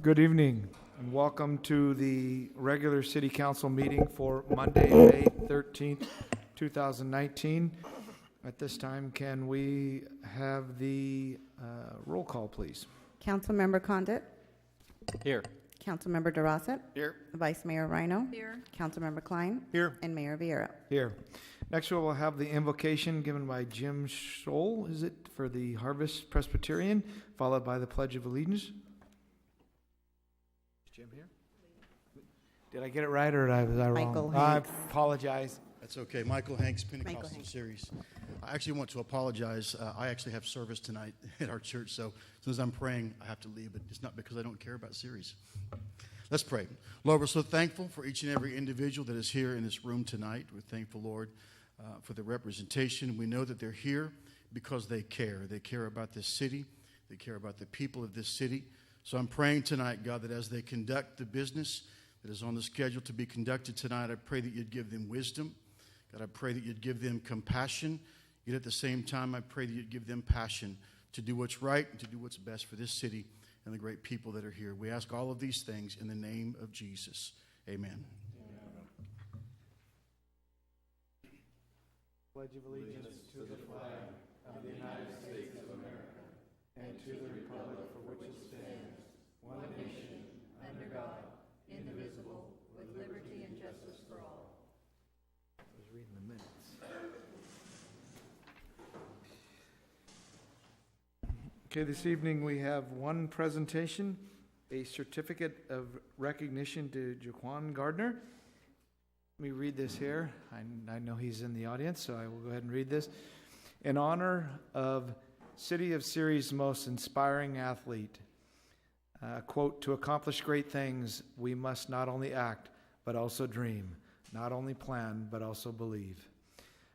Good evening, and welcome to the regular city council meeting for Monday, May 13th, 2019. At this time, can we have the roll call, please? Councilmember Condit. Here. Councilmember DeRosset. Here. Vice Mayor Rhino. Here. Councilmember Klein. Here. And Mayor Vieira. Here. Next, we will have the invocation given by Jim Scholl, is it, for the Harvest Presbyterian, followed by the Pledge of Allegiance. Is Jim here? Did I get it right, or was I wrong? Michael I Hanks. apologize. That's okay. Michael Hanks, Pentecostal Hanks. Series. I actually want to apologize. I actually have service tonight at our church, so as soon as I'm praying, I have to leave, but it's not because I don't care about series. Let's pray. Lord, we're so thankful for each and every individual that is here in this room tonight. We're thankful, Lord, for the representation. We know that they're here because they care. They care about this city. They care about the people of this city. So I'm praying tonight, God, that as they conduct the business that is on the schedule to be conducted tonight, I pray that you'd give them wisdom. God, I pray that you'd give them compassion. Yet at the same time, I pray that you'd give them passion to do what's right and to do what's best for this city and the great people that are here. We ask all of these things in the name of Jesus. Amen. Pledge of allegiance to the flag of the United States of America and to the republic for which it stands, one nation, under God, indivisible, with liberty and justice for all. I was reading the minutes. Okay, this evening we have one presentation, a certificate of recognition to Jaquan Gardner. Let me read this here. I know he's in the audience, so I will go ahead and read this. In honor of City of Ceres' most inspiring athlete, quote, to accomplish great things, we must not only act, but also dream, not only plan, but also believe.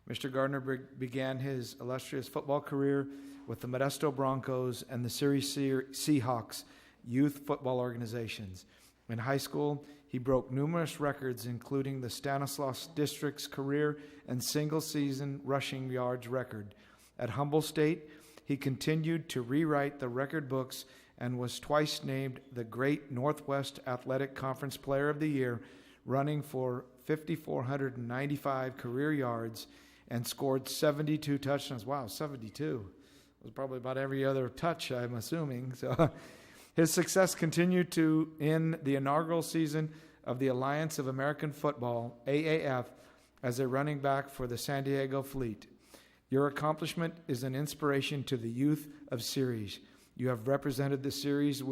Mr. Gardner began his illustrious football career with the Modesto Broncos and the Ceres Seahawks youth football organizations. In high school, he broke numerous records, including the Stanislaus District's career and single-season rushing yards record. At Humboldt State, he continued to rewrite the record books and was twice named the Great Northwest Athletic Conference Player of the Year, running for 5,495 career yards and scored 72 touchdowns. Wow, 72. It was probably about every other touch, I'm assuming. So his success continued in the inaugural season of the Alliance of American Football, AAF, as a running back for the San Diego Fleet. Your accomplishment is an inspiration to the youth of Ceres. You have represented the city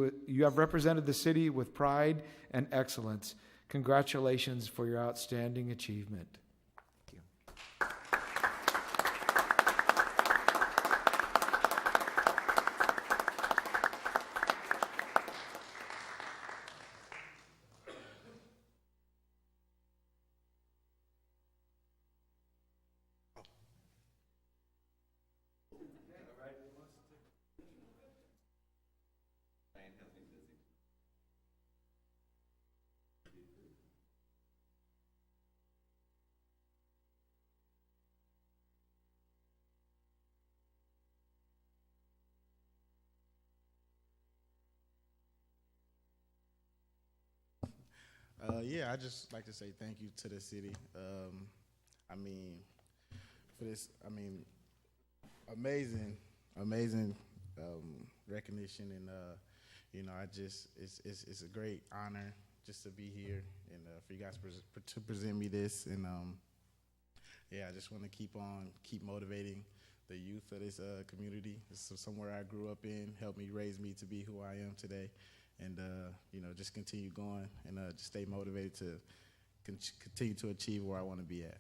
with pride and excellence. Congratulations for your outstanding achievement. Thank you. Yeah, I just like to say thank you to the city. For this, amazing recognition, and it's a great honor just to be here and for you guys to present me this, and I just want to keep motivating the youth of this community. This is somewhere I grew up in, helped me raise me to be who I am today. And, just continue going and just stay motivated to continue to achieve where I want to be at.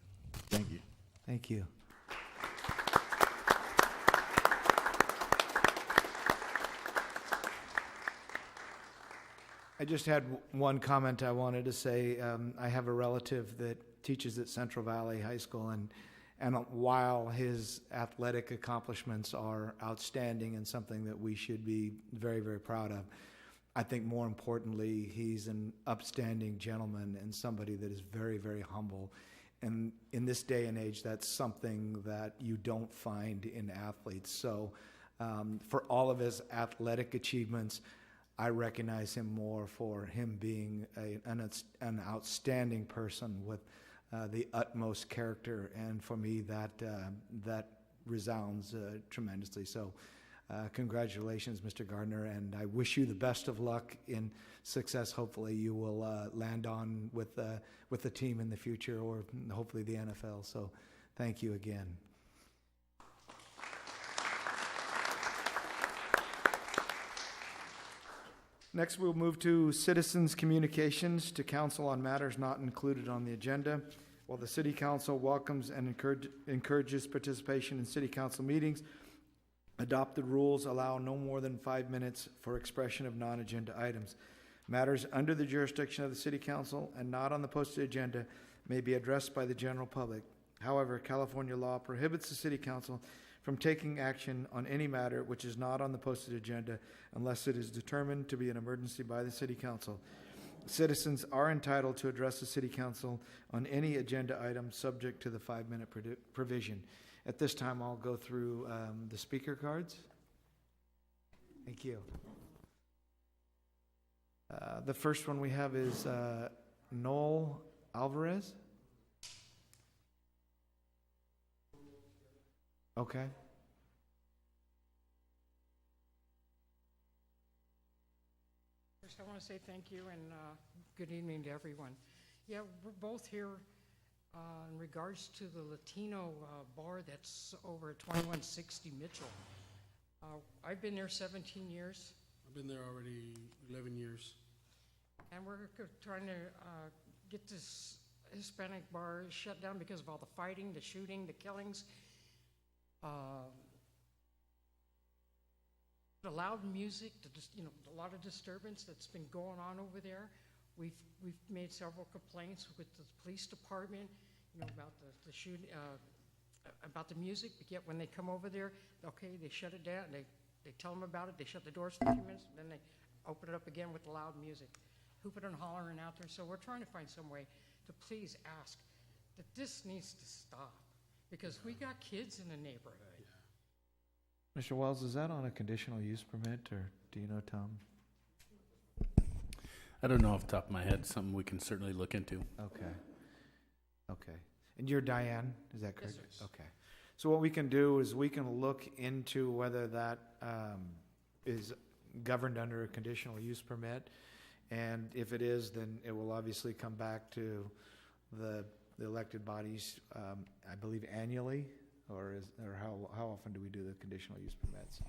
Thank you. Thank you. I just had one comment I wanted to say. I have a relative that teaches at Central Valley High School, and while his athletic accomplishments are outstanding and something that we should be very, very proud of, I think more importantly, he's an upstanding gentleman and somebody that is very, very humble. And in this day and age, that's something that you don't find in athletes. So for all of his athletic achievements, I recognize him more for him being an outstanding person with the utmost character, and for me that resounds tremendously. So congratulations, Mr. Gardner, and I wish you the best of luck in success. Hopefully you will land on with the team in the future, or hopefully the NFL. So thank you again. Next, we'll move to citizens' communications to council on matters not included on the agenda. While the City Council welcomes and encourages participation in City Council meetings, adopted rules allow no more than 5 minutes for expression of non-agenda items. Matters under the jurisdiction of the City Council and not on the posted agenda may be addressed by the general public. However, California law prohibits the City Council from taking action on any matter which is not on the posted agenda unless it is determined to be an emergency by the City Council. Citizens are entitled to address the City Council on any agenda item subject to the 5-minute provision. At this time, I'll go through the speaker cards. Thank you. The first one we have is Noel Alvarez. Okay. First, I want to say thank you and good evening to everyone. Yeah, we're both here in regards to the Latino bar that's over at 2160 Mitchell. I've been there 17 years. I've been there already 11 years. And we're trying to get this Hispanic bar shut down because of all the fighting, the shooting, the killings. The loud music, a lot of disturbance that's been going on over there. We've made several complaints with the police department, about the shooting, about the music. But yet when they come over there, okay, they shut it down. They tell them about it. They shut the doors for a few minutes, and then they open it up again with the loud music, hooping and hollering out there. So we're trying to find some way to please ask that this needs to stop, because we got kids in the neighborhood. Mr. Wells, is that on a conditional use permit, or do you know, Tom? I don't know off the top of my head. Something we can certainly look into. Okay. And you're Diane, is that correct? Yes, sir. Okay. So what we can do is we can look into whether that is governed under a conditional use permit. And if it is, then it will obviously come back to the elected bodies, I believe annually, or how often do we do the conditional use permits?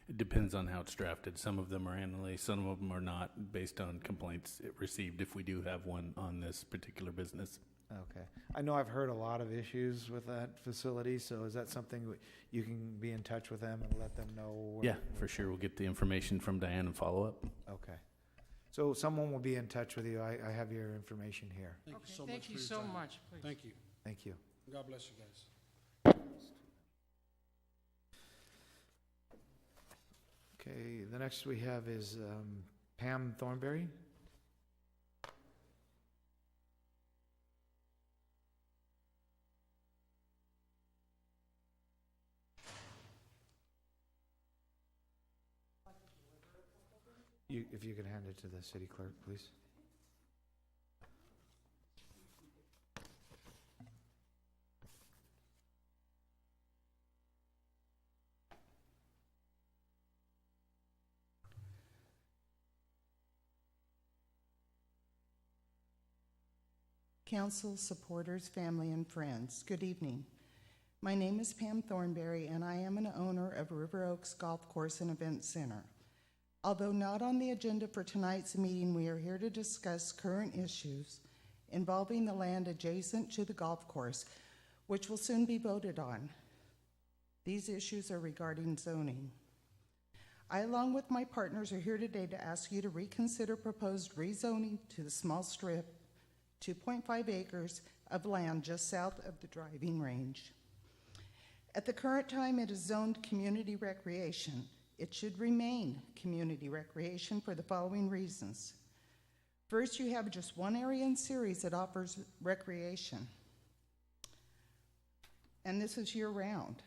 It depends on how it's drafted. Some of them are annually, some of them are not, based on complaints received if we do have one on this particular business. Okay. I know I've heard a lot of issues with that facility, so is that something you can be in touch with them and let them know? Yeah, for sure. We'll get the information from Diane and follow up. Okay. So someone will be in touch with you. I have your information here. Thank you so Okay, much thank you for so your time. much. Please. Thank you. Thank you. God bless you guys. Okay, the next we have is Pam Thornberry. If you could hand it to the city clerk, please. Council, supporters, family, and friends, good evening. My name is Pam Thornberry, and I am an owner of River Oaks Golf Course and Event Center. Although not on the agenda for tonight's meeting, we are here to discuss current issues involving the land adjacent to the golf course, which will soon be voted on. These issues are regarding zoning. I, along with my partners, are here today to ask you to reconsider proposed rezoning to the small strip, 2.5 acres of land just south of the driving range. At the current time, it is zoned community recreation. It should remain community recreation for the following reasons. First, you have just one area in Ceres that offers recreation, and this is year-round,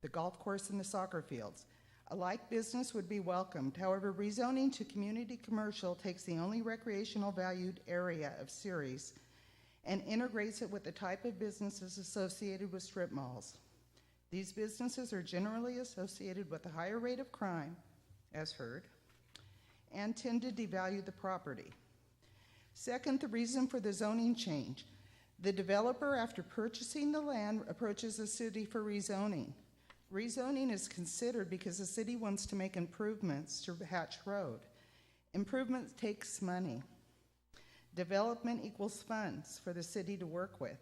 the golf course and the soccer fields. A like business would be welcomed. However, rezoning to community commercial takes the only recreational valued area of Ceres and integrates it with the type of businesses associated with strip malls. These businesses are generally associated with a higher rate of crime, as heard, and tend to devalue the property. Second, the reason for the zoning change. The developer, after purchasing the land, approaches the city for rezoning. Rezoning is considered because the city wants to make improvements to Hatch Road. Improvement takes money. Development equals funds for the city to work with.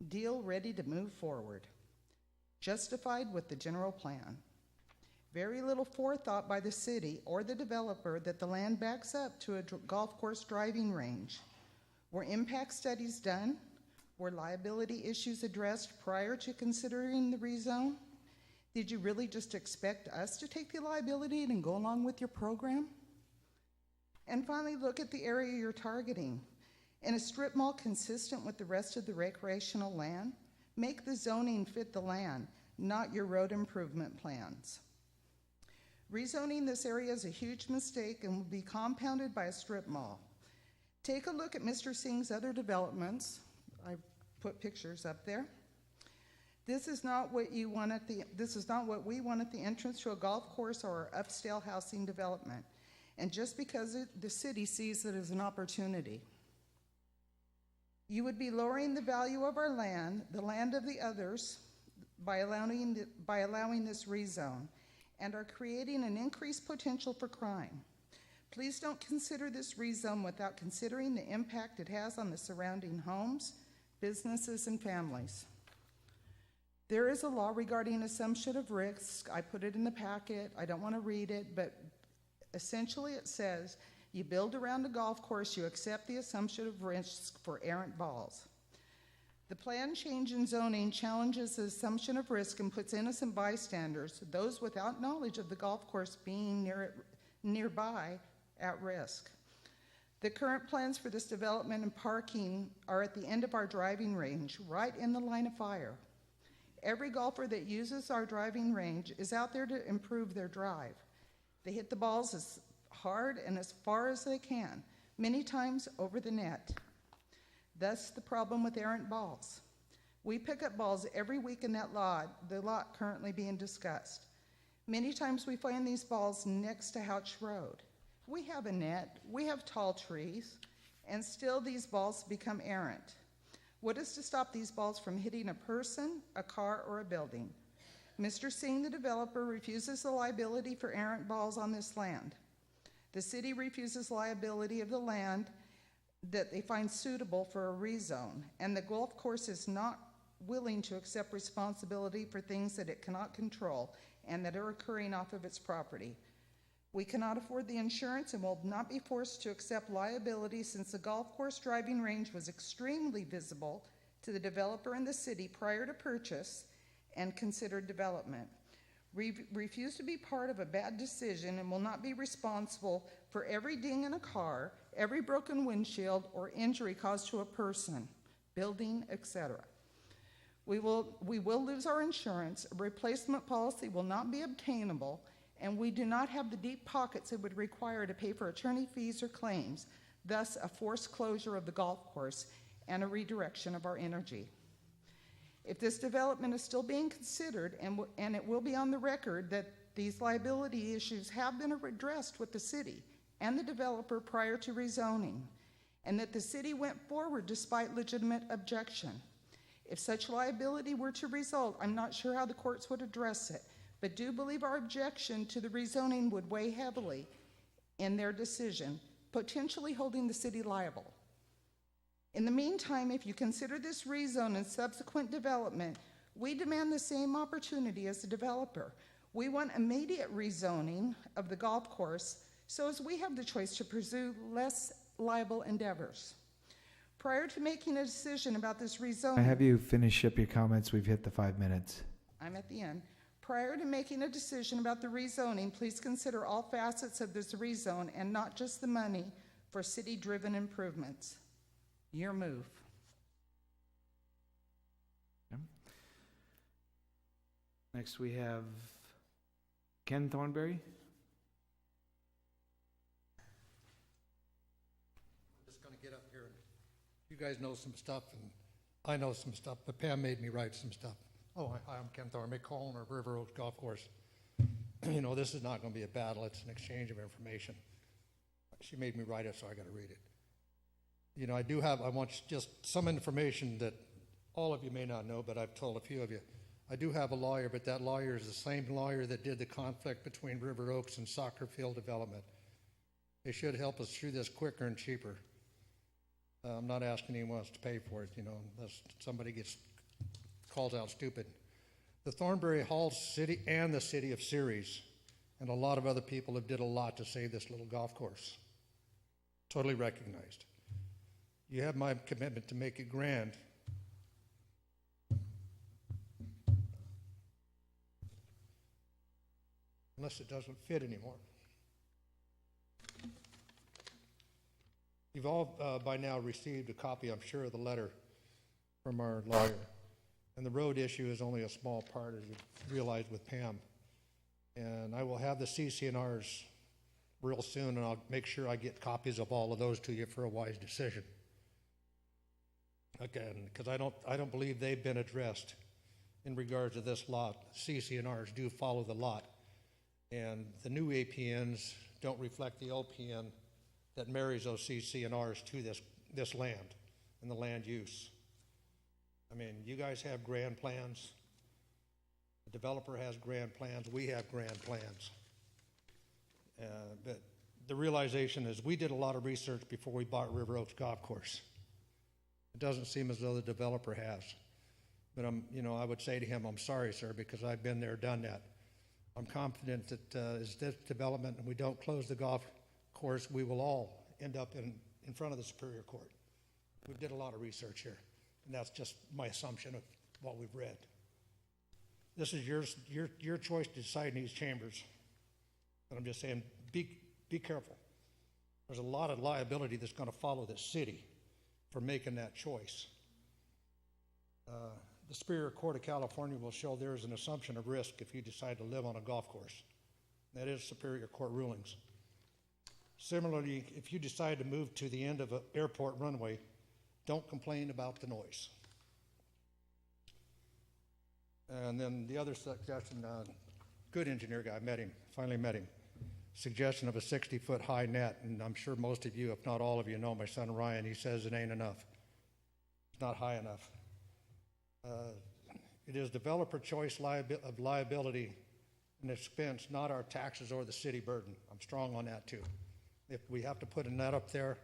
Deal ready to move forward. Justified with the general plan. Very little forethought by the city or the developer that the land backs up to a golf course driving range. Were impact studies done? Were liability issues addressed prior to considering the rezone? Did you really just expect us to take the liability and go along with your program? And finally, look at the area you're targeting. In a strip mall consistent with the rest of the recreational land, make the zoning fit the land, not your road improvement plans. Rezoning this area is a huge mistake and will be compounded by a strip mall. Take a look at Mr. Singh's other developments. I put pictures up there. This is not what we want at the entrance to a golf course or upscale housing development. And just because the city sees it as an opportunity. You would be lowering the value of our land, the land of the others, by allowing this rezone, and are creating an increased potential for crime. Please don't consider this rezone without considering the impact it has on the surrounding homes, businesses, and families. There is a law regarding assumption of risk. I put it in the packet. I don't want to read it, but essentially it says, you build around a golf course, you accept the assumption of risk for errant balls. The plan change in zoning challenges the assumption of risk and puts innocent bystanders, those without knowledge of the golf course being nearby, at risk. The current plans for this development and parking are at the end of our driving range, right in the line of fire. Every golfer that uses our driving range is out there to improve their drive. They hit the balls as hard and as far as they can, many times over the net. Thus, the problem with errant balls. We pick up balls every week in that lot, the lot currently being discussed. Many times we find these balls next to Houch Road. We have a net, we have tall trees, and still these balls become errant. What is to stop these balls from hitting a person, a car, or a building? Mr. Singh, the developer, refuses the liability for errant balls on this land. The city refuses liability of the land that they find suitable for a rezone, and the golf course is not willing to accept responsibility for things that it cannot control and that are occurring off of its property. We cannot afford the insurance and will not be forced to accept liability since the golf course driving range was extremely visible to the developer and the city prior to purchase and considered development. Refuse to be part of a bad decision and will not be responsible for every ding in a car, every broken windshield, or injury caused to a person, building, etc. We will lose our insurance, a replacement policy will not be obtainable, and we do not have the deep pockets it would require to pay for attorney fees or claims, thus a forced closure of the golf course and a redirection of our energy. If this development is still being considered, and it will be on the record that these liability issues have been addressed with the city and the developer prior to rezoning, and that the city went forward despite legitimate objection. If such liability were to result, I'm not sure how the courts would address it, but do believe our objection to the rezoning would weigh heavily in their decision, potentially holding the city liable. In the meantime, if you consider this rezone and subsequent development, we demand the same opportunity as the developer. We want immediate rezoning of the golf course so as we have the choice to pursue less liable endeavors. Prior to making a decision about this rezoning, I have you finish up your comments. We've hit the 5 minutes. I'm at the end. Prior to making a decision about the rezoning, please consider all facets of this rezone and not just the money for city-driven improvements. Your move. Okay. Next we have Ken Thornberry? Just going to get up here and you guys know some stuff and I know some stuff, but Pam made me write some stuff. Oh, hi, I'm Ken Thornberry, co-owner of River Oaks Golf Course. You know, this is not going to be a battle, it's an exchange of information. She made me write it, so I got to read it. You know, I want just some information that all of you may not know, but I've told a few of you. I do have a lawyer, but that lawyer is the same lawyer that did the conflict between River Oaks and soccer field development. They should help us through this quicker and cheaper. I'm not asking anyone else to pay for it, you know, unless somebody calls out stupid. The Thornberry Halls City and the City of Ceres and a lot of other people have did a lot to save this little golf course. Totally recognized. You have my commitment to make it grand. Unless it doesn't fit anymore. You've all by now received a copy, I'm sure, of the letter from our lawyer. And the road issue is only a small part, as you realized with Pam. And I will have the CCNRs real soon, and I'll make sure I get copies of all of those to you for a wise decision. Again, because I don't believe they've been addressed in regards to this lot. CCNRs do follow the lot, and the new APNs don't reflect the OPN that marries those CCNRs to this land and the land use. I mean, you guys have grand plans. The developer has grand plans. We have grand plans. But the realization is we did a lot of research before we bought River Oaks Golf Course. It doesn't seem as though the developer has. But I would say to him, I'm sorry, sir, because I've been there, done that. I'm confident that as this development and we don't close the golf course, we will all end up in front of the Superior Court. We did a lot of research here, and that's just my assumption of what we've read. This is your choice to decide in these chambers. But I'm just saying, be careful. There's a lot of liability that's going to follow the city for making that choice. The Superior Court of California will show there is an assumption of risk if you decide to live on a golf course. That is Superior Court rulings. Similarly, if you decide to move to the end of an airport runway, don't complain about the noise. And then the other suggestion, good engineer guy, finally met him. Suggestion of a 60-foot high net, and I'm sure most of you, if not all of you, know my son Ryan. He says it ain't enough. It's not high enough. It is developer choice of liability and expense, not our taxes or the city burden. I'm strong on that too. If we have to put a net up there,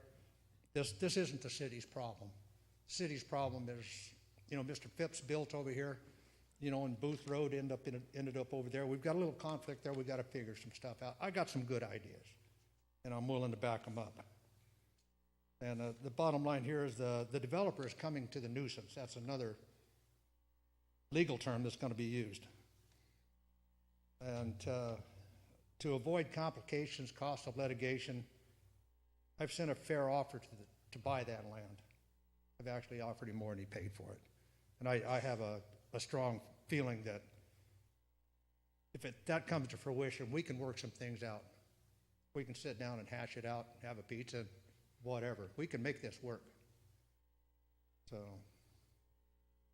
this isn't the city's problem. The city's problem is, Mr. Phipps built over here, and Booth Road ended up over there. We've got a little conflict there. We've got to figure some stuff out. I got some good ideas, and I'm willing to back them up. And the bottom line here is the developer is coming to the nuisance. That's another legal term that's going to be used. And to avoid complications, cost of litigation, I've sent a fair offer to buy that land. I've actually offered him more than he paid for it. And I have a strong feeling that if that comes to fruition, we can work some things out. We can sit down and hash it out, have a pizza, whatever. We can make this work. So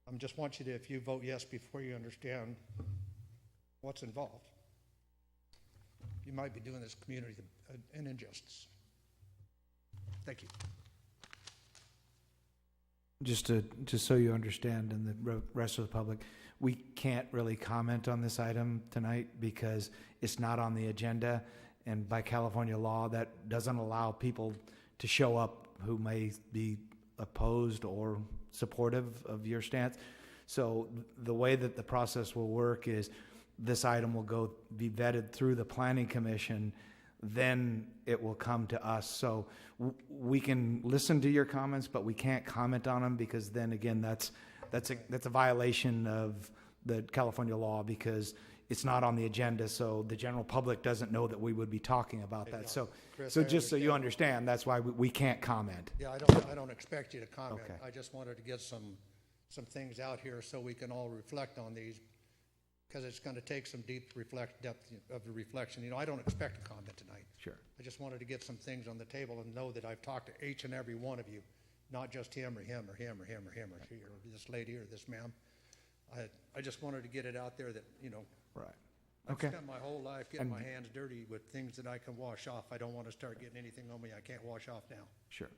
I just want you to, if you vote yes before you understand what's involved, you might be doing this community an injustice. Thank you. Just so you understand, and the rest of the public, we can't really comment on this item tonight because it's not on the agenda, and by California law, that doesn't allow people to show up who may be opposed or supportive of your stance. So the way that the process will work is this item will be vetted through the Planning Commission, then it will come to us. So we can listen to your comments, but we can't comment on them because then again, that's a violation of the California law because it's not on the agenda. So the general public doesn't know that we would be talking about that. So, Chris, so just so you understand, that's why we can't comment. Yeah, I don't expect you to comment. Okay. I just wanted to get some things out here so we can all reflect on these. because it's going to take some deep depth of the reflection. You know, I don't expect a comment tonight. Sure. I just wanted to get some things on the table and know that I've talked to each and every one of you, not just him or him or him or him or him or she or this lady or this ma'am. I just wanted to get it out there that, you know, Right. I've Okay. spent my whole life getting And- my hands dirty with things that I can wash off. I don't want to start getting anything on me I can't wash off now. Sure.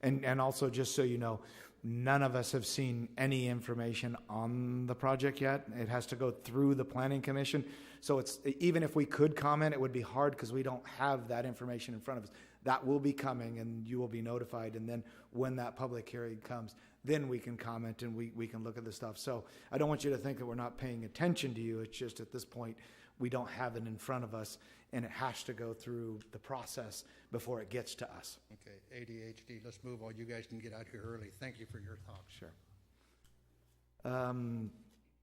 And also, just so you know, none of us have seen any information on the project yet. It has to go through the planning commission. So it's, even if we could comment, it would be hard because we don't have that information in front of us. That will be coming and you will be notified. And then when that public hearing comes, then we can comment and we can look at the stuff. So I don't want you to think that we're not paying attention to you. It's just at this point, we don't have it in front of us and it has to go through the process before it gets to us. Okay, ADHD, let's move on. You guys can get out here early. Thank you for your thoughts. Sure.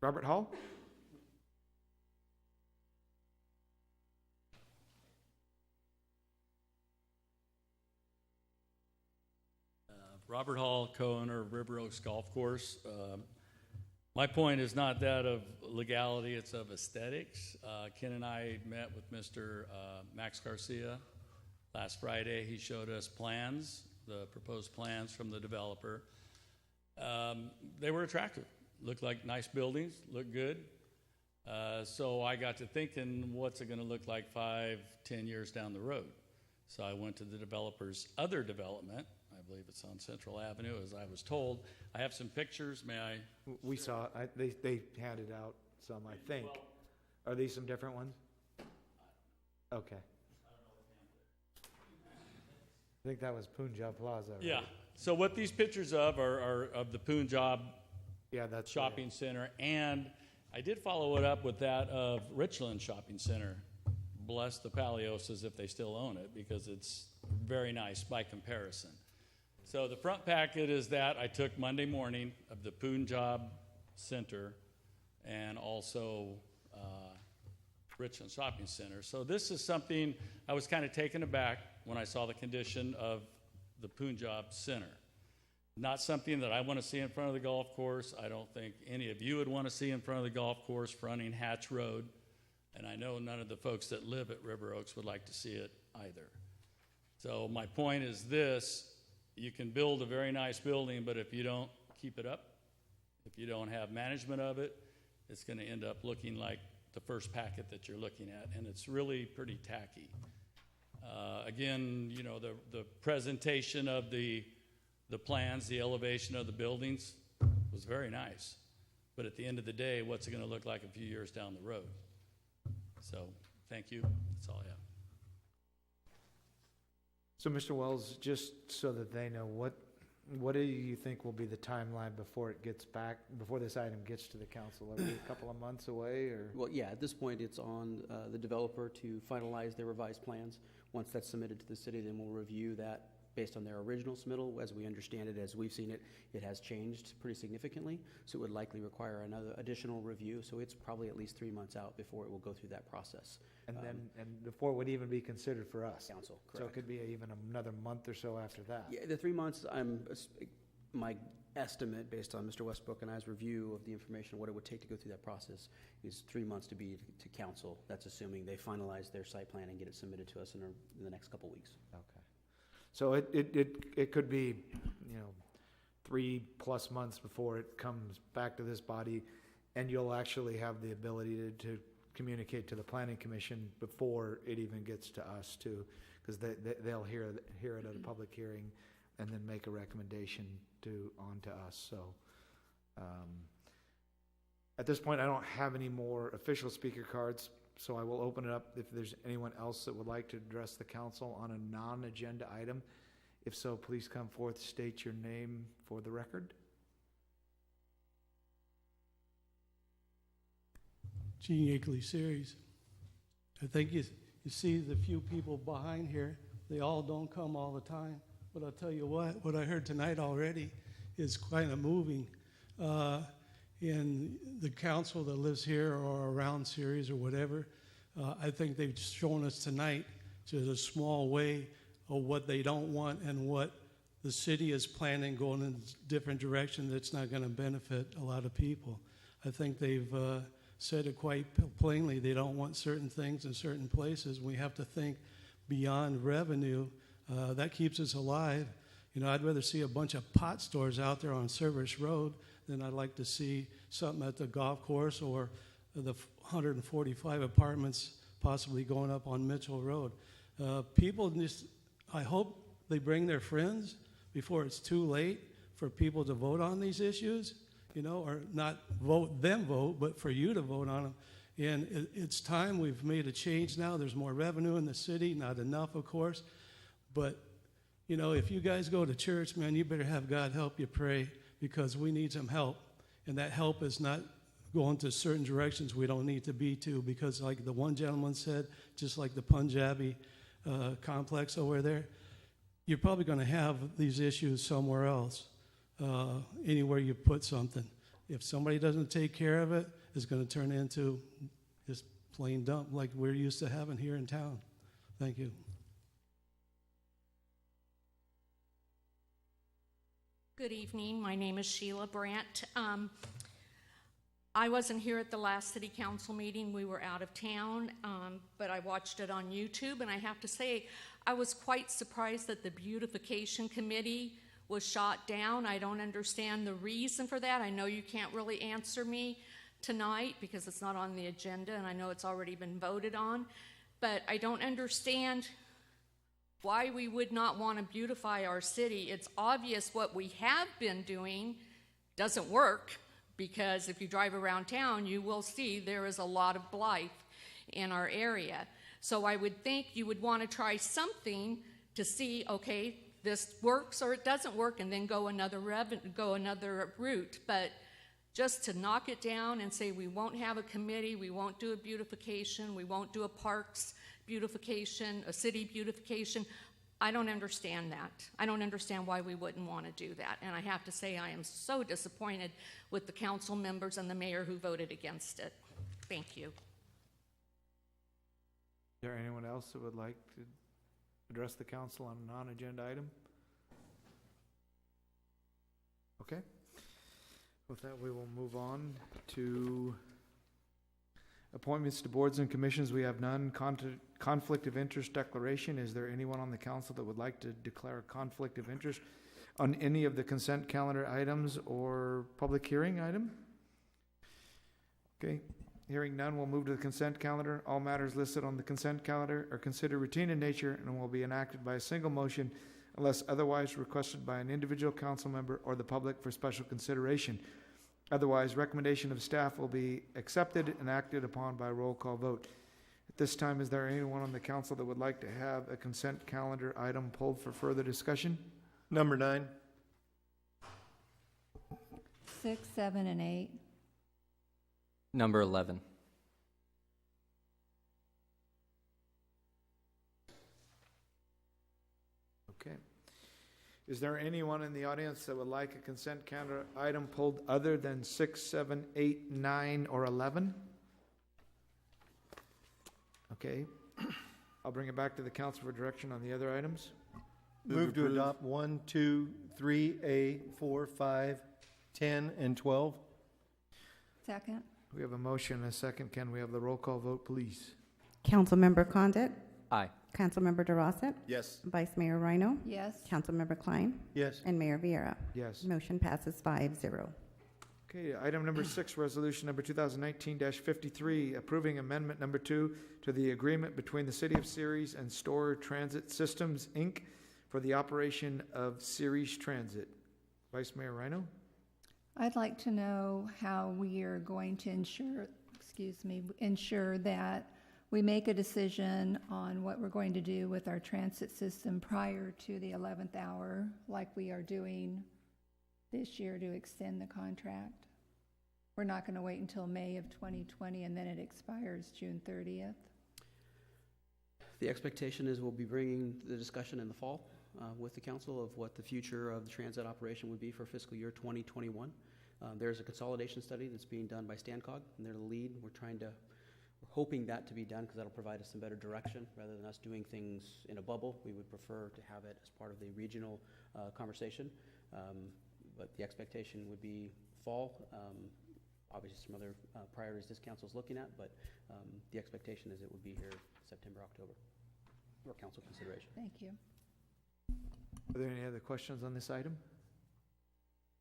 Robert Hall? Robert Hall, co-owner of River Oaks Golf Course. My point is not that of legality, it's of aesthetics. Ken and I met with Mr. Max Garcia last Friday. He showed us plans, the proposed plans from the developer. They were attractive, looked like nice buildings, looked good. So I got to thinking, what's it gonna look like 5, 10 years down the road? So I went to the developer's other development. I believe it's on Central Avenue, as I was told. I have some pictures, may I? We saw, they handed out some, I think. Are these some different ones? Okay. I think that was Punjab Plaza, right? Yeah, so what these pictures of are of the Punjab Yeah, that's. Shopping Center, and I did follow it up with that of Richland Shopping Center. Bless the Palioses if they still own it, because it's very nice by comparison. So the front packet is that I took Monday morning of the Punjab Center and also Richland Shopping Center. So this is something I was kind of taken aback when I saw the condition of the Punjab Center. Not something that I want to see in front of the golf course. I don't think any of you would want to see in front of the golf course fronting Hatch Road. And I know none of the folks that live at River Oaks would like to see it either. So my point is this: you can build a very nice building, but if you don't keep it up, if you don't have management of it, it's going to end up looking like the first packet that you're looking at, and it's really pretty tacky. Again, you know, the presentation of the plans, the elevation of the buildings was very nice. But at the end of the day, what's it going to look like a few years down the road? So, thank you. That's all I have. So, Mr. Wells, just so that they know, what do you think will be the timeline before it gets back, before this item gets to the council? Are we a couple of months away, or? Well, yeah, at this point, it's on the developer to finalize their revised plans. Once that's submitted to the city, then we'll review that based on their original submittal. As we understand it, as we've seen it, it has changed pretty significantly, so it would likely require another additional review. So it's probably at least 3 months out before it will go through that process. And then, and before it would even be considered for us? Council, So it correct. could be even another month or so after that? Yeah, the 3 months, my estimate, based on Mr. Westbrook and I's review of the information, what it would take to go through that process is 3 months to be to council. That's assuming they finalize their site plan and get it submitted to us in the next couple weeks. Okay. So it could be, 3+ months before it comes back to this body, and you'll actually have the ability to communicate to the planning commission before it even gets to us too, because they'll hear it at a public hearing and then make a recommendation on to us. So at this point, I don't have any more official speaker cards, so I will open it up if there's anyone else that would like to address the council on a non-agenda item. If so, please come forth, state your name for the record. Gene Yakeley Series. I think you see the few people behind here, they all don't come all the time. But I'll tell you what I heard tonight already is kind of moving. In the council that lives here or around Ceres or whatever, I think they've shown us tonight just a small way of what they don't want and what the city is planning going in a different direction that's not going to benefit a lot of people. I think they've said it quite plainly. They don't want certain things in certain places. We have to think beyond revenue. That keeps us alive. You know, I'd rather see a bunch of pot stores out there on Service Road than I'd like to see something at the golf course or the 145 apartments possibly going up on Mitchell Road. People just, I hope they bring their friends before it's too late for people to vote on these issues, you know, or not vote, but for you to vote on them. And it's time. We've made a change now. There's more revenue in the city, not enough, of course. But, you know, if you guys go to church, man, you better have God help you pray, because we need some help. And that help is not going to certain directions we don't need to be to, because like the one gentleman said, just like the Punjabi complex over there, you're probably going to have these issues somewhere else, anywhere you put something. If somebody doesn't take care of it, it's going to turn into just plain dump like we're used to having here in town. Thank you. Good evening. My name is Sheila Brandt. I wasn't here at the last city council meeting. We were out of town, but I watched it on YouTube, and I have to say I was quite surprised that the beautification committee was shot down. I don't understand the reason for that. I know you can't really answer me tonight because it's not on the agenda, and I know it's already been voted on, but I don't understand why we would not want to beautify our city. It's obvious what we have been doing doesn't work, because if you drive around town, you will see there is a lot of blight in our area. So I would think you would want to try something to see, okay, this works or it doesn't work, and then go another route. But just to knock it down and say we won't have a committee, we won't do a beautification, we won't do a parks beautification, a city beautification, I don't understand that. I don't understand why we wouldn't want to do that. And I have to say I am so disappointed with the council members and the mayor who voted against it. Thank you. Is there anyone else that would like to address the council on a non-agenda item? Okay. With that, we will move on to appointments to boards and commissions. We have none. Conflict of interest declaration. Is there anyone on the council that would like to declare a conflict of interest on any of the consent calendar items or public hearing item? Okay. Hearing none, we'll move to the consent calendar. All matters listed on the consent calendar are considered routine in nature and will be enacted by a single motion unless otherwise requested by an individual council member or the public for special consideration. Otherwise, recommendation of staff will be accepted and acted upon by roll call vote. At this time, is there anyone on the council that would like to have a consent calendar item pulled for further discussion? Number 9. 6, 7, and 8. Number 11. Okay. Is there anyone in the audience that would like a consent calendar item pulled other than 6, 7, 8, 9, or 11? Okay. I'll bring it back to the council for direction on the other items. Move to adopt 1, 2, 3A, 4, 5, 10, and 12. Second. We have a motion and a second. Can we have the roll call vote, please? Councilmember Condit? Aye. Councilmember DeRosset? Yes. Vice Mayor Rhino? Yes. Councilmember Klein? Yes. And Mayor Vieira. Yes. Motion passes 5-0. Okay, item number 6, resolution number 2019-53, approving amendment number 2 to the agreement between the City of Ceres and Store Transit Systems, Inc. for the operation of Ceres Transit. Vice Mayor Rhino? I'd like to know how we are going to ensure that we make a decision on what we're going to do with our transit system prior to the 11th hour, like we are doing this year to extend the contract. We're not going to wait until May of 2020 and then it expires June 30th. The expectation is we'll be bringing the discussion in the fall with the council of what the future of the transit operation would be for fiscal year 2021. There's a consolidation study that's being done by Stancog, and they're the lead. We're hoping that to be done because that'll provide us some better direction rather than us doing things in a bubble. We would prefer to have it as part of the regional conversation. But the expectation would be fall. obviously some other priorities this council is looking at, but the expectation is it would be here September, October, for council consideration. Thank you. Are there any other questions on this item?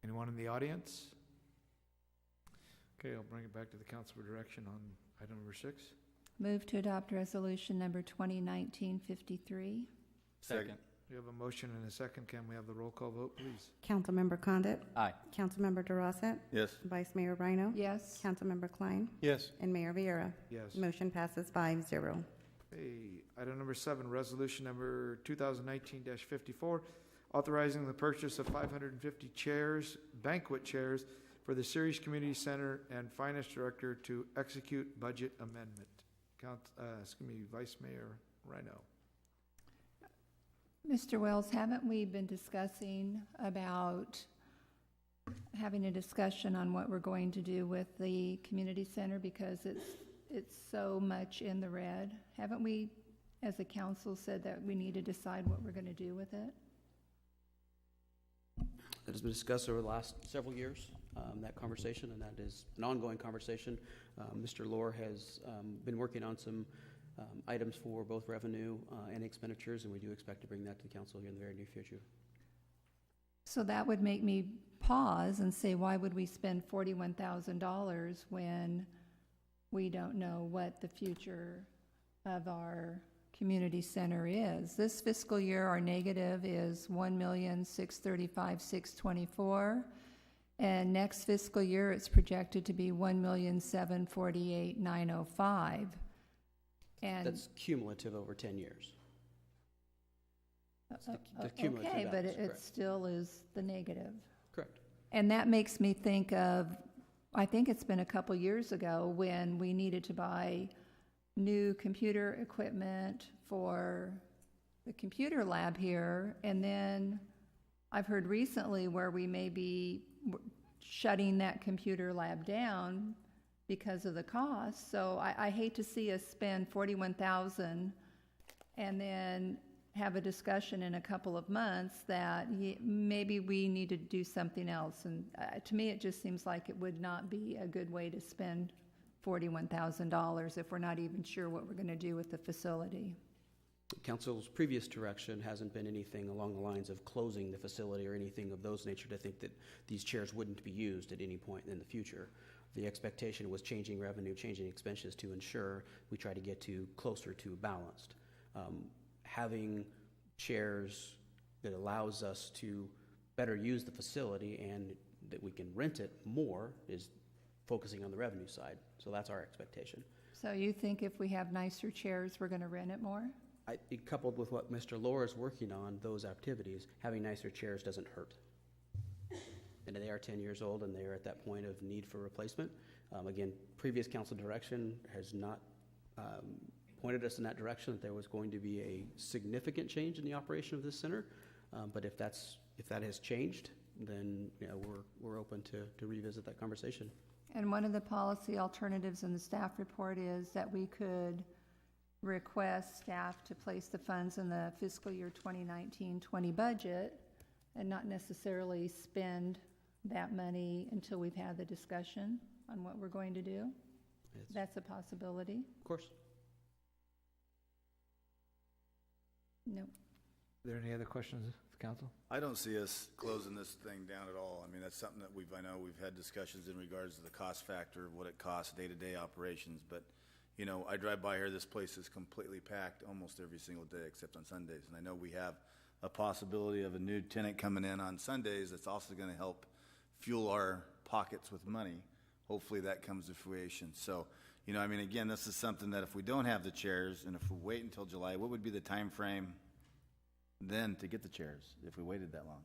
Anyone in the audience? Okay, I'll bring it back to the council for direction on item number 6. Move to adopt resolution number 2019-53. Second. We have a motion and a second. Can we have the roll call vote, please? Councilmember Condit? Aye. Councilmember DeRosset? Yes. Vice Mayor Rhino? Yes. Councilmember Klein? Yes. And Mayor Vieira? Yes. Motion passes 5-0. Hey, item number 7, resolution number 2019-54, authorizing the purchase of 550 chairs, banquet chairs, for the Ceres Community Center and Finance Director to execute budget amendment. Vice Mayor Rhino. Mr. Wells, haven't we been discussing about having a discussion on what we're going to do with the community center because it's so much in the red? Haven't we, as a council, said that we need to decide what we're going to do with it? That has been discussed over the last several years, that conversation, and that is an ongoing conversation. Mr. Lohr has been working on some items for both revenue and expenditures, and we do expect to bring that to the council here in the very near future. So that would make me pause and say, why would we spend $41,000 when we don't know what the future of our community center is? This fiscal year, our negative is $1,635,624, and next fiscal year, it's projected to be $1,748,905. And that's cumulative over 10 years. The cumulative okay, but balance, it correct. still is the negative. Correct. And that makes me think of, I think it's been a couple years ago when we needed to buy new computer equipment for the computer lab here, and then I've heard recently where we may be shutting that computer lab down because of the cost. So I hate to see us spend $41,000 and then have a discussion in a couple of months that maybe we need to do something else. And to me, it just seems like it would not be a good way to spend $41,000 if we're not even sure what we're going to do with the facility. Council's previous direction hasn't been anything along the lines of closing the facility or anything of those nature to think that these chairs wouldn't be used at any point in the future. The expectation was changing revenue, changing expenses to ensure we try to get to closer to balanced. Having chairs that allows us to better use the facility and that we can rent it more is focusing on the revenue side. So that's our expectation. So you think if we have nicer chairs, we're going to rent it more? Coupled with what Mr. Lohr is working on, those activities, having nicer chairs doesn't hurt. And they are 10 years old, and they are at that point of need for replacement. Again, previous council direction has not pointed us in that direction, that there was going to be a significant change in the operation of this center. But if that has changed, then we're open to revisit that conversation. And one of the policy alternatives in the staff report is that we could request staff to place the funds in the fiscal year 2019-20 budget and not necessarily spend that money until we've had the discussion on what we're going to do. That's a possibility. Of course. No. Are there any other questions of the council? I don't see us closing this thing down at all. I mean, that's something that I know we've had discussions in regards to the cost factor of what it costs day-to-day operations, but I drive by here, this place is completely packed almost every single day except on Sundays. And I know we have a possibility of a new tenant coming in on Sundays that's also going to help fuel our pockets with money. Hopefully that comes to fruition. So, again, this is something that if we don't have the chairs and if we wait until July, what would be the time frame then to get the chairs if we waited that long?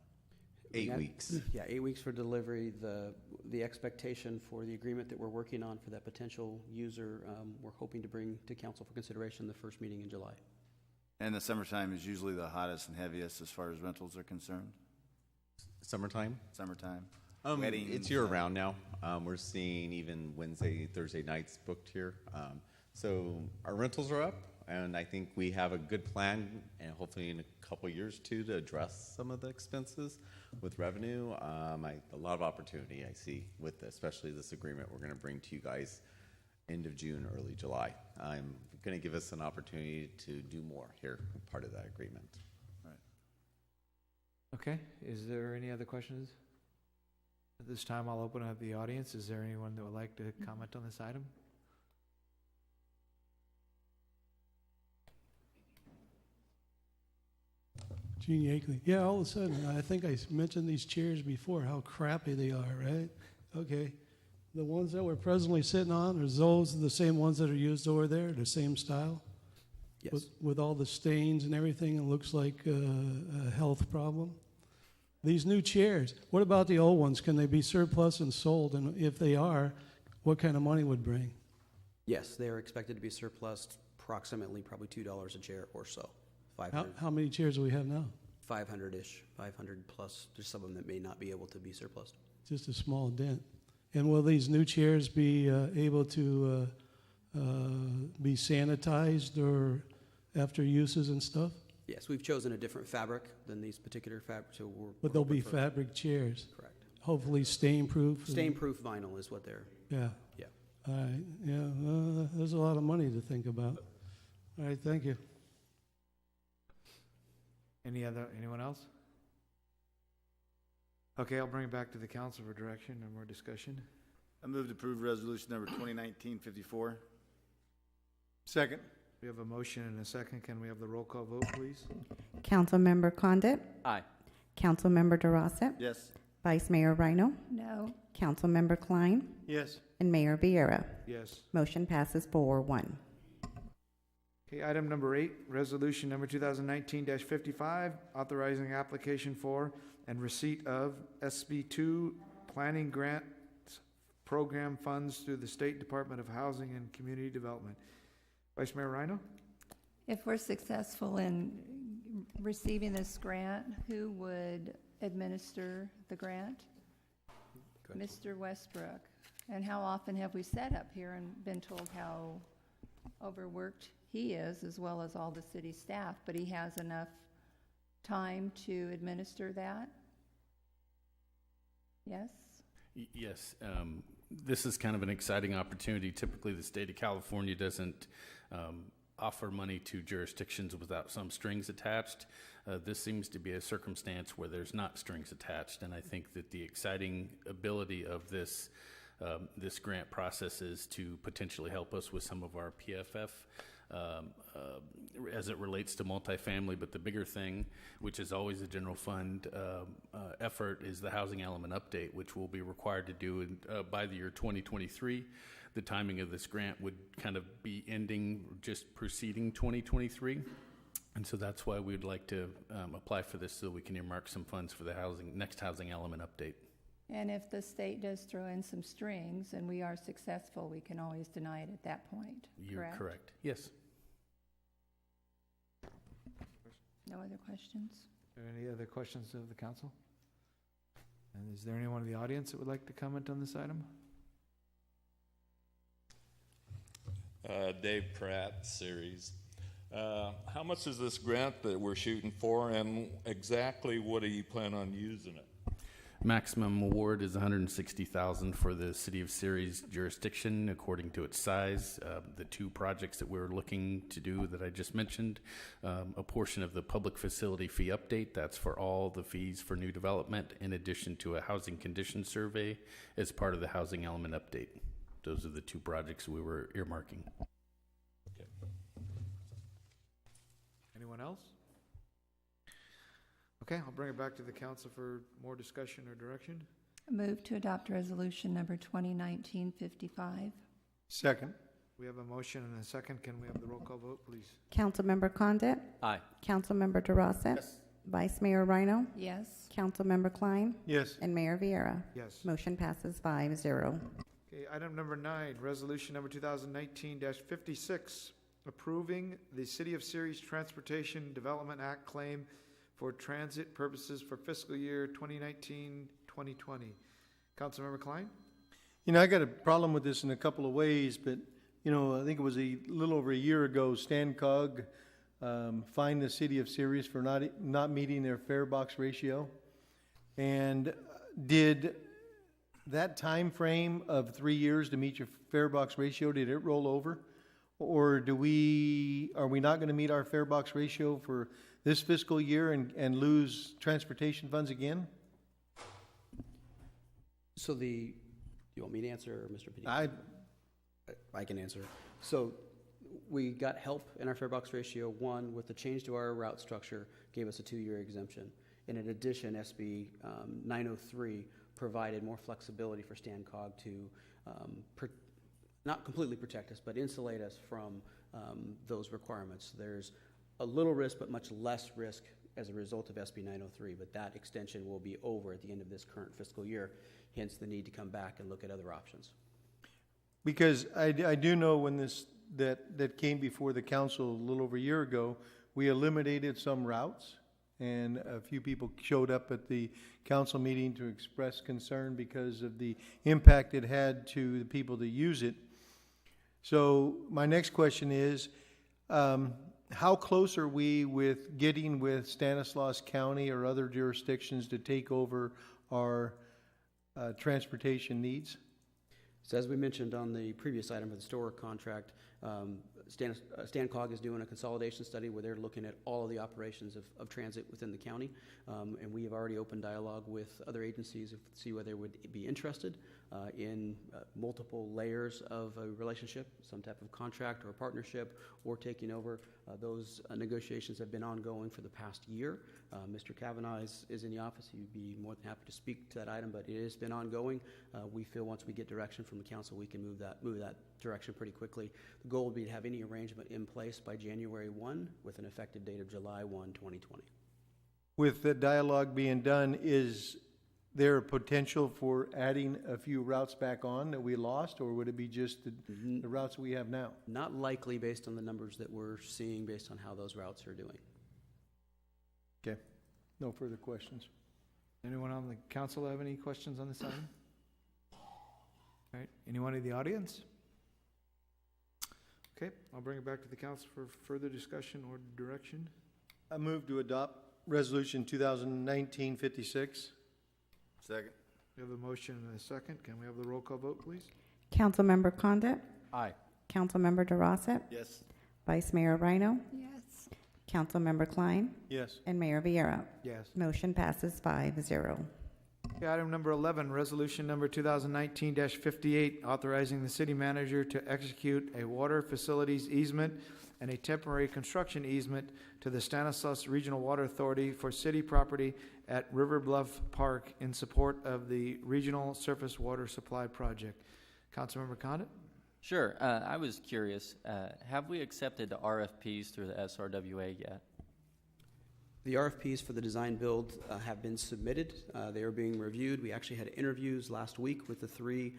8 weeks. Yeah, 8 weeks for delivery. The expectation for the agreement that we're working on for that potential user, we're hoping to bring to council for consideration the first meeting in July. And the summertime is usually the hottest and heaviest as far as rentals are concerned? Summertime? Summertime. Weddings, it's year-round now. We're seeing even Wednesday, Thursday nights booked here. So our rentals are up. And I think we have a good plan, and hopefully in a couple years too, to address some of the expenses with revenue. A lot of opportunity I see with especially this agreement we're going to bring to you guys end of June, early July. I'm going to give us an opportunity to do more here, part of that agreement. Okay, is there any other questions? At this time, I'll open up the audience. Is there anyone that would like to comment on this item? Gene Yakeley. Yeah, all of a sudden, I think I mentioned these chairs before, how crappy they are, right? Okay. The ones that we're presently sitting on, are those the same ones that are used over there, the same style? Yes. With all the stains and everything, it looks like a health problem. These new chairs, what about the old ones? Can they be surplus and sold? And if they are, what kind of money would bring? Yes, they are expected to be surplus approximately probably $2 a chair or so. 500. How many chairs do we have now? 500-ish, 500 plus. There's some of them that may not be able to be surplus. Just a small dent. And will these new chairs be able to be sanitized or after uses and stuff? Yes, we've chosen a different fabric than these particular fabrics. So But they'll be fabric chairs? Correct. Hopefully stain-proof? Stain-proof vinyl is what they're... Yeah. Yeah. All right, yeah, there's a lot of money to think about. All right, thank you. Anyone else? Okay, I'll bring it back to the council for direction and more discussion. I move to approve resolution number 2019-54. Second. We have a motion and a second. Can we have the roll call vote, please? Councilmember Condit? Aye. Councilmember DeRosa? Yes. Vice Mayor Rhino? No. Councilmember Klein? Yes. And Mayor Vieira. Yes. Motion passes 4-1. Okay, item number 8, resolution number 2019-55, authorizing application for and receipt of SB2 planning grant program funds through the State Department of Housing and Community Development. Vice Mayor Rhino? If we're successful in receiving this grant, who would administer the grant? Mr. Westbrook. And how often have we sat up here and been told how overworked he is, as well as all the city staff, but he has enough time to administer that? Yes? Yes. This is kind of an exciting opportunity. Typically, the state of California doesn't offer money to jurisdictions without some strings attached. This seems to be a circumstance where there's not strings attached, and I think that the exciting ability of this this grant process is to potentially help us with some of our PFF as it relates to multifamily. But the bigger thing, which is always a general fund effort, is the housing element update, which we'll be required to do by the year 2023. The timing of this grant would kind of be ending just preceding 2023. And so that's why we'd like to apply for this, so we can earmark some funds for the next housing element update. And if the state does throw in some strings and we are successful, we can always deny it at that point, You're correct. Yes. No other questions? Are there any other questions of the council? And is there anyone in the audience that would like to comment on this item? Dave Pratt, Series. How much is this grant that we're shooting for, and exactly what do you plan on using it? Maximum award is $160,000 for the City of Ceres jurisdiction, according to its size. The two projects that we're looking to do that I just mentioned, a portion of the public facility fee update, that's for all the fees for new development, in addition to a housing condition survey as part of the housing element update. Those are the two projects we were earmarking. Okay. Anyone else? Okay, I'll bring it back to the council for more discussion or direction. Move to adopt resolution number 2019-55. Second. We have a motion and a second. Can we have the roll call vote, please? Councilmember Condit? Aye. Councilmember DeRosa? Yes. Vice Mayor Rhino? Yes. Councilmember Klein? Yes. And Mayor Vieira. Yes. Motion passes 5-0. Okay, item number 9, resolution number 2019-56, approving the City of Ceres Transportation Development Act claim for transit purposes for fiscal year 2019-2020. Councilmember Klein? You know, I got a problem with this in a couple of ways, but you know, I think it was a little over a year ago, StanCog fined the city of Ceres for not meeting their fare box ratio. And did that time frame of 3 years to meet your fare box ratio, did it roll over? Or are we not going to meet our fare box ratio for this fiscal year and lose transportation funds again? So you want me to answer, or Mr. Padilla? I can answer. So we got help in our fare box ratio. One, with the change to our route structure, gave us a 2-year exemption. And in addition, SB 903 provided more flexibility for StanCog to not completely protect us, but insulate us from those requirements. There's a little risk, but much less risk as a result of SB 903, but that extension will be over at the end of this current fiscal year, hence the need to come back and look at other options. Because I do know when that came before the council a little over a year ago, we eliminated some routes, and a few people showed up at the council meeting to express concern because of the impact it had to the people that use it. So my next question is, how close are we with getting with Stanislaus County or other jurisdictions to take over our transportation needs? So as we mentioned on the previous item for the store contract, StanCog is doing a consolidation study where they're looking at all of the operations of transit within the county. And we have already opened dialogue with other agencies to see whether they would be interested in multiple layers of a relationship, some type of contract or partnership, or taking over. Those negotiations have been ongoing for the past year. Mr. Kavanaugh is in the office. He would be more than happy to speak to that item, but it has been ongoing. We feel once we get direction from the council, we can move that direction pretty quickly. The goal would be to have any arrangement in place by January 1 with an effective date of July 1, 2020. With the dialogue being done, is there a potential for adding a few routes back on that we lost, or would it be just the routes we have now? Not likely based on the numbers that we're seeing based on how those routes are doing. Okay. No further questions. Anyone on the council have any questions on this item? All right. Anyone in the audience? Okay. I'll bring it back to the council for further discussion or direction. I move to adopt Resolution 2019-56. Second. We have a motion and a second. Can we have the roll call vote, please? Councilmember Condit? Aye. Councilmember DeRossett? Yes. Vice Mayor Rhino? Yes. Councilmember Klein? Yes. And Mayor Vieira? Yes. Motion passes 5-0. Okay, item number 11, resolution number 2019-58, authorizing the city manager to execute a water facilities easement and a temporary construction easement to the Stanislaus Regional Water Authority for city property at River Bluff Park in support of the Regional Surface Water Supply Project. Councilmember Condit? Sure. I was curious, have we accepted the RFPs through the SRWA yet? The RFPs for the design build have been submitted. They are being reviewed. We actually had interviews last week with the 3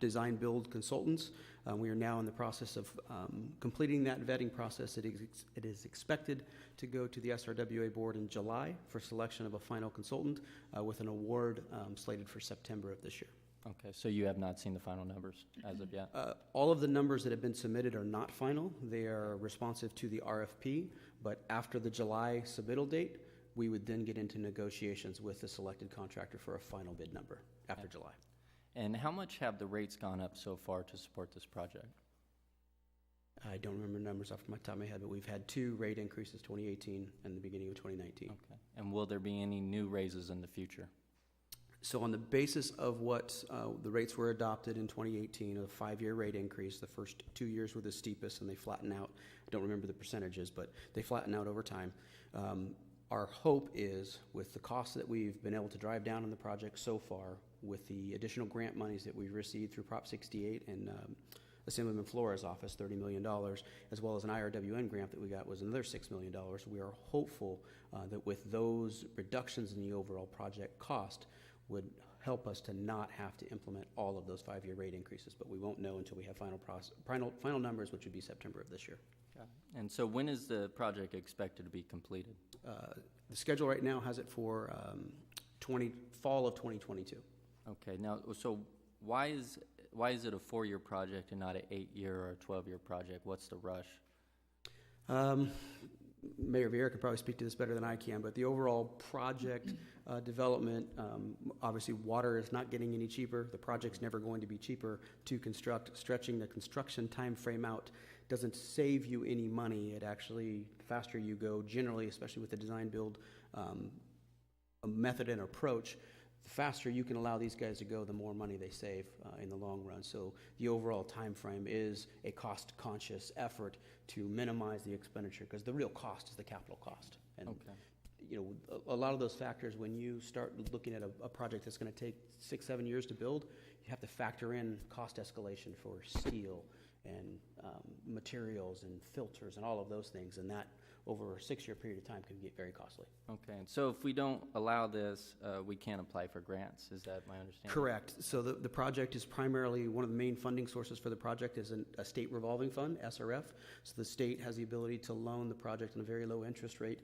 design build consultants. We are now in the process of completing that vetting process. It is expected to go to the SRWA board in July for selection of a final consultant with an award slated for September of this year. Okay, so you have not seen the final numbers as of yet? All of the numbers that have been submitted are not final. They are responsive to the RFP, but after the July submittal date, we would then get into negotiations with the selected contractor for a final bid number after July. And how much have the rates gone up so far to support this project? I don't remember numbers off the top of my head, but we've had 2 rate increases, 2018 and the beginning of 2019. Okay. And will there be any new raises in the future? So on the basis of what the rates were adopted in 2018, a 5-year rate increase, the first 2 years were the steepest and they flatten out. I don't remember the percentages, but they flatten out over time. Our hope is with the costs that we've been able to drive down on the project so far, with the additional grant monies that we've received through Prop 68 and Assemblyman Flores' office, $30 million, as well as an IRWN grant that we got was another $6 million. We are hopeful that with those reductions in the overall project cost would help us to not have to implement all of those 5-year rate increases, but we won't know until we have final numbers, which would be September of this year. And so when is the project expected to be completed? The schedule right now has it for fall of 2022. Okay, now, so why why is it a 4-year project and not an 8-year or a 12-year project? What's the rush? Mayor Vieira could probably speak to this better than I can, but the overall project development, obviously water is not getting any cheaper. The project's never going to be cheaper to construct. Stretching the construction time frame out doesn't save you any money. It actually, the faster you go, generally, especially with the design build a method and approach, the faster you can allow these guys to go, the more money they save in the long run. So the overall time frame is a cost-conscious effort to minimize the expenditure, because the real cost is the capital cost. And you know, a lot of those factors, when you start looking at a project that's going to take 6-7 years to build, you have to factor in cost escalation for steel and materials and filters and all of those things, and that over a 6-year period of time can get very costly. Okay, and so if we don't allow this, we can't apply for grants, is that my understanding? Correct. So the project is primarily, one of the main funding sources for the project is a state revolving fund, SRF. So the state has the ability to loan the project on a very low interest rate,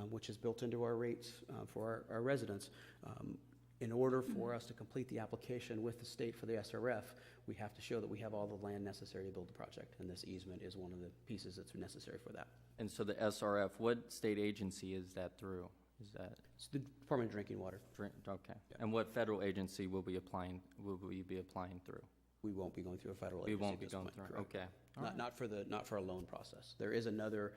which is built into our rates for our residents. In order for us to complete the application with the state for the SRF, we have to show that we have all the land necessary to build the project, and this easement is one of the pieces that's necessary for that. And so the SRF, what state agency is that through? Is that? It's the Department of Drinking Water. Okay. Yeah. And what federal agency will we be applying through? We won't be going through a federal agency. agency. We won't be going through. Correct. Okay. Not for a loan process. There is another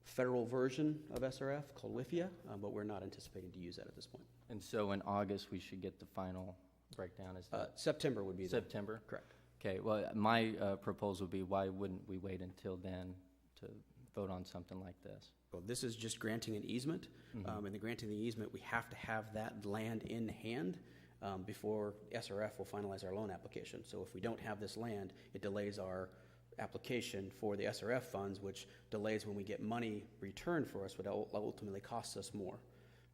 federal version of SRF called WIFIA, but we're not anticipating to use that at this point. And so in August, we should get the final breakdown? Is that September would be September? Correct. Okay, well, my proposal would be, why wouldn't we wait until then to vote on something like this? Well, this is just granting an easement. And the granting the easement, we have to have that land in hand before SRF will finalize our loan application. So if we don't have this land, it delays our application for the SRF funds, which delays when we get money returned for us, but ultimately costs us more.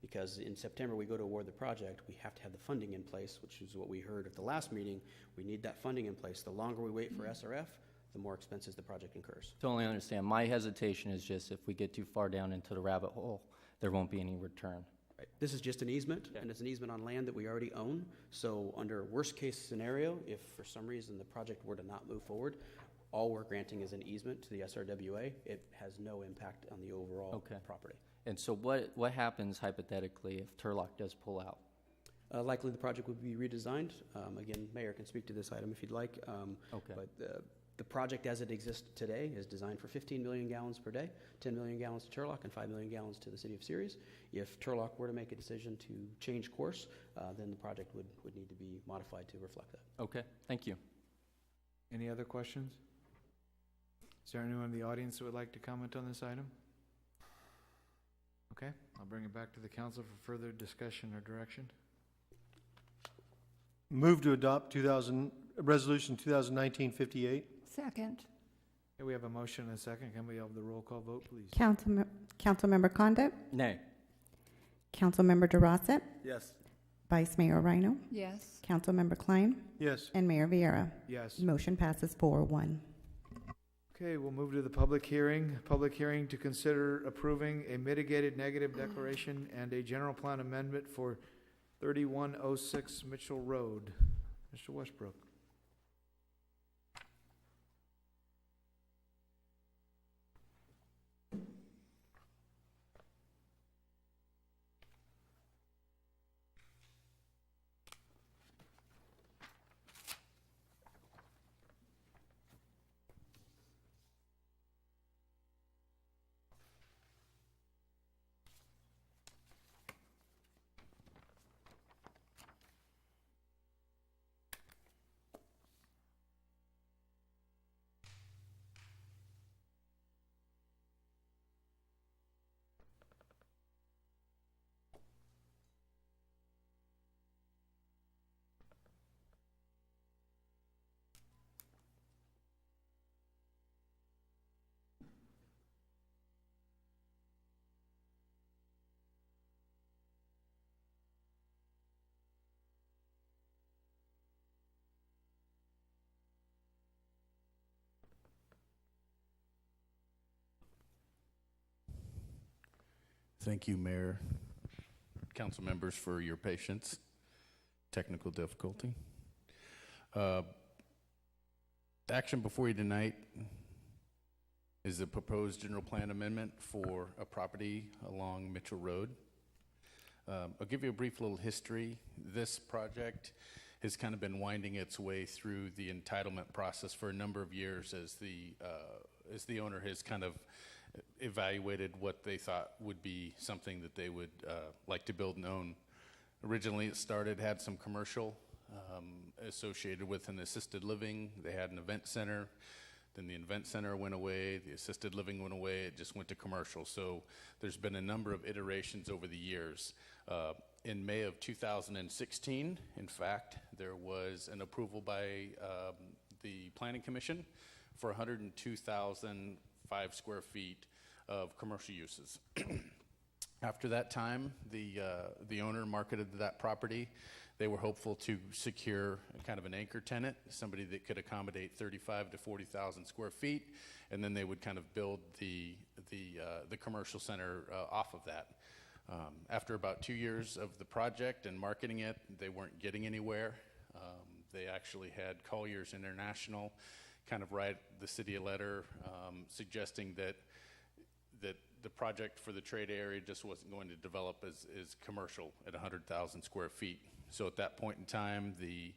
Because in September we go to award the project, we have to have the funding in place, which is what we heard at the last meeting. We need that funding in place. The longer we wait for SRF, the more expenses the project incurs. Totally understand. My hesitation is just if we get too far down into the rabbit hole, there won't be any return. Right. This is just an easement, and it's an easement on land that we already own. So under worst case scenario, if for some reason the project were to not move forward, all we're granting is an easement to the SRWA. It has no impact on the overall property. And so what happens hypothetically if Turlock does pull out? Likely the project would be redesigned. Again, Mayor can speak to this item if you'd like. But the project as it exists today is designed for 15 million gallons per day, 10 million gallons to Turlock, and 5 million gallons to the city of Ceres. If Turlock were to make a decision to change course, then the project would need to be modified to reflect that. Okay, thank you. Any other questions? Is there anyone in the audience that would like to comment on this item? Okay, I'll bring it back to the council for further discussion or direction. Move to adopt Resolution 2019-58. Second. Okay, we have a motion and a second. Can we have the roll call vote, please? Councilmember Condit? Nay. Councilmember DeRosset? Yes. Vice Mayor Rhino? Yes. Councilmember Klein? Yes. And Mayor Vieira? Yes. Motion passes 4-1. Okay, we'll move to the public hearing. Public hearing to consider approving a mitigated negative declaration and a general plan amendment for 3106 Mitchell Road. Mr. Westbrook. Thank you, Mayor, council members, for your patience. Technical difficulty. The action before you tonight is the proposed general plan amendment for a property along Mitchell Road. I'll give you a brief little history. This project has kind of been winding its way through the entitlement process for a number of years as the owner has kind of evaluated what they thought would be something that they would like to build and own. Originally, it had some commercial associated with an assisted living. They had an event center. Then the event center went away. The assisted living went away. It just went to commercial. So there's been a number of iterations over the years. In May of 2016, in fact, there was an approval by the Planning Commission for 102,005 square feet of commercial uses. After that time, the owner marketed that property. They were hopeful to secure kind of an anchor tenant, somebody that could accommodate 35 to 40,000 square feet, and then they would kind of build the commercial center off of that. After about 2 years of the project and marketing it, they weren't getting anywhere. They actually had Colliers International kind of write the city a letter suggesting that the project for the trade area just wasn't going to develop as commercial at 100,000 square feet. So at that point in time, the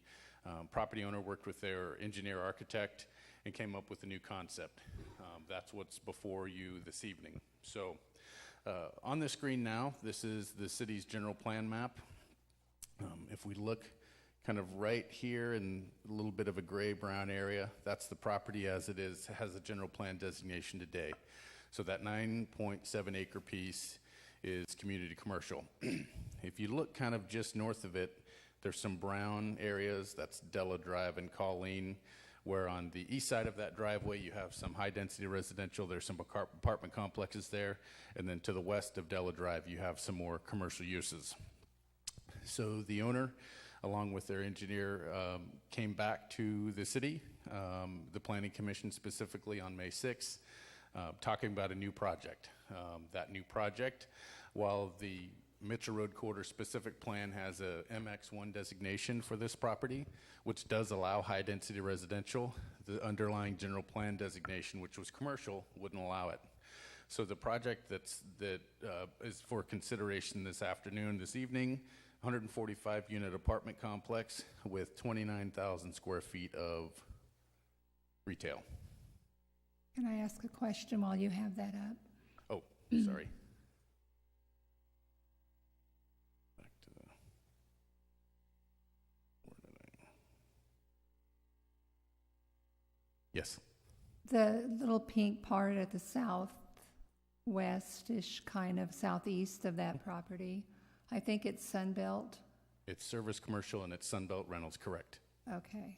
property owner worked with their engineer architect and came up with a new concept. That's what's before you this evening. So on the screen now, this is the city's general plan map. If we look kind of right here in a little bit of a gray-brown area, that's the property as it is, has a general plan designation today. So that 9.7 acre piece is community commercial. If you look kind of just north of it, there's some brown areas, that's Della Drive and Colleen, where on the east side of that driveway you have some high density residential, there's some apartment complexes there, and then to the west of Della Drive you have some more commercial uses. So the owner, along with their engineer, came back to the city, the Planning Commission specifically on May 6th, talking about a new project. That new project, while the Mitchell Road Corridor specific plan has a MX1 designation for this property, which does allow high density residential, the underlying general plan designation, which was commercial, wouldn't allow it. So the project that is for consideration this evening, 145 unit apartment complex with 29,000 square feet of retail. Can I ask a question while you have that up? Oh, sorry. Back to the, where did I? Yes. The little pink part at the southwest-ish, kind of southeast of that property, I think it's Sunbelt. It's Service Commercial and it's Sunbelt Rentals, correct. Okay.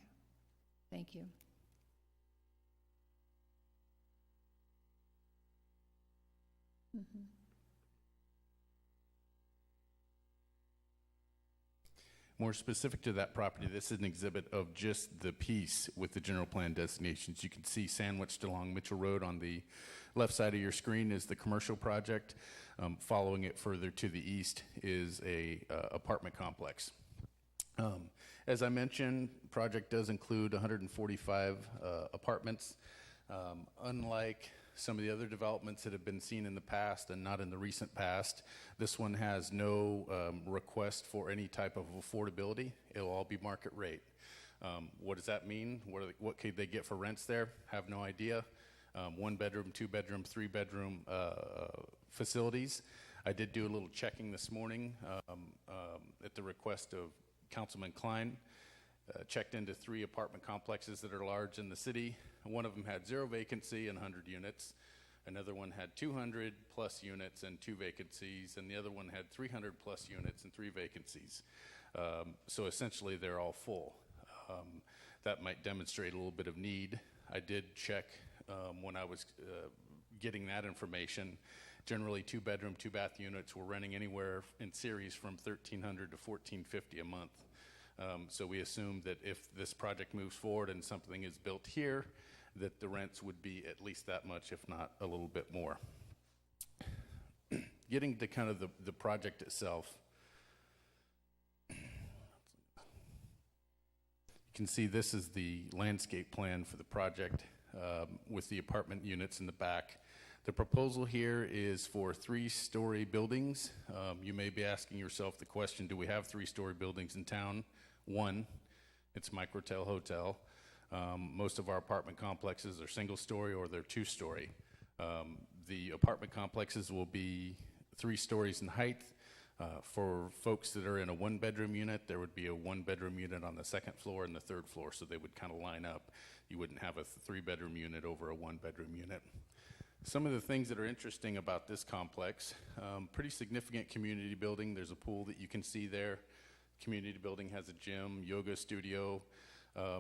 Thank you. Mm-hmm. More specific to that property, this is an exhibit of just the piece with the general plan designations. You can see sandwiched along Mitchell Road on the left side of your screen is the commercial project. Following it further to the east is a apartment complex. As I mentioned, the project does include 145 apartments. Unlike some of the other developments that have been seen in the past and not in the recent past, this one has no request for any type of affordability. It'll all be market rate. What does that mean? What could they get for rents there? Have no idea. 1 bedroom, 2 bedroom, 3 bedroom facilities. I did do a little checking this morning at the request of Councilman Klein. Checked into 3 apartment complexes that are large in the city. One of them had 0 vacancy and 100 units. Another one had 200 plus units and 2 vacancies, and the other one had 300 plus units and 3 vacancies. So essentially they're all full. That might demonstrate a little bit of need. I did check when I was getting that information. Generally 2 bedroom, 2 bath units were renting anywhere in series from $1,300 to $1,450 a month. So we assume that if this project moves forward and something is built here, that the rents would be at least that much, if not a little bit more. Getting to kind of the project itself, you You can see this is the landscape plan for the project with the apartment units in the back. The proposal here is for 3-story buildings. You may be asking yourself the question, do we have 3-story buildings in town? One, it's Microtel Hotel. Most of our apartment complexes are single-story or they're 2-story. The apartment complexes will be 3 stories in height. For folks that are in a 1-bedroom unit, there would be a 1-bedroom unit on the 2nd floor and the 3rd floor, so they would kind of line up. You wouldn't have a 3-bedroom unit over a 1-bedroom unit. Some of the things that are interesting about this complex, pretty significant community building. There's a pool that you can see there. Community building has a gym, yoga studio.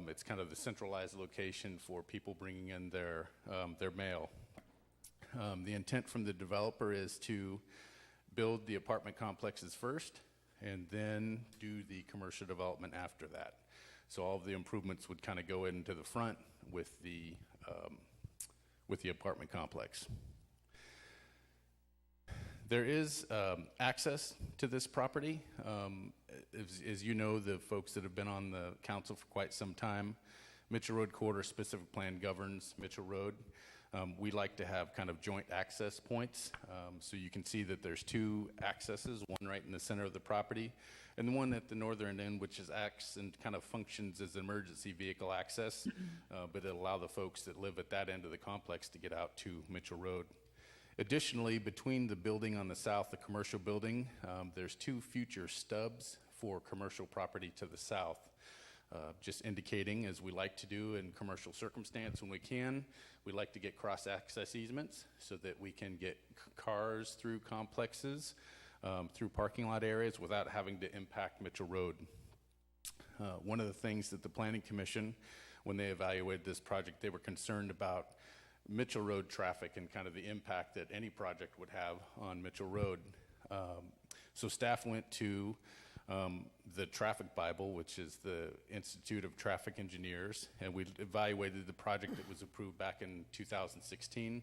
It's kind of the centralized location for people bringing in their mail. The intent from the developer is to build the apartment complexes first and then do the commercial development after that. So all of the improvements would kind of go into the front with the apartment complex. There is access to this property. As you know, the folks that have been on the council for quite some time, Mitchell Road Corridor Specific Plan governs Mitchell Road. We like to have kind of joint access points. So you can see that there's 2 accesses, one right in the center of the property, and the one at the northern end, which acts and kind of functions as emergency vehicle access, but it'll allow the folks that live at that end of the complex to get out to Mitchell Road. Additionally, between the building on the south, the commercial building, there's 2 future stubs for commercial property to the south. Just indicating, as we like to do in commercial circumstance when we can, we like to get cross-access easements so that we can get cars through complexes, through parking lot areas without having to impact Mitchell Road. One of the things that the Planning Commission, when they evaluated this project, they were concerned about Mitchell Road traffic and kind of the impact that any project would have on Mitchell Road. So staff went to the Traffic Bible, which is the Institute of Traffic Engineers, and we evaluated the project that was approved back in 2016.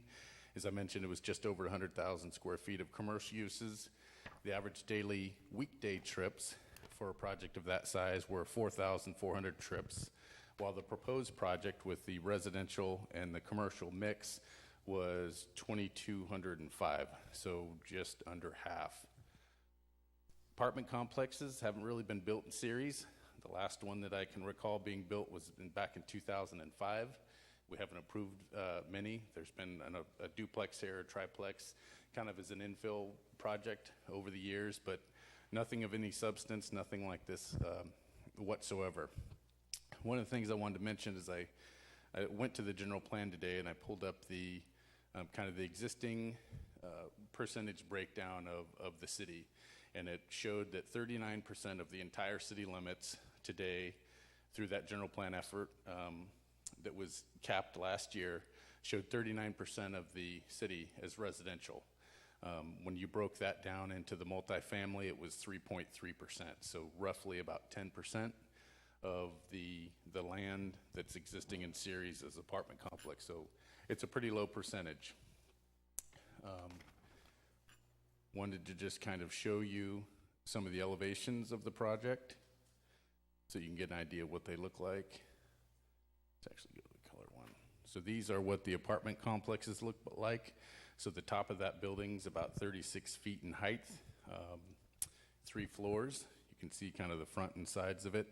As I mentioned, it was just over 100,000 square feet of commercial uses. The average daily weekday trips for a project of that size were 4,400 trips, while the proposed project with the residential and the commercial mix was 2,205, so just under half. Apartment complexes haven't really been built in series. The last one that I can recall being built was back in 2005. We haven't approved many. There's been a duplex here, a triplex, kind of as an infill project over the years, but nothing of any substance, nothing like this whatsoever. One of the things I wanted to mention is I went to the general plan today and I pulled up the kind of the existing percentage breakdown of the city. And it showed that 39% of the entire city limits today, through that general plan effort that was capped last year, showed 39% of the city as residential. When you broke that down into the multifamily, it was 3.3%, so roughly about 10% of the land that's existing in series as apartment complex. So it's a pretty low percentage. Wanted to just kind of show you some of the elevations of the project so you can get an idea of what they look like. Let's actually go to the color one. So these are what the apartment complexes look like. So the top of that building's about 36 feet in height, 3 floors. You can see kind of the front and sides of it.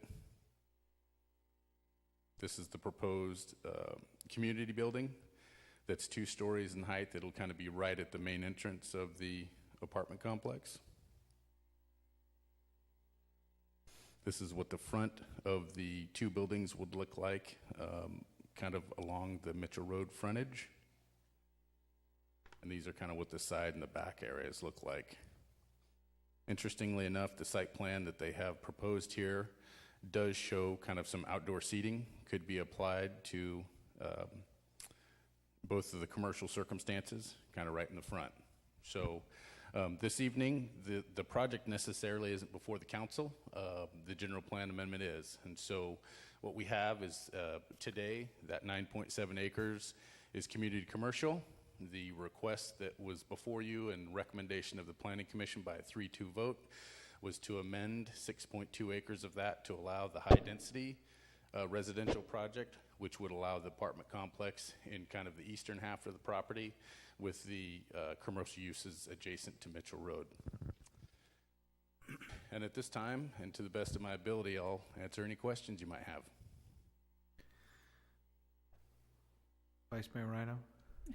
This is the proposed community building that's 2 stories in height. It'll kind of be right at the main entrance of the apartment complex. This is what the front of the 2 buildings would look like, kind of along the Mitchell Road frontage. And these are kind of what the side and the back areas look like. Interestingly enough, the site plan that they have proposed here does show kind of some outdoor seating could be applied to both of the commercial circumstances, kind of right in the front. So this evening, the project necessarily isn't before the council. The general plan amendment is. And so what we have is today, that 9.7 acres is community commercial. The request that was before you and recommendation of the Planning Commission by a 3-2 vote was to amend 6.2 acres of that to allow the high density residential project, which would allow the apartment complex in kind of the eastern half of the property with the commercial uses adjacent to Mitchell Road. And at this time, and to the best of my ability, I'll answer any questions you might have. Vice Mayor Rhino?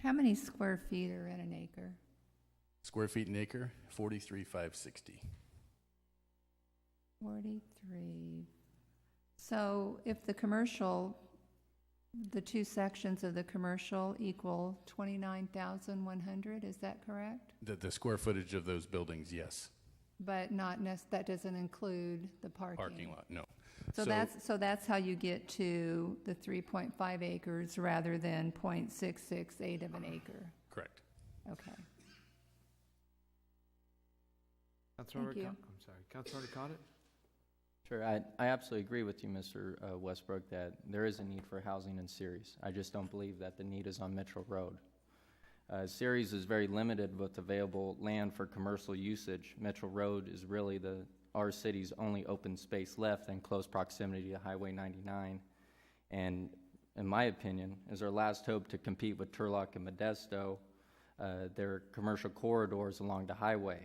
How many square feet are in an acre? Square feet an acre, 43,560. 43. So if the commercial, the two sections of the commercial equal 29,100, is that correct? The square footage of those buildings, yes. But not that doesn't include the parking. Parking lot, no. So that's how you get to the 3.5 acres rather than 0.668 of an acre. Correct. Okay. Councilor Thank you. I'm sorry, Councilor Cottet? Sure, I absolutely agree with you, Mr. Westbrook, that there is a need for housing in Ceres. I just don't believe that the need is on Mitchell Road. Ceres is very limited with available land for commercial usage. Mitchell Road is really our city's only open space left in close proximity to Highway 99. And in my opinion, is our last hope to compete with Turlock and Modesto, their commercial corridors along the highway.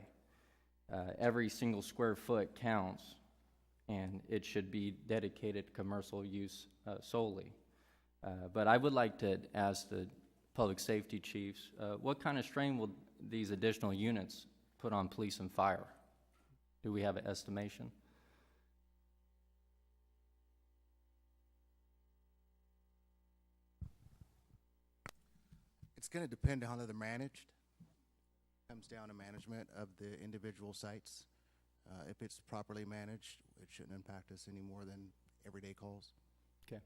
Every single square foot counts, and it should be dedicated to commercial use solely. But I would like to ask the public safety chiefs, what kind of strain will these additional units put on police and fire? Do we have an estimation? It's going to depend on how they're managed. Comes down to management of the individual sites. If it's properly managed, it shouldn't impact us any more than everyday calls. Okay.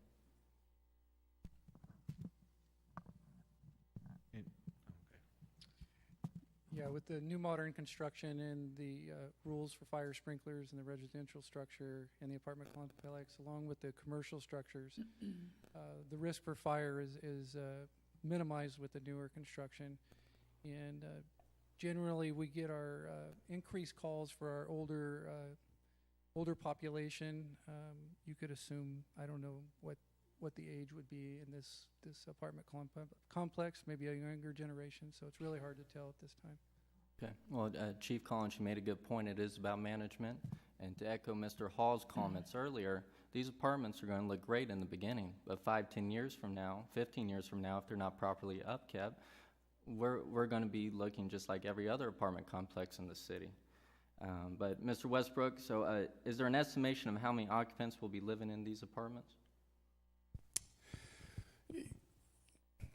Yeah, with the new modern construction and the rules for fire sprinklers in the residential structure and the apartment complex, along with the commercial structures, the risk for fire is minimized with the newer construction. And generally, we get our increased calls for our older population. You could assume, I don't know what the age would be in this apartment complex, maybe a younger generation, so it's really hard to tell at this time. Okay. Well, Chief Collins, you made a good point. It is about management. And to echo Mr. Hall's comments earlier, these apartments are going to look great in the beginning, but 5, 10 years from now, 15 years from now, if they're not properly upkept, we're going to be looking just like every other apartment complex in the city. But Mr. Westbrook, so is there an estimation of how many occupants will be living in these apartments?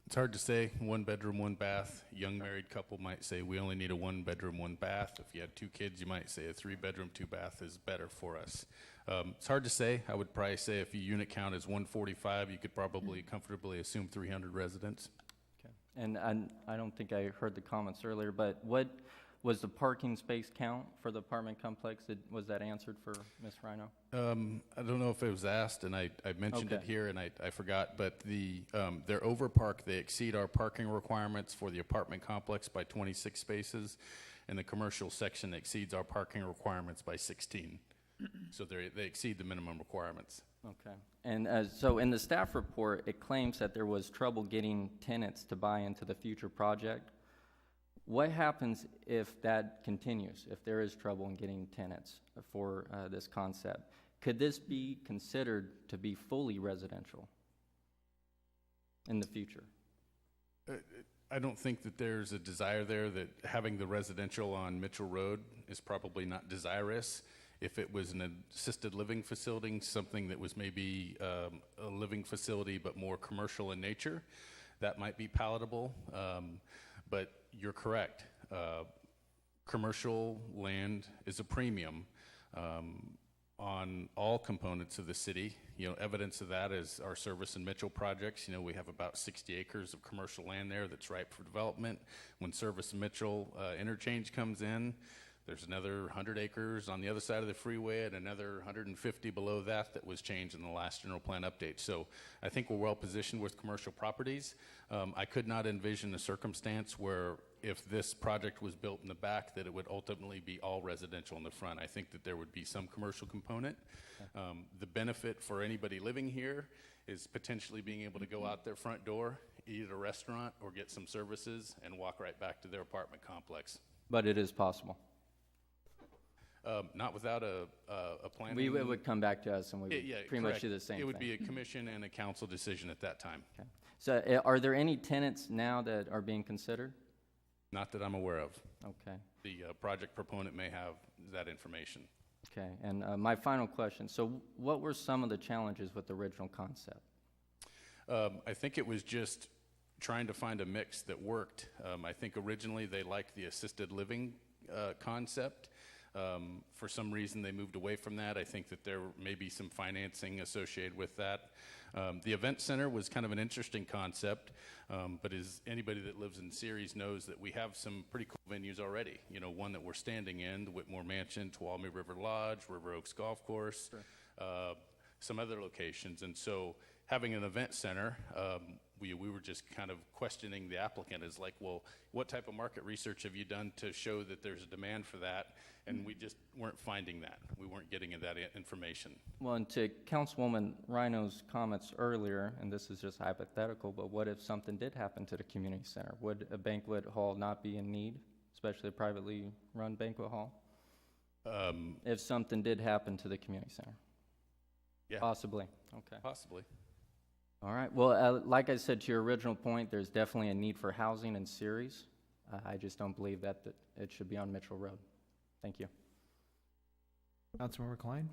It's hard to say. 1 bedroom, 1 bath. Young married couple might say we only need a 1 bedroom, 1 bath. If you had 2 kids, you might say a 3 bedroom, 2 bath is better for us. It's hard to say. I would probably say if your unit count is 145, you could probably comfortably assume 300 residents. Okay. And I don't think I heard the comments earlier, but what was the parking space count for the apartment complex? Was that answered for Ms. Rhino? I don't know if it was asked, and I mentioned it Okay. here, and I forgot, but they're over parked. They exceed our parking requirements for the apartment complex by 26 spaces, and the commercial section exceeds our parking requirements by 16. So they exceed the minimum requirements. Okay. And so in the staff report, it claims that there was trouble getting tenants to buy into the future project. What happens if that continues, if there is trouble in getting tenants for this concept? Could this be considered to be fully residential in the future? I don't think that there's a desire there that having the residential on Mitchell Road is probably not desirous. If it was an assisted living facility, something that was maybe a living facility but more commercial in nature, that might be palatable. But you're correct. Commercial land is a premium on all components of the city. Evidence of that is our Service and Mitchell projects. We have about 60 acres of commercial land there that's ripe for development. When Service and Mitchell interchange comes in, there's another 100 acres on the other side of the freeway and another 150 below that was changed in the last general plan update. So I think we're well positioned with commercial properties. I could not envision a circumstance where if this project was built in the back, that it would ultimately be all residential in the front. I think that there would be some commercial component. The benefit for anybody living here is potentially being able to go out their front door, eat at a restaurant, or get some services, and walk right back to their apartment complex. But it is possible. Not without a plan. It would come back to us, and we would pretty much correct. do the same thing. It would be a commission and a council decision at that time. Okay. So are there any tenants now that are being considered? Not that I'm aware of. Okay. The project proponent may have that information. Okay, and my final question, so what were some of the challenges with the original concept? I think it was just trying to find a mix that worked. I think originally they liked the assisted living concept. For some reason, they moved away from that. I think that there may be some financing associated with that. The event center was kind of an interesting concept, but as anybody that lives in Ceres knows that we have some pretty cool venues already. You know, one that we're standing in, the Whitmore Mansion, Tuolumne River Lodge, River Oaks Golf Course, some other locations. And so having an event center, we were just kind of questioning the applicant as like, well, what type of market research have you done to show that there's a demand for that? And we just weren't finding that. We weren't getting that information. Well, and to Councilwoman Rhino's comments earlier, and this is just hypothetical, but what if something did happen to the community center? Would a banquet hall not be in need, especially a privately run banquet hall? If something did happen to the community center? Yeah. Possibly. Okay. Possibly. All right. Well, like I said, to your original point, there's definitely a need for housing in Ceres. I just don't believe that it should be on Mitchell Road. Thank you. Councilmember Klein?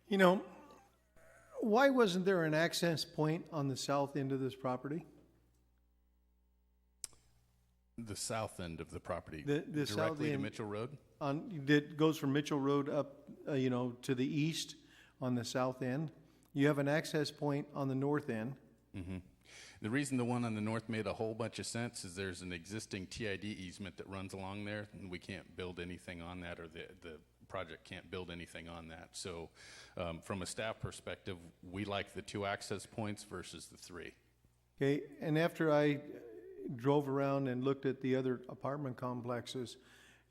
You know, why wasn't there an access point on the south end of this property? The south end of the property, The directly south to end Mitchell Road? That goes from Mitchell Road up, to the east on the south end. You have an access point on the north end. Mm-hmm. The reason the one on the north made a whole bunch of sense is there's an existing TID easement that runs along there, and we can't build anything on that, or the project can't build anything on that. So from a staff perspective, we like the 2 access points versus the 3. Okay, and after I drove around and looked at the other apartment complexes,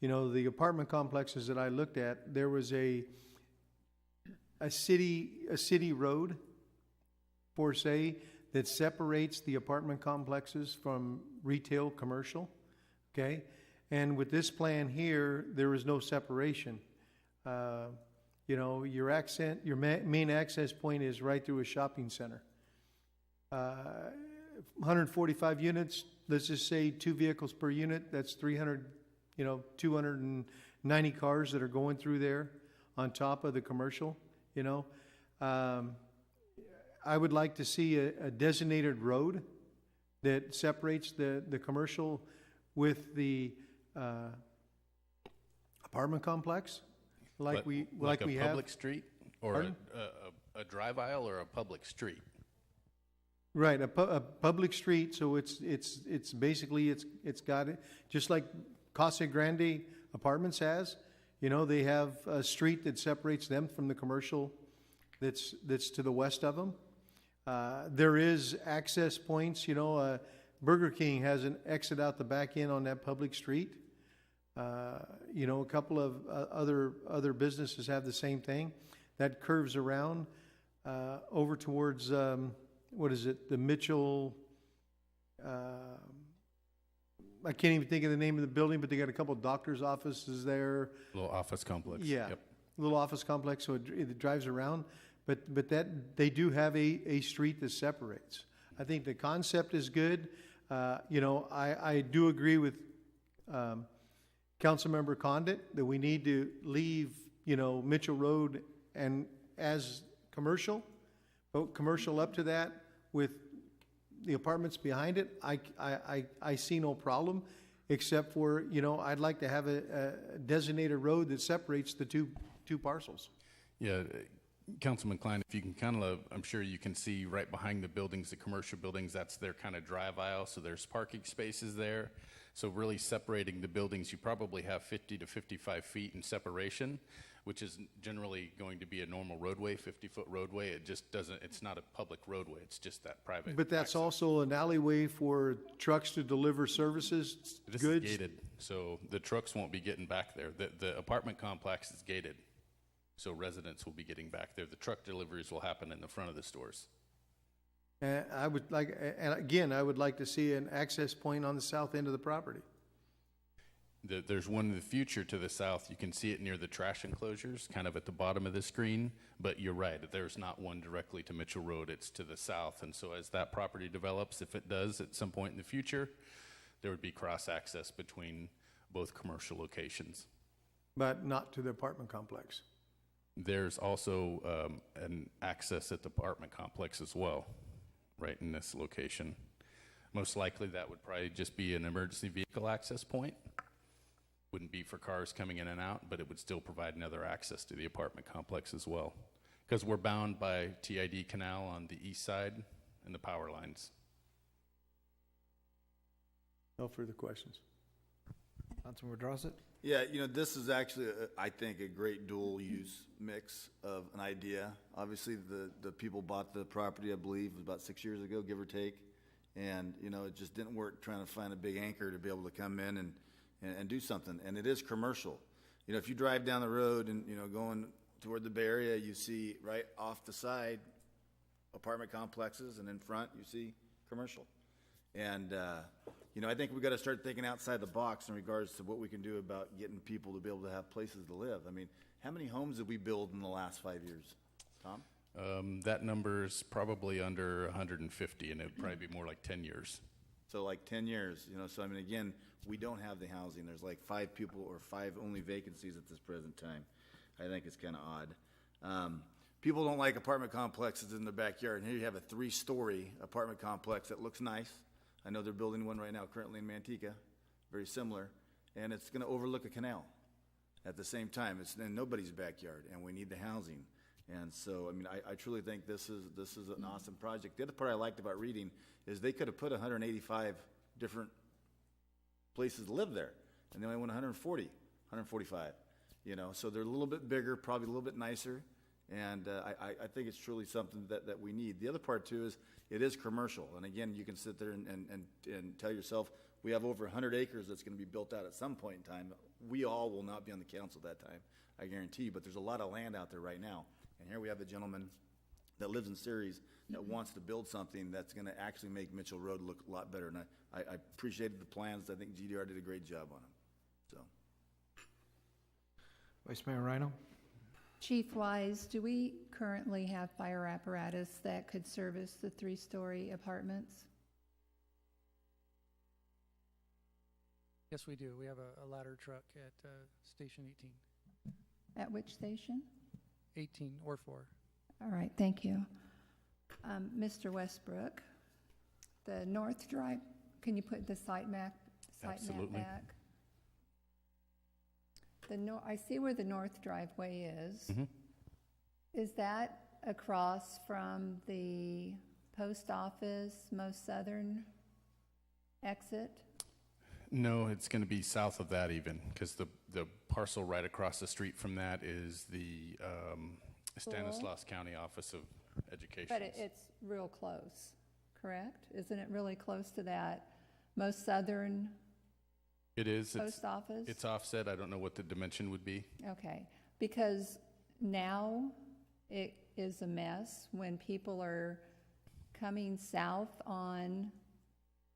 the apartment complexes that I looked at, there was a city road, per se, that separates the apartment complexes from retail commercial, okay? And with this plan here, there is no separation. Your main access point is right through a shopping center. 145 units, let's just say 2 vehicles per unit, that's 290 cars that are going through there on top of the commercial, I would like to see a designated road that separates the commercial with the apartment complex, like we have. a public street, or a drive aisle, or a public street? Right, a public street. So it's basically it's got it just like Casa Grande Apartments has. They have a street that separates them from the commercial that's to the west of them. There is access points. Burger King has an exit out the back end on that public street. A couple of other businesses have the same thing. That curves around over towards the Mitchell. I can't even think of the name of the building, but they got a couple of doctors' offices there. Little office complex. Yeah, Yep. little office complex. So it drives around, but that they do have a street that separates. I think the concept is good. I do agree with Councilmember Condit that we need to leave Mitchell Road and as commercial, but commercial up to that with the apartments behind it. I see no problem, except for I'd like to have a designated road that separates the two parcels. Yeah, Councilman Klein, if you can I'm sure you can see right behind the buildings, the commercial buildings, that's their kind of drive aisle, so there's parking spaces there. So really separating the buildings, you probably have 50 to 55 feet in separation, which is generally going to be a normal roadway, 50-foot roadway. It just doesn't, it's not a public roadway, it's just that private. But that's also an alleyway for trucks to deliver services, This goods? is gated, so the trucks won't be getting back there. The apartment complex is gated, so residents will be getting back there. The truck deliveries will happen in the front of the stores. I would like, and again, I would like to see an access point on the south end of the property. There's one in the future to the south. You can see it near the trash enclosures, kind of at the bottom of the screen. But you're right, there's not one directly to Mitchell Road. It's to the south. And so as that property develops, if it does at some point in the future, there would be cross-access between both commercial locations. But not to the apartment complex. There's also an access at the apartment complex as well, right in this location. Most likely that would probably just be an emergency vehicle access point. Wouldn't be for cars coming in and out, but it would still provide another access to the apartment complex as well. Because we're bound by TID Canal on the east side and the power lines. No further questions. Councilman Drossett? Yeah, you know, this is actually, I think, a great dual-use mix of an idea. Obviously, the people bought the property, I believe, about 6 years ago, give or take. And, you know, it just didn't work trying to find a big anchor to be able to come in and do something. And it is commercial. You know, if you drive down the road and, you know, going toward the Bay Area, you see right off the side apartment complexes, and in front you see commercial. And, you know, I think we've got to start thinking outside the box in regards to what we can do about getting people to be able to have places to live. I mean, how many homes did we build in the last 5 years? Tom? That number's probably under 150, and it'd probably be more like 10 years. So like 10 years, you know, so I mean, again, we don't have the housing. There's like 5 people or 5 only vacancies at this present time. I think it's kind of odd. People don't like apartment complexes in their backyard. And here you have a 3-story apartment complex that looks nice. I know they're building one right now currently in Manteca, very similar, and it's going to overlook a canal at the same time. It's in nobody's backyard, and we need the housing. And so, I mean, I truly think this is an awesome project. The other part I liked about reading is they could have put 185 different places to live there, and they only went 140, 145. You know, so they're a little bit bigger, probably a little bit nicer, and I think it's truly something that we need. The other part, too, is it is commercial. And again, you can sit there and tell yourself, we have over 100 acres that's going to be built out at some point in time. We all will not be on the council at that time, I guarantee you, but there's a lot of land out there right now. And here we have a gentleman that lives in Ceres that wants to build something that's going to actually make Mitchell Road look a lot better. And I appreciated the plans. I think GDR did a great job on them. So, Vice Mayor Rhino? Chief Wise, do we currently have fire apparatus that could service the 3-story apartments? Yes, we do. We have a ladder truck at Station 18. At which station? 18 or 4. All right, thank you. Mr. Westbrook, the North Drive, can you put the site map Absolutely. back? I see where the north driveway is. Mm-hmm. Is that across from the post office, most southern exit? No, it's going to be south of that even, because the parcel right across the street from that is the Stanislaus County Office of Education. But it's real close, correct? Isn't it really close to that most southern It is. post office? It's offset. I don't know what the dimension would be. Okay, because now it is a mess when people are coming south on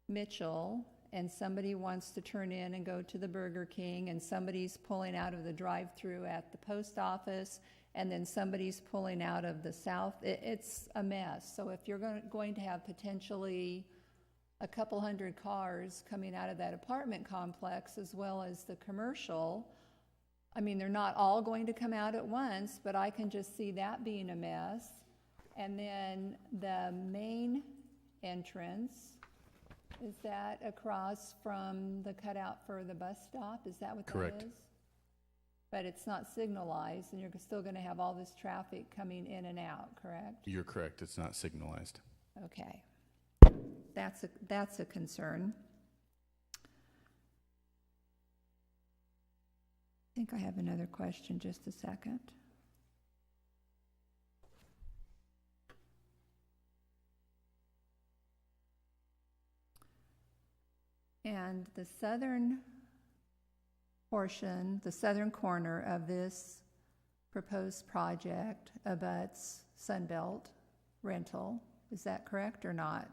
Mitchell and somebody wants to turn in and go to the Burger King, and somebody's pulling out of the drive-through at the post office, and then somebody's pulling out of the south. It's a mess. So if you're going to have potentially a couple hundred cars coming out of that apartment complex as well as the commercial, I mean, they're not all going to come out at once, but I can just see that being a mess. And then the main entrance, is that across from the cutout for the bus stop? Is that what Correct. that is? But it's not signalized, and you're still going to have all this traffic coming in and out, correct? You're correct. It's not signalized. Okay. That's a concern. think I have another question, just a second. And the southern portion, the southern corner of this proposed project abuts Sunbelt Rental. Is that correct or not?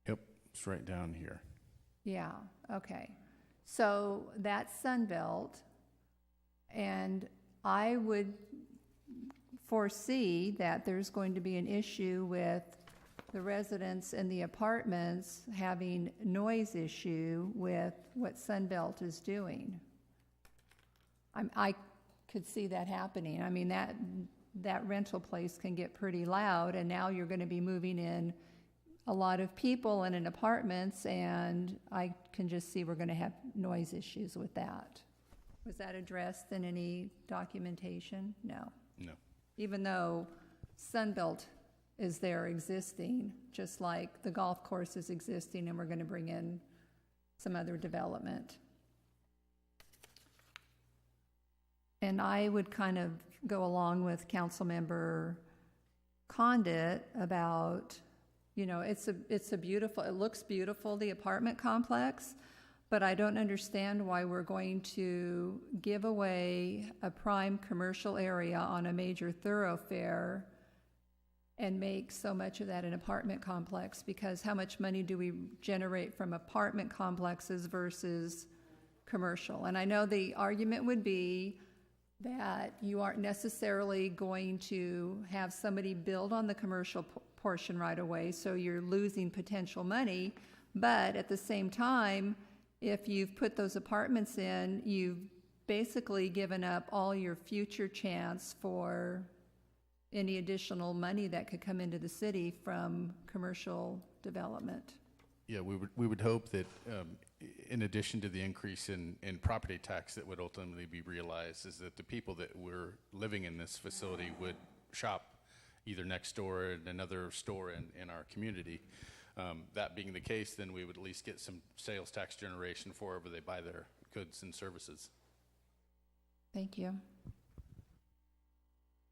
Yep, it's right down here. Yeah, okay. So that's Sunbelt, and I would foresee that there's going to be an issue with the residents in the apartments having noise issue with what Sunbelt is doing. I could see that happening. I mean, that rental place can get pretty loud, and now you're going to be moving in a lot of people in apartments, and I can just see we're going to have noise issues with that. Was that addressed in any documentation? No. No. Even though Sunbelt is there existing, just like the golf course is existing, and we're going to bring in some other development. And I would kind of go along with Councilmember Condit about, you know, it's a beautiful, it looks beautiful, the apartment complex, but I don't understand why we're going to give away a prime commercial area on a major thoroughfare and make so much of that an apartment complex, because how much money do we generate from apartment complexes versus commercial? And I know the argument would be that you aren't necessarily going to have somebody build on the commercial portion right away, so you're losing potential money, but at the same time, if you've put those apartments in, you've basically given up all your future chance for any additional money that could come into the city from commercial development. Yeah, we would hope that in addition to the increase in property tax that would ultimately be realized, is that the people that were living in this facility would shop either next door at another store in our community. That being the case, then we would at least get some sales tax generation for wherever they buy their goods and services. Thank you.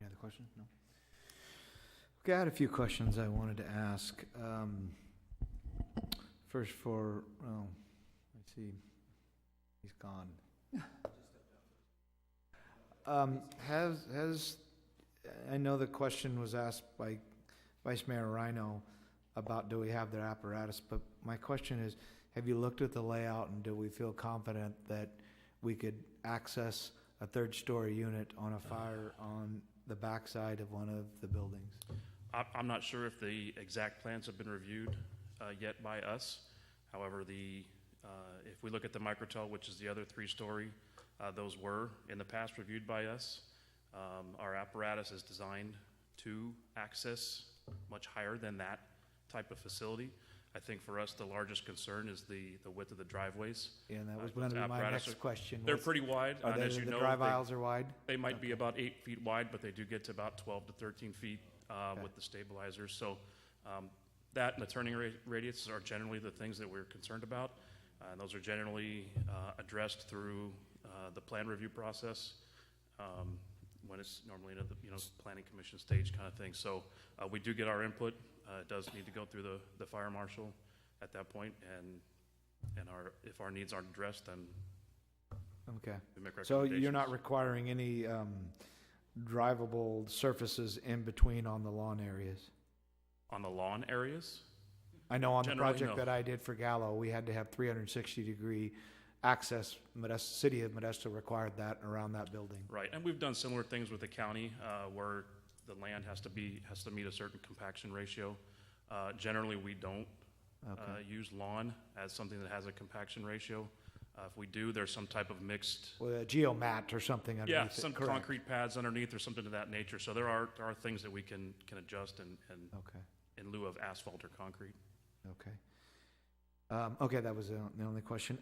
Any other questions? No? Okay, I had a few questions I wanted to ask. First let's see, he's gone. I know the question was asked by Vice Mayor Rhino about do we have their apparatus, but my question is, have you looked at the layout and do we feel confident that we could access a third-story unit on a fire on the backside of one of the buildings? I'm not sure if the exact plans have been reviewed yet by us. However, if we look at the microtel, which is the other 3-story, those were in the past reviewed by us. Our apparatus is designed to access much higher than that type of facility. I think for us, the largest concern is the width of the driveways. Yeah, and that was going to be my next question. They're pretty wide. Are As you the know, drive aisles are wide? They might be about 8 feet wide, but they do get to about 12 to 13 feet with the stabilizers. So that and the turning radiuses are generally the things that we're concerned about. And those are generally addressed through the plan review process when it's normally in a planning commission stage kind of thing. So we do get our input. It does need to go through the fire marshal at that point, and if our needs aren't addressed, then okay. we make recommendations. So you're not requiring any drivable surfaces in between on the lawn areas? On the lawn areas? I know on the Generally, project no. that I did for Gallo, we had to have 360-degree access. City of Modesto required that around that building. Right, and we've done similar things with the county where the land has to meet a certain compaction ratio. Generally, we don't use lawn as something that has a compaction ratio. If we do, there's some type of mixed... With a geomat or something underneath it. Yeah, some correct. concrete pads underneath or something of that nature. So there are things that we can adjust in lieu of asphalt or concrete. Okay. Okay, that was the only question.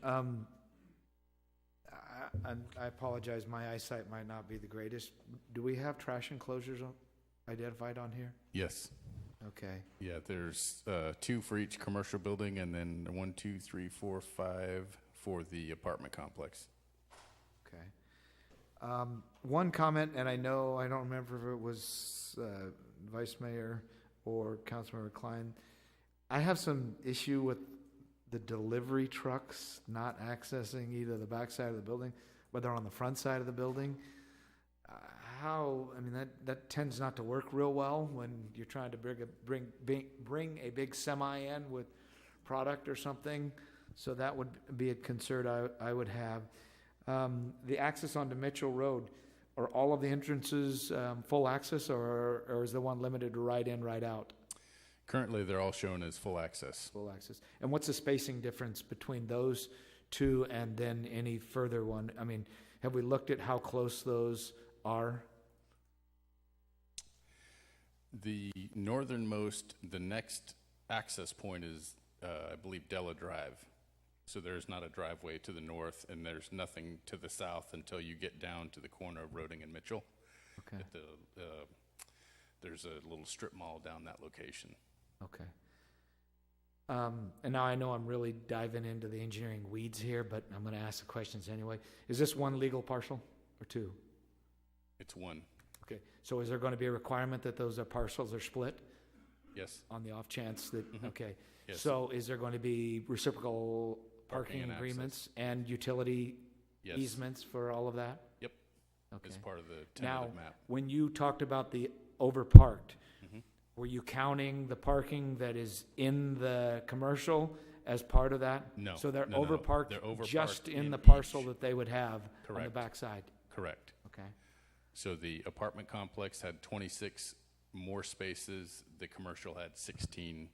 I apologize, my eyesight might not be the greatest. Do we have trash enclosures identified on here? Yes. Okay. Yeah, there's 2 for each commercial building, and then 1, 2, 3, 4, 5 for the apartment complex. Okay. One comment, and I don't remember if it was Vice Mayor or Councilmember Klein. I have some issue with the delivery trucks not accessing either the back side of the building, but they're on the front side of the building. That tends not to work real well when you're trying to bring a big semi in with product or something. So that would be a concern I would have. The access onto Mitchell Road, are all of the entrances full access, or is the one limited to right in, right out? Currently, they're all shown as full access. Full access. And what's the spacing difference between those two and then any further one? I mean, have we looked at how close those are? The northernmost, the next access point is, I believe, Della Drive. So there's not a driveway to the north, and there's nothing to the south until you get down to the corner of Roding and Mitchell. Okay. There's a little strip mall down that location. Okay. And now I know I'm really diving into the engineering weeds here, but I'm going to ask the questions anyway. Is this one legal parcel or two? It's one. Okay. So is there going to be a requirement that those parcels are split? Yes. On the off chance that, okay. Yes. So is there going to be reciprocal parking and agreements and utility Yes. easements for all of that? Yep. Okay. As part of the Now, tentative map. when you talked about the overparked, were you counting the parking that is in the commercial as part of that? No, So they're no, no. overparked They're overparked just in in the parcel each. that they would have on the Correct. backside? Correct. Okay. So the apartment complex had 26 more spaces. The commercial had 16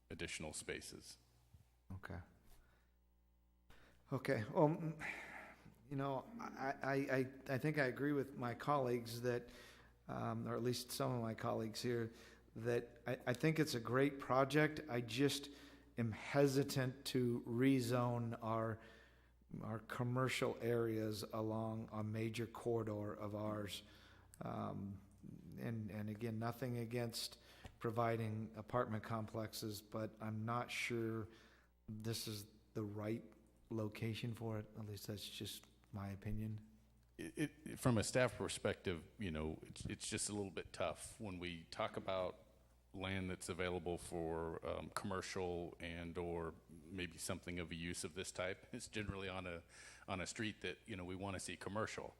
additional spaces. Okay. Okay. Well, I think I agree with my colleagues that, or at least some of my colleagues here, that I think it's a great project. I just am hesitant to rezone our commercial areas along a major corridor of ours. And again, nothing against providing apartment complexes, but I'm not sure this is the right location for it. At least that's just my opinion. From a staff perspective, it's just a little bit tough when we talk about land that's available for commercial and or maybe something of a use of this type. It's generally on a street that we want to see commercial.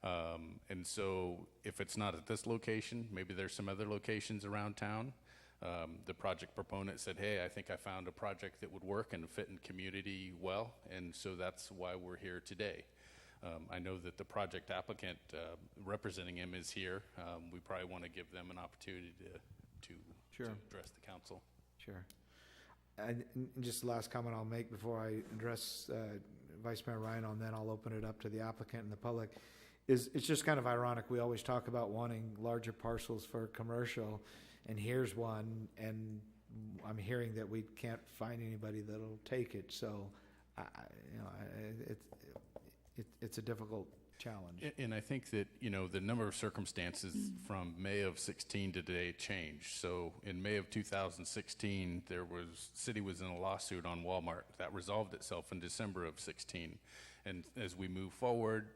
And so if it's not at this location, maybe there's some other locations around town. The project proponent said, hey, I think I found a project that would work and fit in community well, and so that's why we're here today. I know that the project applicant representing him is here. We probably want to give them an opportunity to address the council. Sure. And just the last comment I'll make before I address Vice Mayor Rhino, and then I'll open it up to the applicant and the public, is it's just kind of ironic. We always talk about wanting larger parcels for commercial, and here's one, and I'm hearing that we can't find anybody that'll take it. So, it's a difficult challenge. And I think that, the number of circumstances from May of 16 to today changed. So in May of 2016, city was in a lawsuit on Walmart. That resolved itself in December of 16. And as we move forward,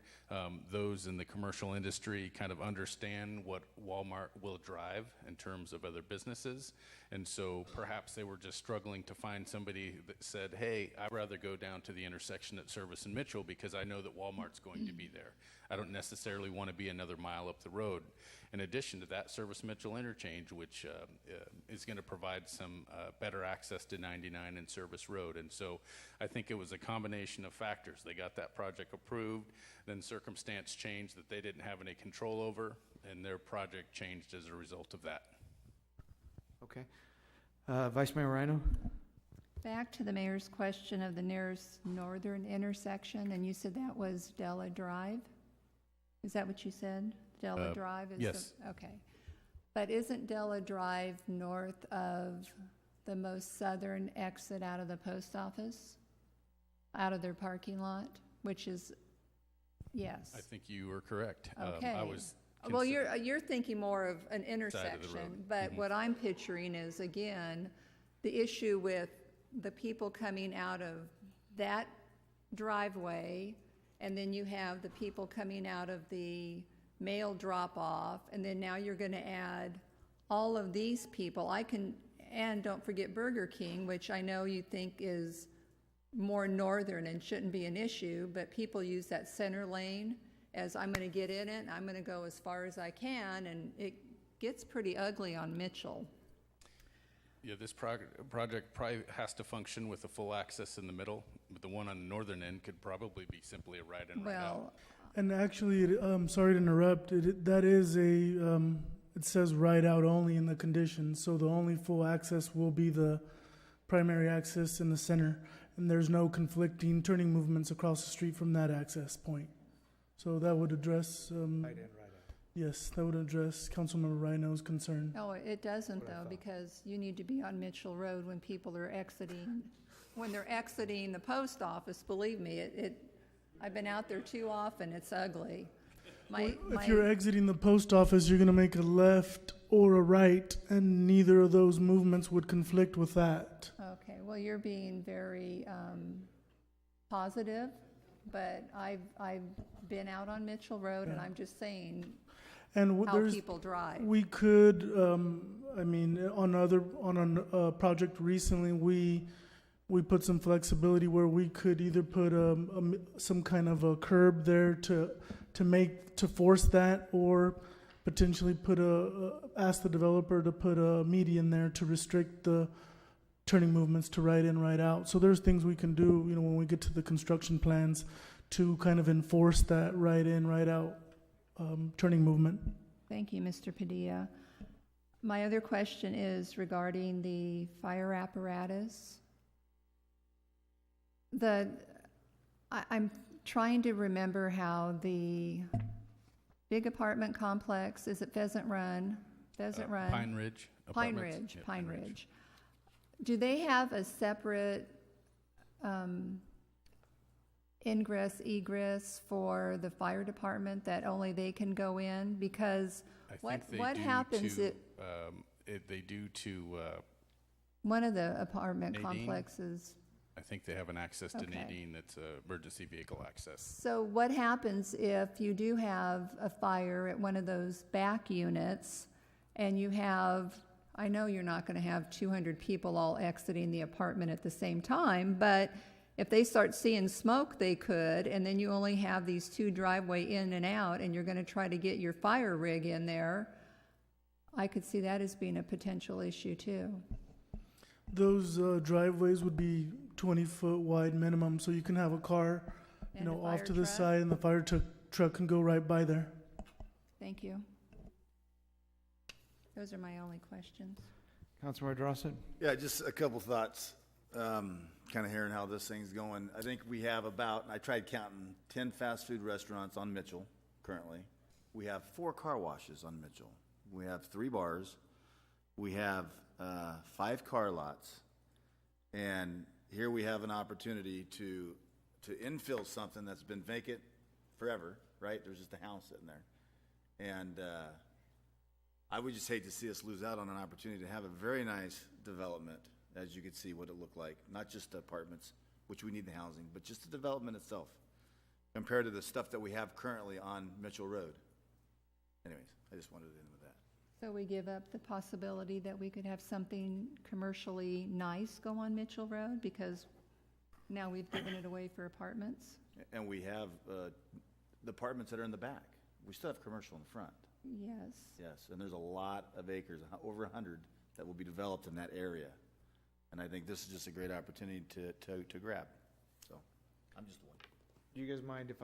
those in the commercial industry kind of understand what Walmart will drive in terms of other businesses. And so perhaps they were just struggling to find somebody that said, hey, I'd rather go down to the intersection at Service and Mitchell because I know that Walmart's going to be there. I don't necessarily want to be another mile up the road. In addition to that, Service Mitchell interchange, which is going to provide some better access to 99 and Service Road. And so I think it was a combination of factors. They got that project approved, then circumstance changed that they didn't have any control over, and their project changed as a result of that. Okay. Vice Mayor Rhino? Back to the mayor's question of the nearest northern intersection, and you said that was Della Drive? Is that what you said? Della Drive is yes. Okay. But isn't Della Drive north of the most southern exit out of the post office? Out of their parking lot, which is, yes. I think you were correct. Okay. Well, you're thinking more of an intersection, but what I'm picturing is, again, the issue with the people coming out of that driveway and then you have the people coming out of the mail drop-off, and then now you're going to add all of these people. And don't forget Burger King, which I know you think is more northern and shouldn't be an issue, but people use that center lane as I'm going to get in it, and I'm going to go as far as I can, and it gets pretty ugly on Mitchell. Yeah, this project probably has to function with a full access in the middle, but the one on the northern end could probably be simply a right in, right out. And actually, sorry to interrupt, that is it says right out only in the conditions, so the only full access will be the primary access in the center, and there's no conflicting turning movements across the street from that access point. So that would address, Right in, right out. yes, that would address Councilmember Rhino's concern. No, it doesn't though, because you need to be on Mitchell Road when people are exiting. When they're exiting the post office, believe me, I've been out there too often, it's ugly. If you're exiting the post office, you're going to make a left or a right, and neither of those movements would conflict with that. Okay, well, you're being very positive, but I've been out on Mitchell Road, and I'm just saying And how people drive. We could, I mean, on a project recently, we put some flexibility where we could either put some kind of a curb there to force that, or potentially ask the developer to put a median there to restrict the turning movements to right in, right out. So there's things we can do, when we get to the construction plans to kind of enforce that right in, right out turning movement. Thank you, Mr. Padilla. My other question is regarding the fire apparatus. I'm trying to remember how the big apartment complex, is it Pheasant Run? Pine Ridge. Pine Apartments. Ridge, Yeah, Pine Ridge. Do they have a separate ingress, egress for the fire department that only they can go in? Because what happens if they do to one of the apartment Nadine? Complexes? I think they have an access to Okay. Nadine that's emergency vehicle access. So what happens if you do have a fire at one of those back units and you have, I know you're not going to have 200 people all exiting the apartment at the same time, but if they start seeing smoke, they could, and then you only have these two driveway in and out, and you're going to try to get your fire rig in there, I could see that as being a potential issue too. Those driveways would be 20-foot wide minimum, so you can have a car, And a off fire to the truck? side, and the fire truck can go right by there. Thank you. Those are my only questions. Councilmember Drossett? Yeah, just a couple thoughts, kind of hearing how this thing's going. I think we have I tried counting 10 fast food restaurants on Mitchell currently. We have 4 car washes on Mitchell. We have 3 bars. We have 5 car lots. And here we have an opportunity to infill something that's been vacant forever, right? There's just a house sitting there. And I would just hate to see us lose out on an opportunity to have a very nice development, as you could see what it looked like. Not just the apartments, which we need the housing, but just the development itself, compared to the stuff that we have currently on Mitchell Road. Anyways, I just wanted to end with that. So we give up the possibility that we could have something commercially nice go on Mitchell Road because now we've given it away for apartments? And we have the apartments that are in the back. We still have commercial in the front. Yes. Yes, and there's a lot of acres, over 100, that will be developed in that area. And I think this is just a great opportunity to grab. So, I'm just one. Do you guys mind if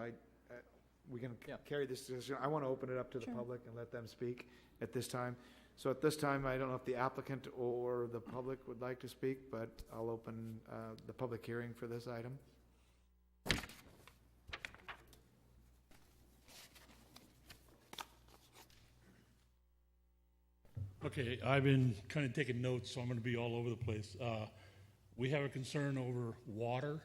we can carry this discussion? I want to open it up to the Sure. public and let them speak at this time. So at this time, I don't know if the applicant or the public would like to speak, but I'll open the public hearing for this item. Okay, I've been kind of taking notes, so I'm going to be all over the place. We have a concern over water.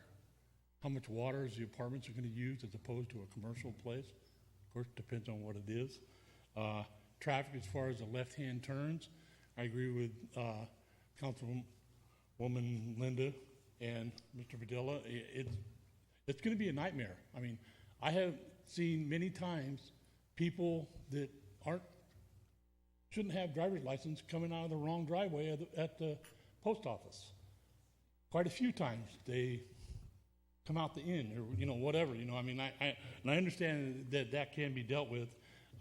How much water is the apartments are going to use as opposed to a commercial place? Of course, depends on what it is. Traffic as far as the left-hand turns, I agree with Councilwoman Linda and Mr. Padilla. It's going to be a nightmare. I mean, I have seen many times people that shouldn't have driver's license coming out of the wrong driveway at the post office. Quite a few times they come out the end or, whatever, I mean, I understand that can be dealt with.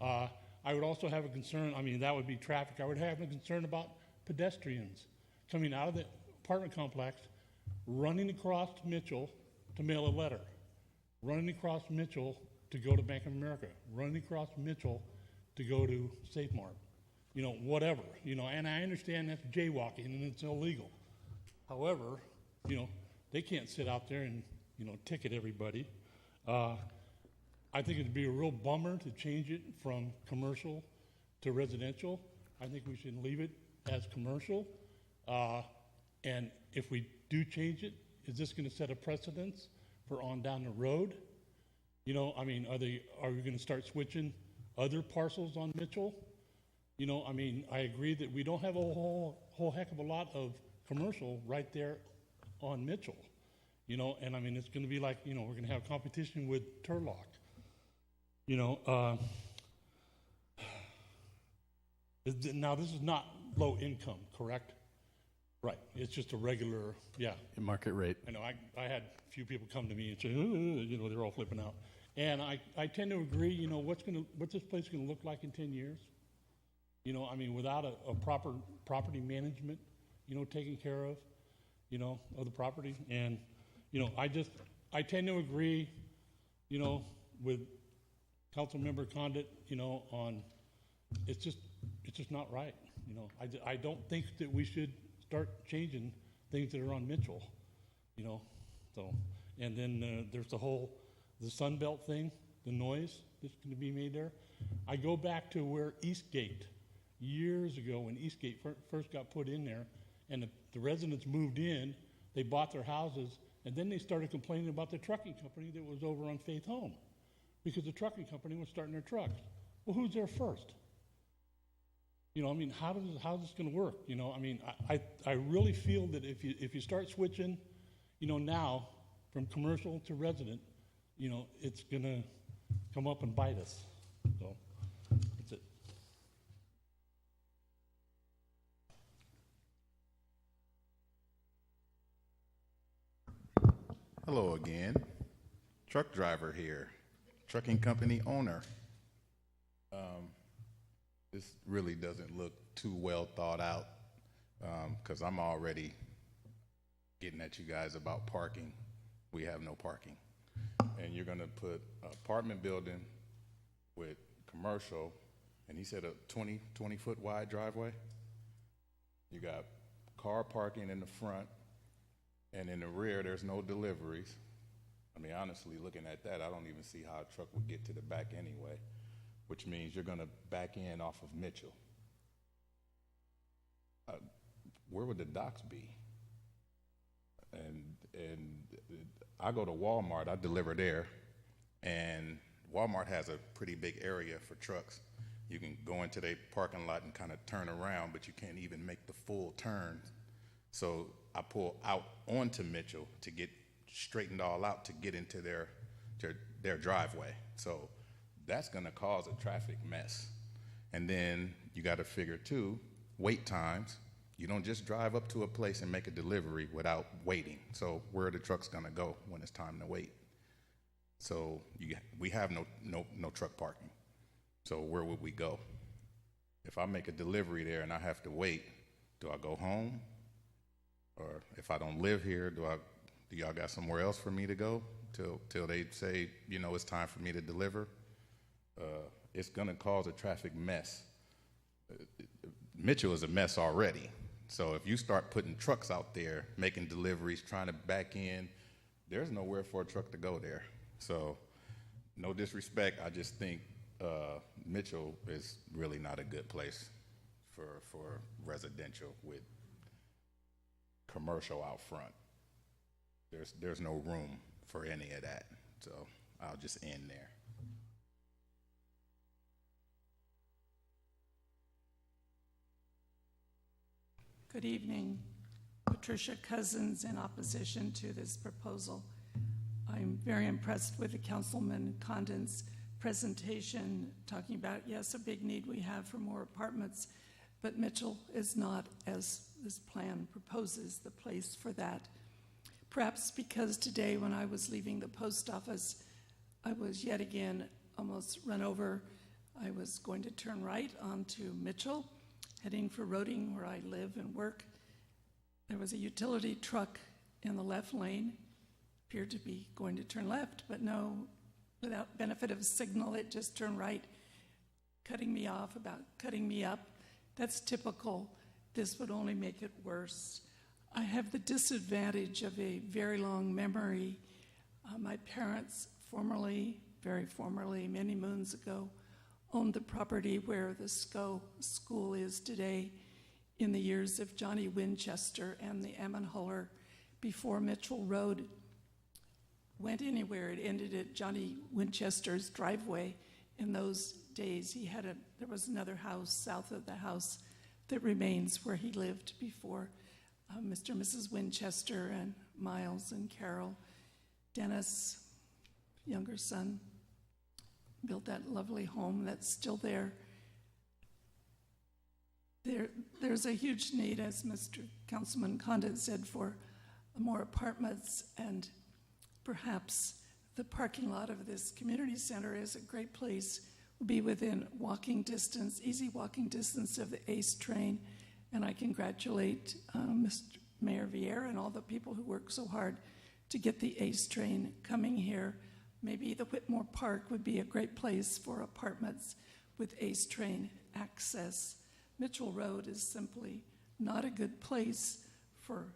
I would also have a concern, that would be traffic. I would have a concern about pedestrians coming out of the apartment complex, running across Mitchell to mail a letter, running across Mitchell to go to Bank of America, running across Mitchell to go to Safe Mart, whatever, and I understand that's jaywalking and it's illegal. However, they can't sit out there and, ticket everybody. I think it'd be a real bummer to change it from commercial to residential. I think we should leave it as commercial. And if we do change it, is this going to set a precedence for on down the road? Are we going to start switching other parcels on Mitchell? I agree that we don't have a whole heck of a lot of commercial right there on Mitchell. And it's going to be like, we're going to have competition with Turlock. Now this is not low income, correct? Right. It's just a regular, Market rate. I know. I had a few people come to me and say, they're all flipping out. And I tend to agree, what's this place going to look like in 10 years? Without a proper property management, taken care of the property. And, I tend to agree, with Councilmember Condit, on, it's just not right. I don't think that we should start changing things that are on Mitchell, so, and then there's the Sun Belt thing, the noise that's going to be made there. I go back to where Eastgate, years ago when Eastgate first got put in there, and the residents moved in, they bought their houses, and then they started complaining about the trucking company that was over on Faith Home, because the trucking company was starting their trucks. Well, who's there first? How is this going to work? I really feel that if you start switching, now from commercial to resident, it's going to come up and bite us. So that's it. Hello again. Truck driver here, trucking company owner. This really doesn't look too well thought out because I'm already getting at you guys about parking. We have no parking. And you're going to put an apartment building with commercial, and he said a 20-foot wide driveway. You got car parking in the front, and in the rear, there's no deliveries. Honestly, looking at that, I don't even see how a truck would get to the back anyway, which means you're going to back in off of Mitchell. Where would the docks be? And I go to Walmart, I deliver there, and Walmart has a pretty big area for trucks. You can go into their parking lot and kind of turn around, but you can't even make the full turn. So I pull out onto Mitchell to get straightened all out to get into their driveway. So that's going to cause a traffic mess. And then you got to figure too, wait times. You don't just drive up to a place and make a delivery without waiting. So where are the trucks going to go when it's time to wait? So we have no truck parking. So where would we go? If I make a delivery there and I have to wait, do I go home? Or if I don't live here, do y'all got somewhere else for me to go till they say, it's time for me to deliver? It's going to cause a traffic mess. Mitchell is a mess already. So if you start putting trucks out there, making deliveries, trying to back in, there's nowhere for a truck to go there. So no disrespect, I just think Mitchell is really not a good place for residential with commercial out front. There's no room for any of that. So I'll just end there. Good evening. Patricia Cousins in opposition to this proposal. I'm very impressed with the Councilman Condon's presentation, talking about, yes, a big need we have for more apartments, but Mitchell is not, as this plan proposes, the place for that. Perhaps because today when I was leaving the post office, I was yet again almost run over. I was going to turn right onto Mitchell, heading for Roding, where I live and work. There was a utility truck in the left lane, appeared to be going to turn left, but no, without benefit of signal, it just turned right, cutting me off, about cutting me up. That's typical. This would only make it worse. I have the disadvantage of a very long memory. My parents very formerly, many moons ago, owned the property where the SCO school is today in the years of Johnny Winchester and the Ammenhuller before Mitchell Road went anywhere. It ended at Johnny Winchester's driveway. In those days, there was another house south of the house that remains where he lived before Mr. and Mrs. Winchester and Miles and Carol. Dennis, younger son, built that lovely home that's still there. There's a huge need, as Mr. Councilman Condon said, for more apartments, and perhaps the parking lot of this community center is a great place. Will be within walking distance, easy walking distance of the ACE train, and I congratulate Mr. Mayor Vieira and all the people who work so hard to get the ACE train coming here. Maybe the Whitmore Park would be a great place for apartments with ACE train access. Mitchell Road is simply not a good place for,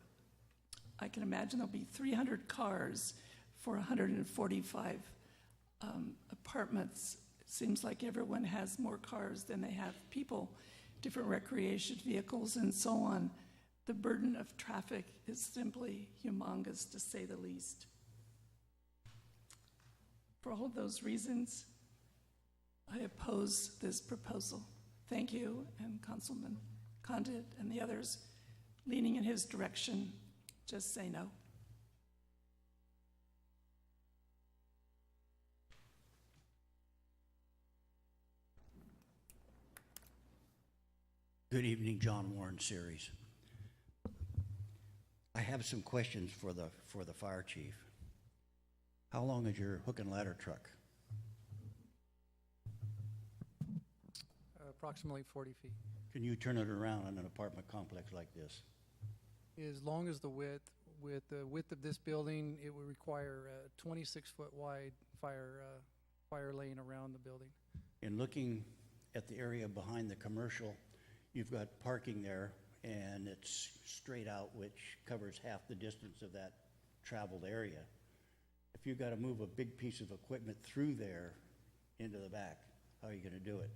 I can imagine there'll be 300 cars for 145 apartments. It seems like everyone has more cars than they have people, different recreation vehicles and so on. The burden of traffic is simply humongous, to say the least. For all of those reasons, I oppose this proposal. Thank you, and Councilman Condit and the others leaning in his direction, just say no. Good evening, John Warren Series. I have some questions for the fire chief. How long is your hook and ladder truck? Approximately 40 feet. Can you turn it around in an apartment complex like this? As long as the width of this building, it would require a 26-foot wide fire lane around the building. In looking at the area behind the commercial, you've got parking there, and it's straight out, which covers half the distance of that traveled area. If you've got to move a big piece of equipment through there into the back, how are you going to do it?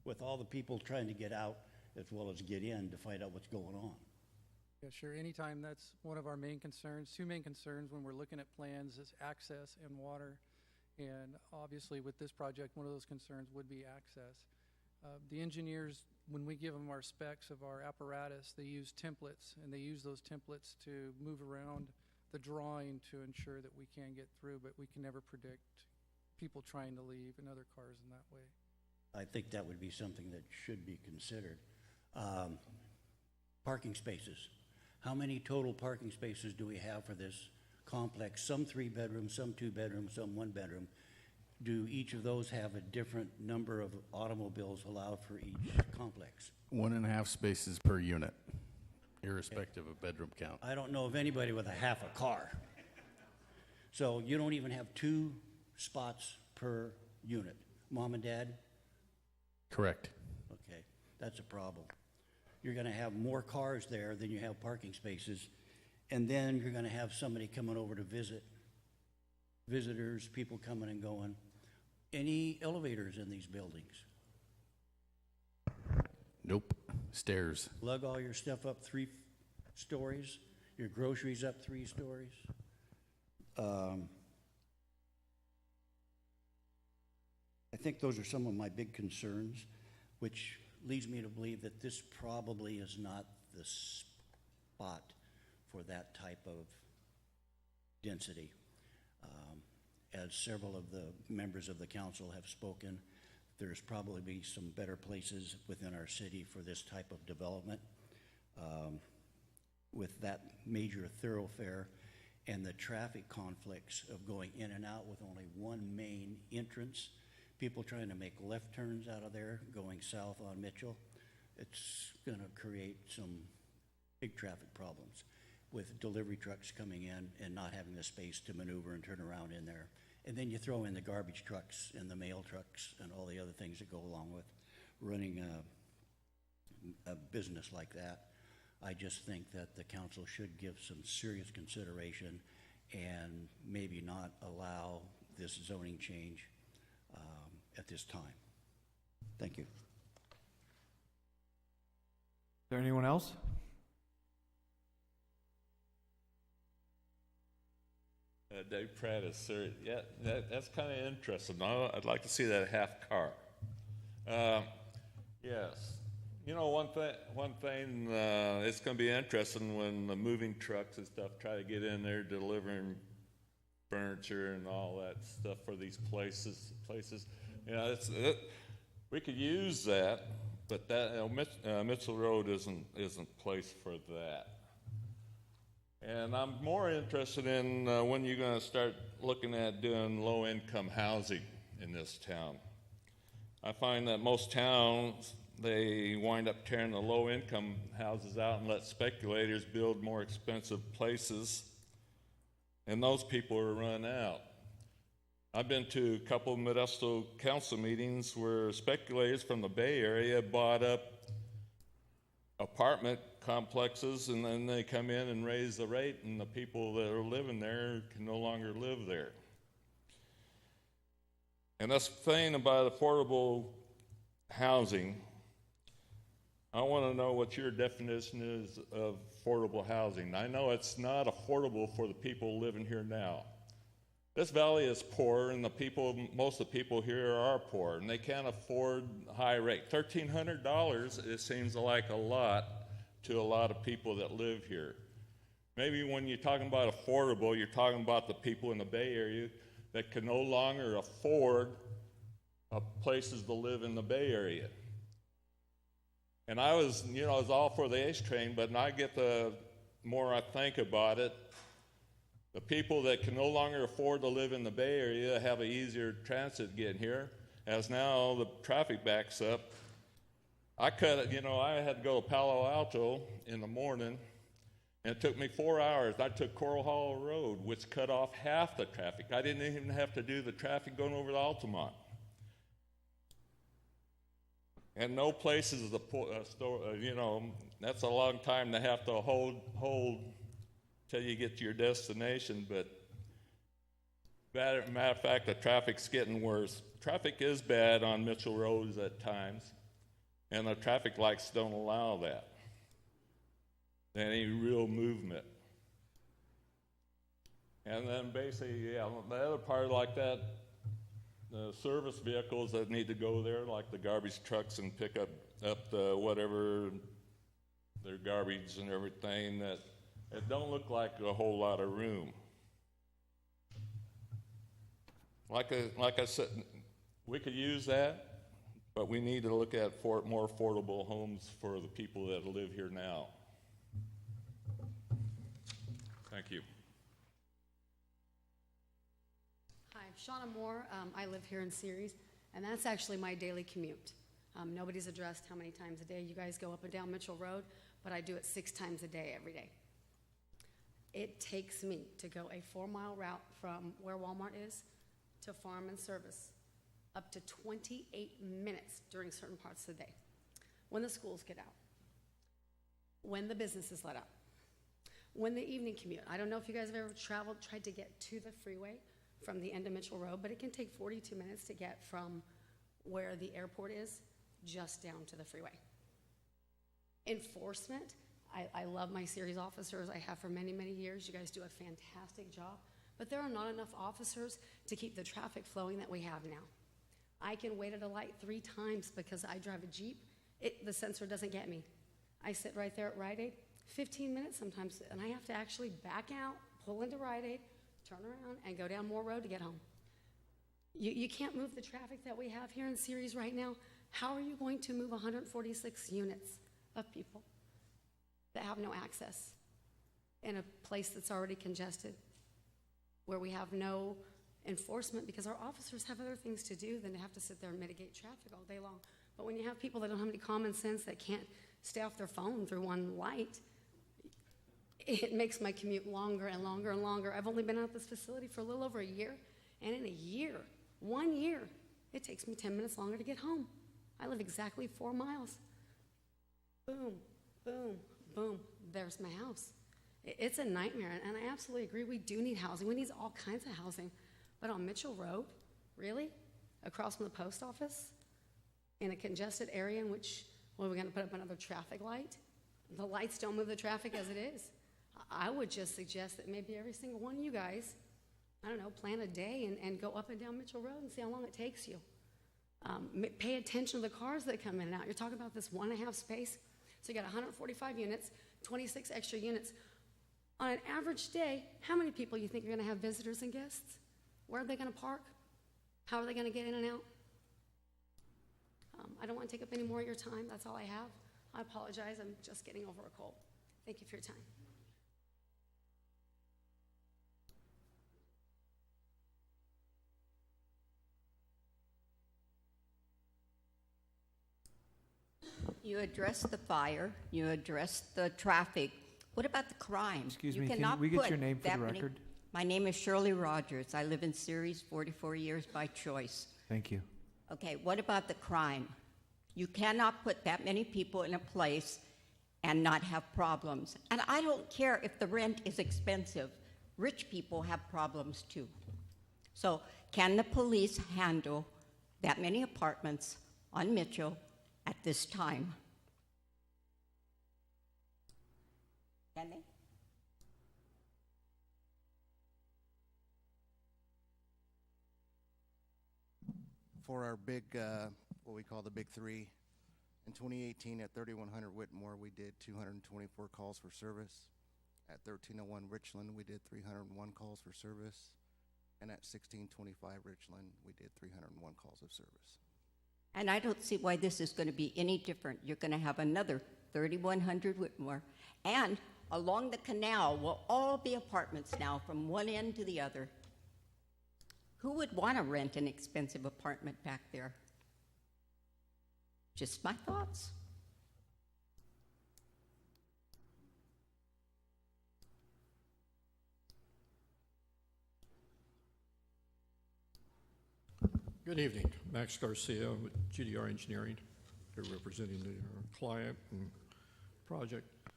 With all the people trying to get out as well as get in to find out what's going on. Yeah, sure. Anytime, that's one of our main concerns. Two main concerns when we're looking at plans is access and water. And obviously with this project, one of those concerns would be access. The engineers, when we give them our specs of our apparatus, they use templates, and they use those templates to move around the drawing to ensure that we can get through, but we can never predict people trying to leave and other cars in that way. I think that would be something that should be considered. Parking spaces. How many total parking spaces do we have for this complex? Some 3 bedrooms, some 2 bedrooms, some 1 bedroom. Do each of those have a different number of automobiles allowed for each complex? 1.5 spaces per unit, irrespective of bedroom count. I don't know of anybody with a half a car. So you don't even have 2 spots per unit. Mom and dad? Correct. Okay, that's a problem. You're going to have more cars there than you have parking spaces, and then you're going to have somebody coming over to visit. Visitors, people coming and going. Any elevators in these buildings? Nope. Stairs. Lug all your stuff up 3 stories, your groceries up 3 stories. I think those are some of my big concerns, which leads me to believe that this probably is not the spot for that type of density. As several of the members of the council have spoken, there's probably be some better places within our city for this type of development. With that major thoroughfare and the traffic conflicts of going in and out with only one main entrance, people trying to make left turns out of there going south on Mitchell, it's going to create some big traffic problems with delivery trucks coming in and not having the space to maneuver and turn around in there. And then you throw in the garbage trucks and the mail trucks and all the other things that go along with running a business like that. I just think that the council should give some serious consideration and maybe not allow this zoning change at this time. Thank you. Is there anyone else? Dave Pratt is serious. Yeah, that's kind of interesting. I'd like to see that half car. Yes. You know, one thing, it's going to be interesting when the moving trucks and stuff try to get in there delivering furniture and all that stuff for these places. You know, we could use that, but that Mitchell Road isn't place for that. And I'm more interested in when you're going to start looking at doing low-income housing in this town. I find that most towns, they wind up tearing the low-income houses out and let speculators build more expensive places, and those people are run out. I've been to a couple of Modesto council meetings where speculators from the Bay Area bought up apartment complexes, and then they come in and raise the rate, and the people that are living there can no longer live there. And that's the thing about affordable housing. I want to know what your definition is of affordable housing. I know it's not affordable for the people living here now. This valley is poor, and most of the people here are poor, and they can't afford high rate. $1,300, it seems like a lot to a lot of people that live here. Maybe when you're talking about affordable, you're talking about the people in the Bay Area that can no longer afford places to live in the Bay Area. And I was all for the ACE train, but the more I think about it, the people that can no longer afford to live in the Bay Area have an easier transit getting here, as now the traffic backs up. I had to go to Palo Alto in the morning, and it took me 4 hours. I took Coral Hollow Road, which cut off half the traffic. I didn't even have to do the traffic going over to Altamont. And no place is that's a long time to have to hold till you get to your destination. But matter of fact, the traffic's getting worse. Traffic is bad on Mitchell Road at times, and the traffic lights don't allow that. Any real movement. And then basically, the other part like that, the service vehicles that need to go there, like the garbage trucks and pick up the whatever, their garbage and everything, that it don't look like a whole lot of room. Like I said, we could use that, but we need to look at more affordable homes for the people that live here now. Thank you. Hi, I'm Shauna Moore. I live here in Ceres, and that's actually my daily commute. Nobody's addressed how many times a day you guys go up and down Mitchell Road, but I do it 6 times a day, every day. It takes me to go a 4-mile route from where Walmart is to Farm and Service, up to 28 minutes during certain parts of the day, when the schools get out, when the businesses let up, when the evening commute. I don't know if you guys have ever tried to get to the freeway from the end of Mitchell Road, but it can take 42 minutes to get from where the airport is just down to the freeway. Enforcement, I love my Ceres officers. I have for many, many years. You guys do a fantastic job, but there are not enough officers to keep the traffic flowing that we have now. I can wait at a light 3 times because I drive a Jeep. The sensor doesn't get me. I sit right there at Rite Aid, 15 minutes sometimes, and I have to actually back out, pull into Rite Aid, turn around, and go down Moore Road to get home. You can't move the traffic that we have here in Ceres right now. How are you going to move 146 units of people that have no access in a place that's already congested, where we have no enforcement because our officers have other things to do than to have to sit there and mitigate traffic all day long? But when you have people that don't have any common sense, that can't stay off their phone through one light, it makes my commute longer and longer and longer. I've only been out this facility for a little over a year, and in a year, 1 year, it takes me 10 minutes longer to get home. I live exactly 4 miles. Boom, boom, boom, there's my house. It's a nightmare, and I absolutely agree. We do need housing. We need all kinds of housing. But on Mitchell Road, really? Across from the post office? In a congested area in which, well, we're going to put up another traffic light? The lights don't move the traffic as it is. I would just suggest that maybe every single one of you guys, I don't know, plan a day and go up and down Mitchell Road and see how long it takes you. Pay attention to the cars that come in and out. You're talking about this 1.5 space. So you got 145 units, 26 extra units. On an average day, how many people you think are going to have visitors and guests? Where are they going to park? How are they going to get in and out? I don't want to take up any more of your time. That's all I have. I apologize. I'm just getting over a cold. Thank you for your time. You addressed the fire, you addressed the traffic. What about the crime? Excuse You me, can cannot we get put your name for that the many- record? My name is Shirley Rogers. I live in Ceres, 44 years by choice. Thank you. Okay, what about the crime? You cannot put that many people in a place and not have problems. And I don't care if the rent is expensive. Rich people have problems too. So can the police handle that many apartments on Mitchell at this time? Can they? For our big, what we call the big three, in 2018 at 3100 Whitmore, we did 224 calls for service. At 1301 Richland, we did 301 calls for service. And at 1625 Richland, we did 301 calls of service. And I don't see why this is going to be any different. You're going to have another 3100 Whitmore. And along the canal will all be apartments now from one end to the other. Who would want to rent an expensive apartment back there? Just my thoughts. Good evening. Max Garcia with GDR Engineering. Here representing the client and project. I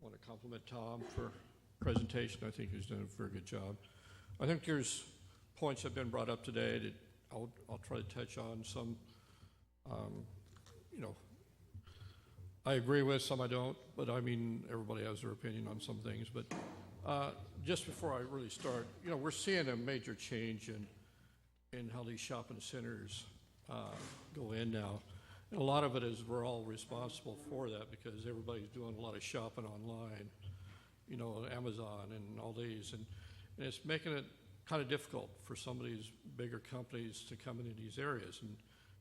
want to compliment Tom for presentation. I think he's done a very good job. I think there's points that have been brought up today that I'll try to touch on. Some, I agree with, some I don't, but I mean, everybody has their opinion on some things. But just before I really start, we're seeing a major change in how these shopping centers go in now. And a lot of it is we're all responsible for that because everybody's doing a lot of shopping online, Amazon and all these. And it's making it kind of difficult for some of these bigger companies to come into these areas. And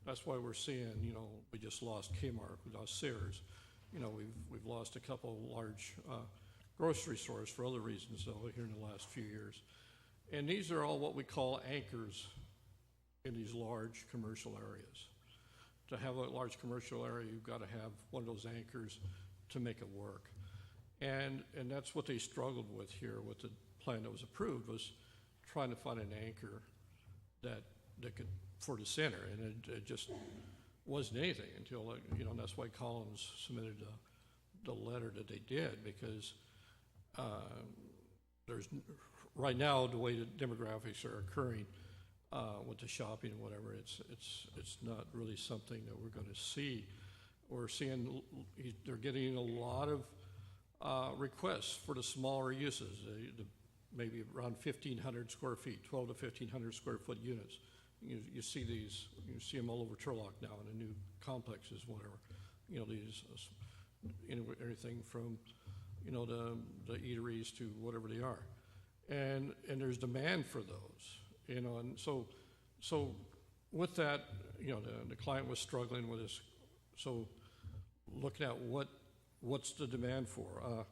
that's why we're seeing, we just lost Kmart, we lost Sears. We've lost a couple large grocery stores for other reasons, though, here in the last few years. And these are all what we call anchors in these large commercial areas. To have a large commercial area, you've got to have one of those anchors to make it work. And that's what they struggled with here with the plan that was approved, was trying to find an anchor that could, for the center, and it just wasn't anything until, and that's why Collins submitted the letter that they did, because there's, right now, the way the demographics are occurring, with the shopping and whatever, it's not really something that we're going to see. We're seeing they're getting a lot of requests for the smaller uses, maybe around 1,500 square feet, 12 to 1,500 square foot units. You see these, you see them all over Turlock now in the new complexes, whatever. These everything from the eateries to whatever they are. and there's demand for those, you know, and so with that, you know, the client was struggling with this, so looking at what's the demand for.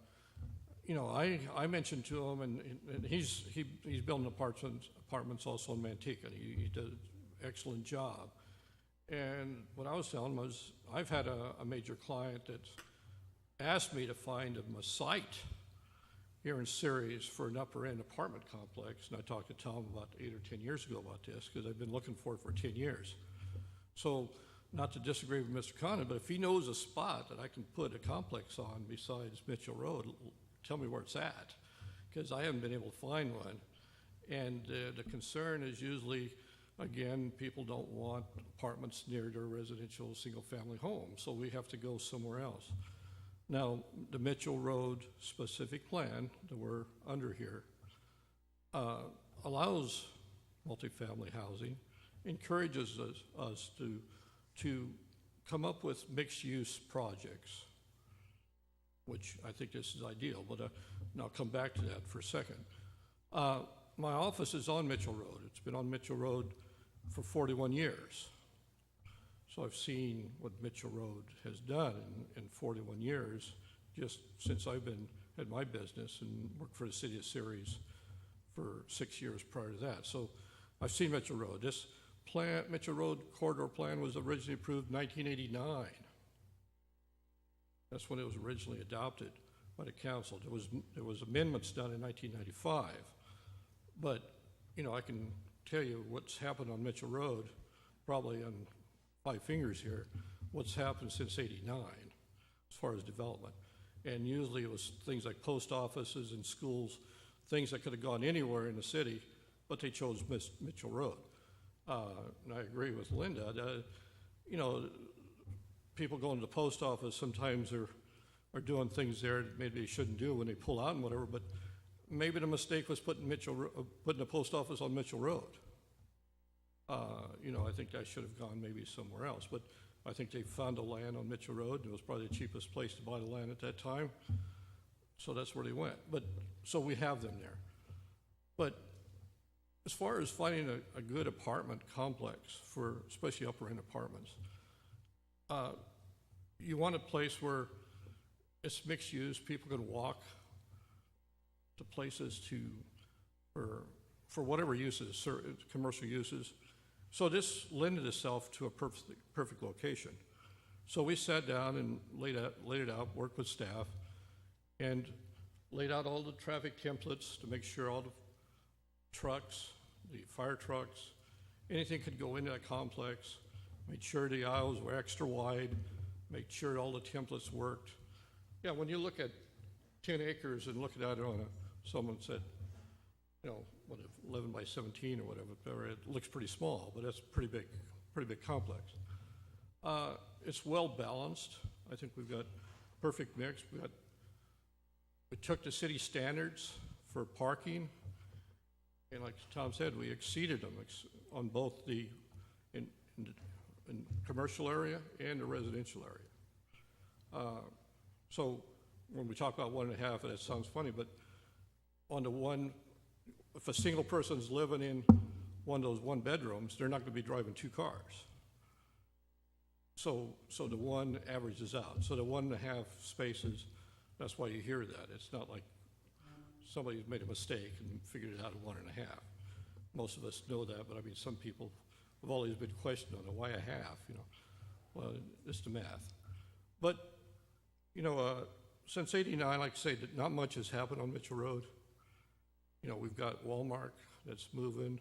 You know, I mentioned to him, and he's building apartments also in Manteca. He did an excellent job. And what I was telling him was, I've had a major client that asked me to find him a site here in Ceres for an upper-end apartment complex, and I talked to Tom about 8 or 10 years ago about this, because I've been looking for it for 10 years. So, not to disagree with Mr. Condon, but if he knows a spot that I can put a complex on besides Mitchell Road, tell me where it's at, because I haven't been able to find one. And the concern is usually, again, people don't want apartments near their residential single-family home, so we have to go somewhere else. Now, the Mitchell Road specific plan that we're under here allows multifamily housing, encourages us to come up with mixed-use projects, which I think this is ideal, but and I'll come back to that for a second. My office is on Mitchell Road. It's been on Mitchell Road for 41 years. So I've seen what Mitchell Road has done in 41 years, just since I've been at my business and worked for the city of Ceres for 6 years prior to that. So I've seen Mitchell Road. This plan, Mitchell Road corridor plan, was originally approved in 1989. That's when it was originally adopted by the council. There was amendments done in 1995. But, you know, I can tell you what's happened on Mitchell Road, probably on 5 fingers here, what's happened since '89 as far as development. And usually it was things like post offices and schools, things that could have gone anywhere in the city, but they chose Mitchell Road. And I agree with Linda. You know, people going to the post office sometimes are doing things there that maybe they shouldn't do when they pull out and whatever, but maybe the mistake was putting the post office on Mitchell Road. You know, I think that should have gone maybe somewhere else, but I think they found the land on Mitchell Road, and it was probably the cheapest place to buy the land at that time, so that's where they went. But, so we have them there. But as far as finding a good apartment complex for especially upper-end apartments, you want a place where it's mixed use, people can walk to places for whatever uses, commercial uses. So this lended itself to a perfect location. So we sat down and laid it out, worked with staff, and laid out all the traffic templates to make sure all the trucks, the fire trucks, anything could go into that complex, made sure the aisles were extra wide, made sure all the templates worked. Yeah, when you look at 10 acres and look at it on someone said, you know, what, 11 by 17 or whatever, it looks pretty small, but that's a pretty big complex. It's well balanced. I think we've got perfect mix. We took the city standards for parking, and like Tom said, we exceeded them on both the in commercial area and the residential area. So when we talk about 1.5, that sounds funny, but on the one, if a single person's living in one of those one bedrooms, they're not going to be driving 2 cars. So the one averages out. So the 1.5 spaces, that's why you hear that. It's not like somebody's made a mistake and figured it out at 1.5. Most of us know that, but I mean, some people have always been questioned on it. Why 1/2? You know, well, it's the math. But you know, since '89, like I say, not much has happened on Mitchell Road. You know, we've got Walmart that's moving,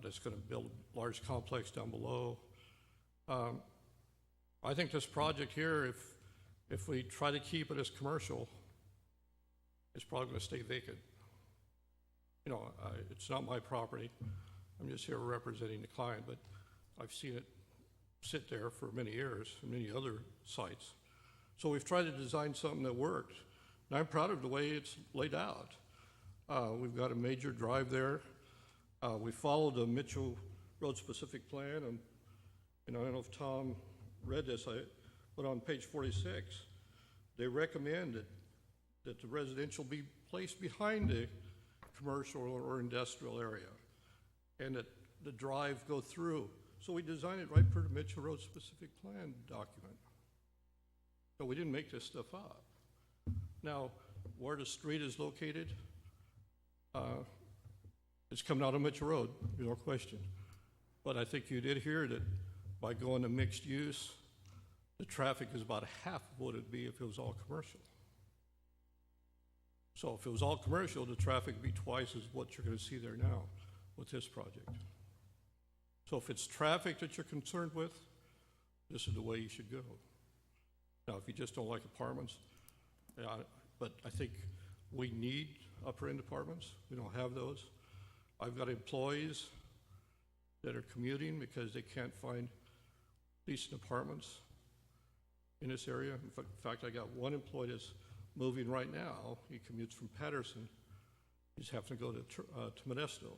that's going to build a large complex down below. I think this project here, if we try to keep it as commercial, it's probably going to stay vacant. You know, it's not my property. I'm just here representing the client, but I've seen it sit there for many years and many other sites. So we've tried to design something that worked. And I'm proud of the way it's laid out. We've got a major drive there. We followed the Mitchell Road specific plan. And I don't know if Tom read this, but on page 46, they recommend that that the residential be placed behind the commercial or industrial area, and that the drive go through. So we designed it right per the Mitchell Road specific plan document. So we didn't make this stuff up. Now, where the street is located, it's coming out of Mitchell Road, no question. But I think you did hear that by going to mixed use, the traffic is about half of what it'd be if it was all commercial. So if it was all commercial, the traffic would be twice as what you're going to see there now with this project. So if it's traffic that you're concerned with, this is the way you should go. Now, if you just don't like apartments, but I think we need upper-end apartments. We don't have those. I've got employees that are commuting because they can't find decent apartments in this area. In fact, I got one employee that's moving right now. He commutes from Patterson. He's having to go to Modesto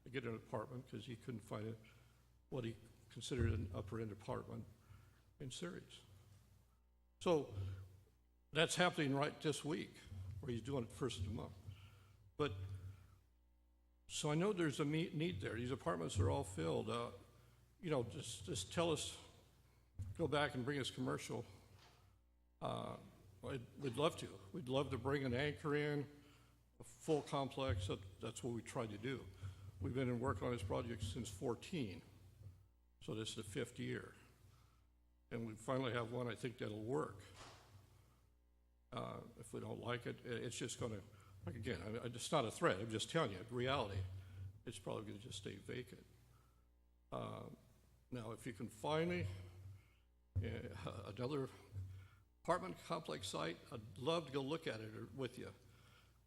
to get an apartment because he couldn't find what he considered an upper-end apartment in Ceres. So that's happening right this week, where he's doing it first of the month. But so I know there's a need there. These apartments are all filled. You know, just tell us, go back and bring us commercial. We'd love to. We'd love to bring an anchor in, a full complex. That's what we tried to do. We've been in work on this project since 2014, so this is the 5th year. And we finally have one I think that'll work. If we don't like it, it's just going to, like again, it's not a threat. I'm just telling you, reality, it's probably going to just stay vacant. Now, if you can find me another apartment complex site, I'd love to go look at it with you,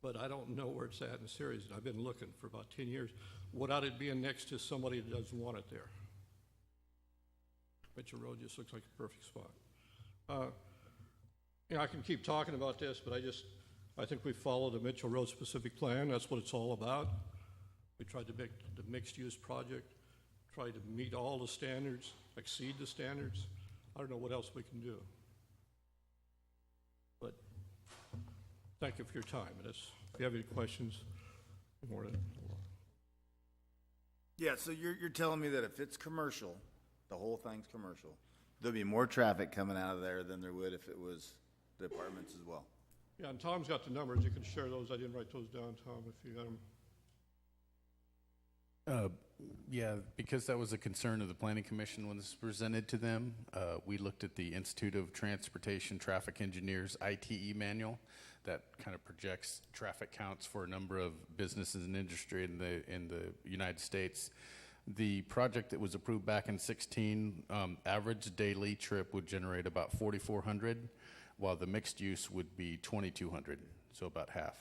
but I don't know where it's at in Ceres, and I've been looking for about 10 years without it being next to somebody that doesn't want it there. Mitchell Road just looks like a perfect spot. You know, I can keep talking about this, but I think we followed the Mitchell Road specific plan. That's what it's all about. We tried to make the mixed-use project, tried to meet all the standards, exceed the standards. I don't know what else we can do. But thank you for your time. And if you have any questions, more than. Yeah, so you're telling me that if it's commercial, the whole thing's commercial, there'll be more traffic coming out of there than there would if it was the apartments as well. Yeah, and Tom's got the numbers. You can share those. I didn't write those down, Tom, if you got them. Yeah, because that was a concern of the Planning Commission when this was presented to them. We looked at the Institute of Transportation Traffic Engineers ITE manual that kind of projects traffic counts for a number of businesses and industry in the United States. The project that was approved back in 16, average daily trip would generate about 4,400, while the mixed use would be 2,200, so about half.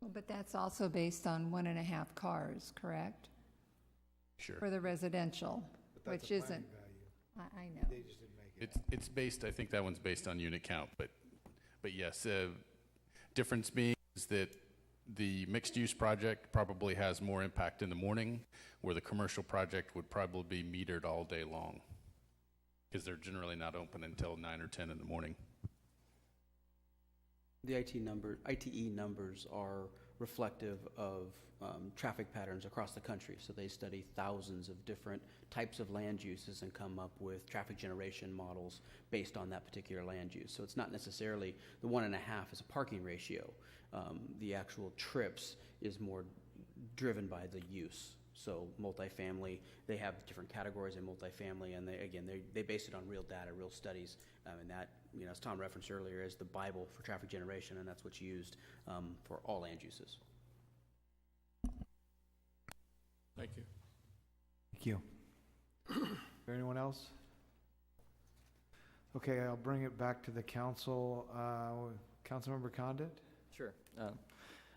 Well, but that's also based on 1.5 cars, correct? Sure. For the residential, which isn't. I know. They just didn't make it. It's based, I think that one's based on unit count, but yes, difference being is that the mixed-use project probably has more impact in the morning, where the commercial project would probably be metered all day long, because they're generally not open until 9 or 10 in the morning. The ITE numbers are reflective of traffic patterns across the country. So they study thousands of different types of land uses and come up with traffic generation models based on that particular land use. So it's not necessarily the 1.5 is a parking ratio. The actual trips is more driven by the use. So multifamily, they have different categories in multifamily, and they base it on real data, real studies, and that, you know, as Tom referenced earlier, is the Bible for traffic generation, and that's what's used for all land uses. Thank you. Thank you. Is there anyone else? Okay, I'll bring it back to the council. Councilmember Condit? Sure.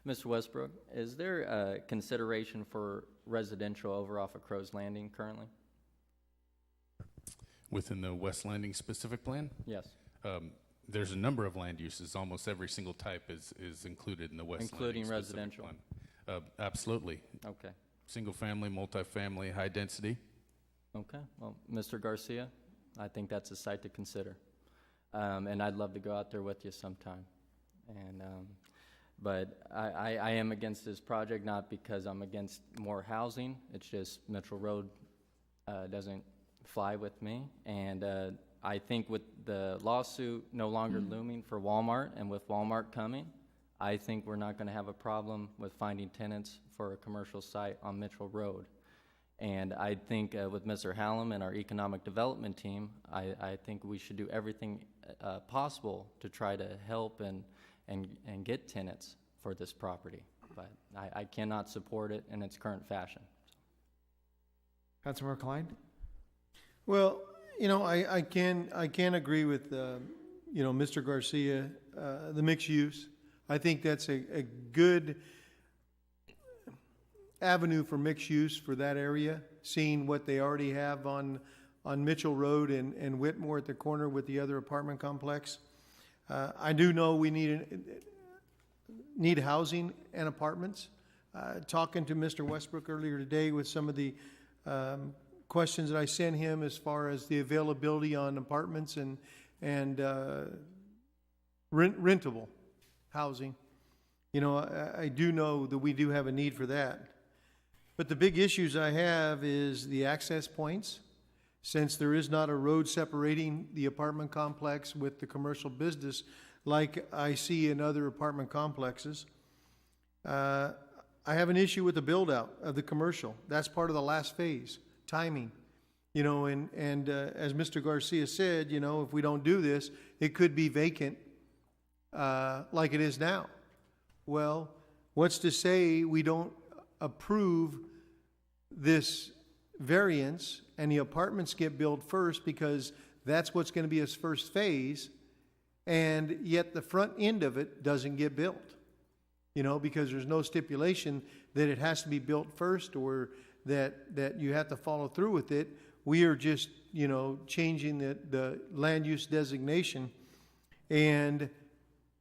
Mr. Westbrook, is there consideration for residential over off of Crow's Landing currently? Within the West Landing specific plan? Yes. There's a number of land uses. Almost every single type is included in the West Including Landing specific residential? plan. Absolutely. Okay. Single family, multifamily, high density. Okay. Well, Mr. Garcia, I think that's a site to consider. And I'd love to go out there with you sometime. And, but I am against this project, not because I'm against more housing. It's just Mitchell Road doesn't fly with me. And I think with the lawsuit no longer looming for Walmart, and with Walmart coming, I think we're not going to have a problem with finding tenants for a commercial site on Mitchell Road. And I think with Mr. Hallam and our economic development team, I think we should do everything possible to try to help and get tenants for this property. But I cannot support it in its current fashion. Councilmember Klein? Well, I can agree with, Mr. Garcia, the mixed use. I think that's a good avenue for mixed use for that area, seeing what they already have on Mitchell Road and Whitmore at the corner with the other apartment complex. I do know we need housing and apartments. Talking to Mr. Westbrook earlier today with some of the questions that I sent him as far as the availability on apartments and rentable housing. I do know that we do have a need for that. But the big issues I have is the access points. Since there is not a road separating the apartment complex with the commercial business like I see in other apartment complexes, I have an issue with the build-out of the commercial. That's part of the last phase, timing. And as Mr. Garcia said, if we don't do this, it could be vacant like it is now. Well, what's to say we don't approve this variance and the apartments get built first, because that's what's going to be his first phase, and yet the front end of it doesn't get built, because there's no stipulation that it has to be built first or that you have to follow through with it. We are just, changing the land use designation, and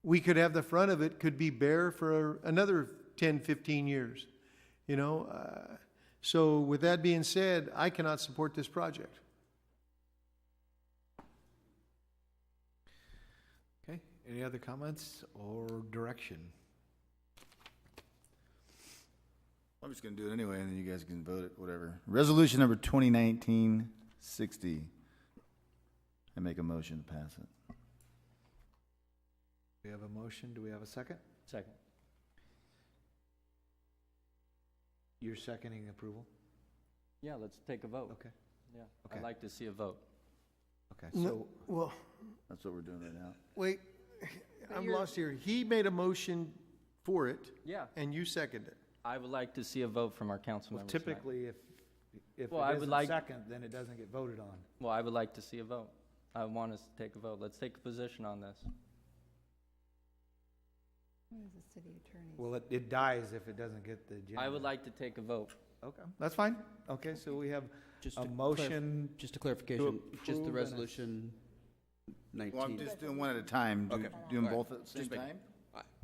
we could have the front of it could be bare for another 10, 15 years, So with that being said, I cannot support this project. Okay, any other comments or direction? I'm just going to do it anyway, and then you guys can vote it, whatever. Resolution number 2019-60. I make a motion to pass it. We have a motion. Do we have a second? Second. You're seconding approval? Yeah, let's take a vote. Okay. Yeah, Okay. I'd like to see a vote. Okay, No, so, well, That's what we're doing right now. wait, I'm lost here. He made a motion for it, Yeah. and you seconded it. I would like to see a vote from our council well, members tonight. typically, if Well, I it would isn't like- second, then it doesn't get voted on. Well, I would like to see a vote. I want us to take a vote. Let's take a position on this. What is the city attorney? Well, it dies if it doesn't get the agenda. I would like to take a vote. Okay, that's fine. Okay, so we have Just a a motion. Just a clarification, just approve the and a- resolution 19. Well, I'm just doing one at a time. Okay. Do them All right. both at the same Just make- time?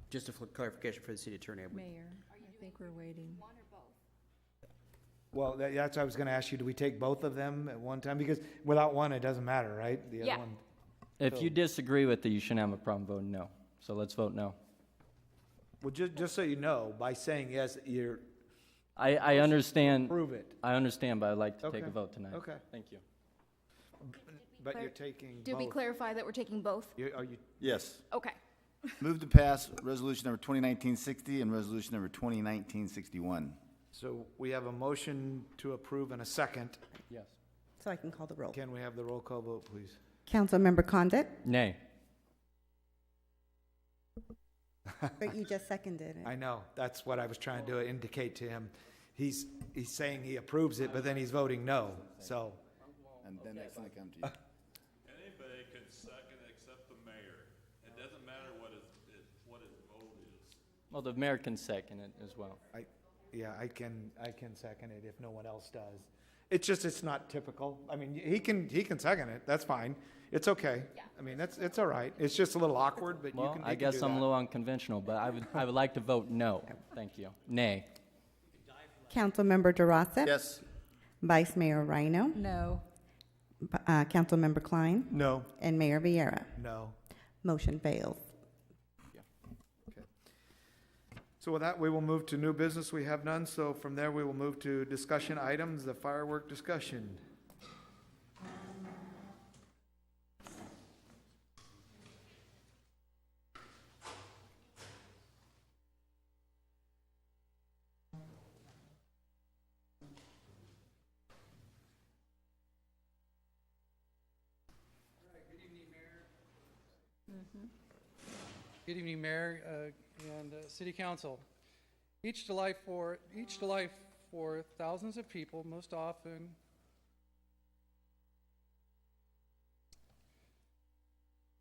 Just a clarification for the city attorney. Mayor, I think we're waiting. Well, that's what I was going to ask you. Do we take both of them at one time? Because without one, it doesn't matter, right? The other Yeah. one. If So- you disagree with it, you shouldn't have a problem voting no. So let's vote no. Well, just so you know, by saying yes, you're. I understand. Prove it. I understand, but I'd like to take Okay. a vote tonight. Okay. Thank you. But you're taking Did we both. clarify that we're taking both? Are you? Yes. Okay. Move to pass resolution number 2019-60 and resolution number 2019-61. So we have a motion to approve and a second. Yes. So I can call the roll. Can we have the roll call vote, please? Councilmember Condit, Nay. but you just seconded it. I know. That's what I was trying to indicate to him. He's saying he approves it, but then he's voting no. So And then next thing I come to you. Anybody can second except the mayor. It doesn't matter what his vote is. Well, the mayor can second it as well. I can second it if no one else does. It's not typical. I mean, he can second it. That's fine. It's okay. Yeah. I mean, it's all right. It's just a little awkward, but Well, you can. I guess I'm a little unconventional, but I would like to vote no. Thank you. Nay. Councilmember DeRosa. Yes. Vice Mayor Rhino. No. Councilmember Klein. No. And Mayor Vieira. No. Motion fails. So with that, we will move to new business. We have none, so from there, we will move to discussion items, the firework discussion. Good evening, Mayor and City Council. Each July 4th, thousands of people, most often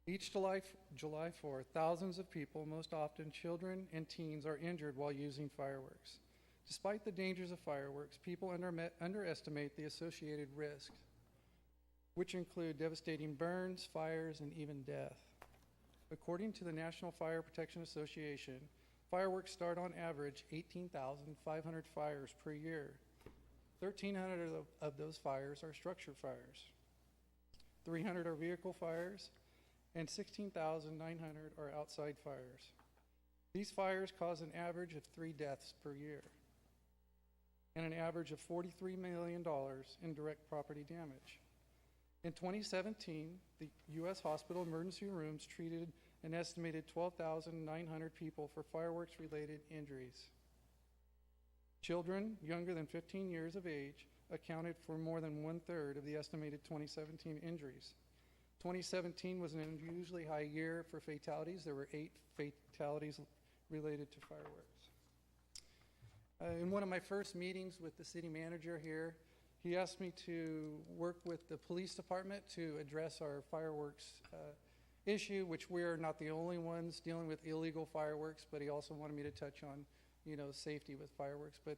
July 4th, thousands of people, most often children and teens, are injured while using fireworks. Despite the dangers of fireworks, people underestimate the associated risks, which include devastating burns, fires, and even death. According to the National Fire Protection Association, fireworks start on average 18,500 fires per year. 1,300 of those fires are structure fires. 300 are vehicle fires, and 16,900 are outside fires. These fires cause an average of 3 deaths per year and an average of $43 million in direct property damage. In 2017, the U.S. hospital emergency rooms treated an estimated 12,900 people for fireworks-related injuries. Children younger than 15 years of age accounted for more than 1/3 of the estimated 2017 injuries. 2017 was an unusually high year for fatalities. There were 8 fatalities related to fireworks. In one of my first meetings with the city manager here, he asked me to work with the police department to address our fireworks issue, which we're not the only ones dealing with illegal fireworks, but he also wanted me to touch on, safety with fireworks. But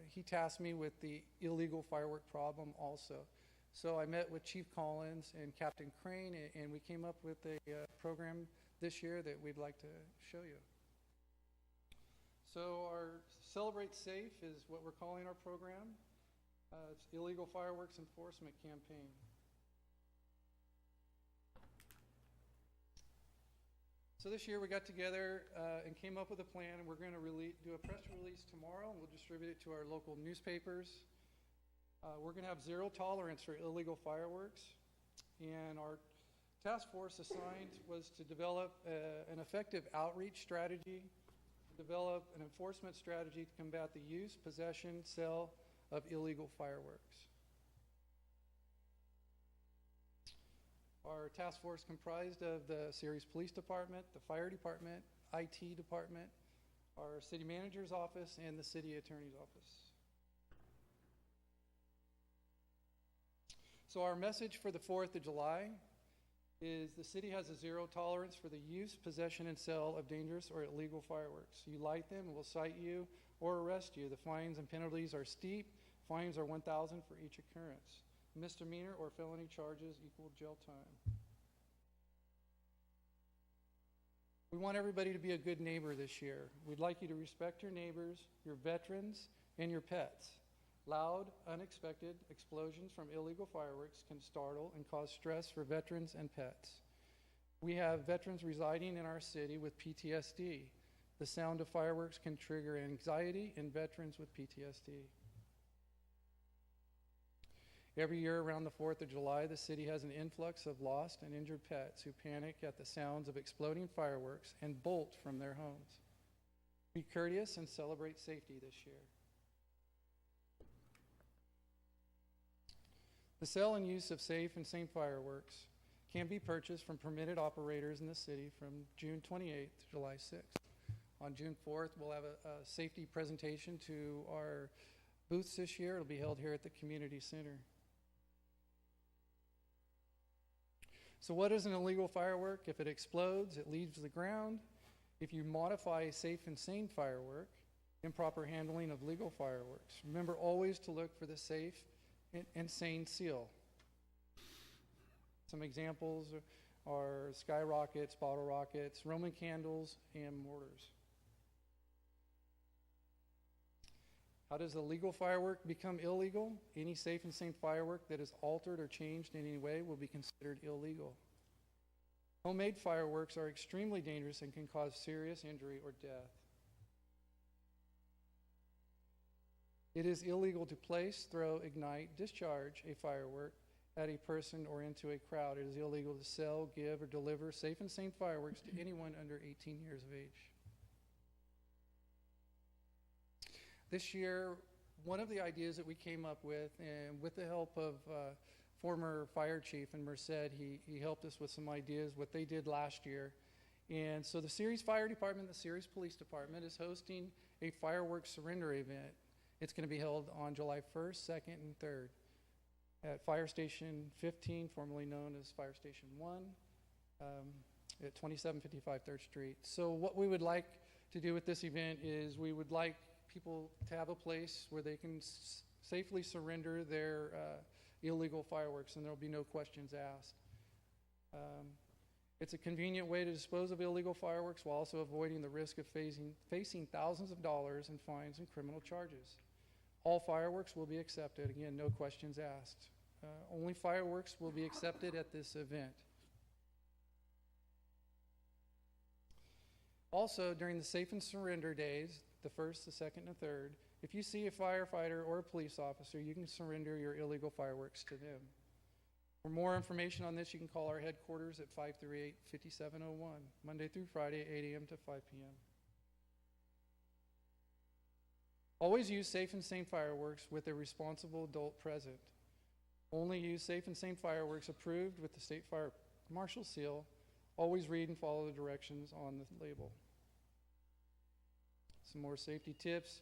he tasked me with the illegal firework problem also. So I met with Chief Collins and Captain Crane, and we came up with a program this year that we'd like to show you. So our Celebrate Safe is what we're calling our program. It's Illegal Fireworks Enforcement Campaign. So this year we got together and came up with a plan, and we're going to do a press release tomorrow, and we'll distribute it to our local newspapers. We're going to have zero tolerance for illegal fireworks, and our task force assigned was to develop an effective outreach strategy, develop an enforcement strategy to combat the use, possession, sale of illegal fireworks. Our task force comprised of the Ceres Police Department, the Fire Department, IT Department, our City Manager's Office, and the City Attorney's Office. So our message for the 4th of July is the city has a zero tolerance for the use, possession, and sale of dangerous or illegal fireworks. You light them, we'll cite you or arrest you. The fines and penalties are steep. Fines are $1,000 for each occurrence. Misdemeanor or felony charges equal jail time. We want everybody to be a good neighbor this year. We'd like you to respect your neighbors, your veterans, and your pets. Loud, unexpected explosions from illegal fireworks can startle and cause stress for veterans and pets. We have veterans residing in our city with PTSD. The sound of fireworks can trigger anxiety in veterans with PTSD. Every year around the 4th of July, the city has an influx of lost and injured pets who panic at the sounds of exploding fireworks and bolt from their homes. Be courteous and celebrate safety this year. The sale and use of safe and sane fireworks can be purchased from permitted operators in the city from June 28th to July 6th. On June 4th, we'll have a safety presentation to our booths this year. It'll be held here at the community center. So what is an illegal firework? If it explodes, it leaves the ground. If you modify a safe and sane firework, improper handling of legal fireworks. Remember always to look for the safe and sane seal. Some examples are skyrockets, bottle rockets, Roman candles, and mortars. How does a legal firework become illegal? Any safe and sane firework that is altered or changed in any way will be considered illegal. Homemade fireworks are extremely dangerous and can cause serious injury or death. It is illegal to place, throw, ignite, discharge a firework at a person or into a crowd. It is illegal to sell, give, or deliver safe and sane fireworks to anyone under 18 years of age. This year, one of the ideas that we came up with, and with the help of former fire chief in Merced, he helped us with some ideas, what they did last year. And so the Ceres Fire Department, the Ceres Police Department is hosting a fireworks surrender event. It's going to be held on July 1st, 2nd, and 3rd at Fire Station 15, formerly known as Fire Station 1, at 2755 3rd Street. So what we would like to do with this event is we would like people to have a place where they can safely surrender their illegal fireworks, and there will be no questions asked. It's a convenient way to dispose of illegal fireworks while also avoiding the risk of facing thousands of dollars in fines and criminal charges. All fireworks will be accepted. Again, no questions asked. Only fireworks will be accepted at this event. Also, during the Safe and Surrender days, the 1st, the 2nd, and 3rd, if you see a firefighter or a police officer, you can surrender your illegal fireworks to them. For more information on this, you can call our headquarters at 538-5701, Monday through Friday, 8 a.m. to 5 p.m. Always use safe and sane fireworks with a responsible adult present. Only use safe and sane fireworks approved with the State Fire Marshal seal. Always read and follow the directions on the label. Some more safety tips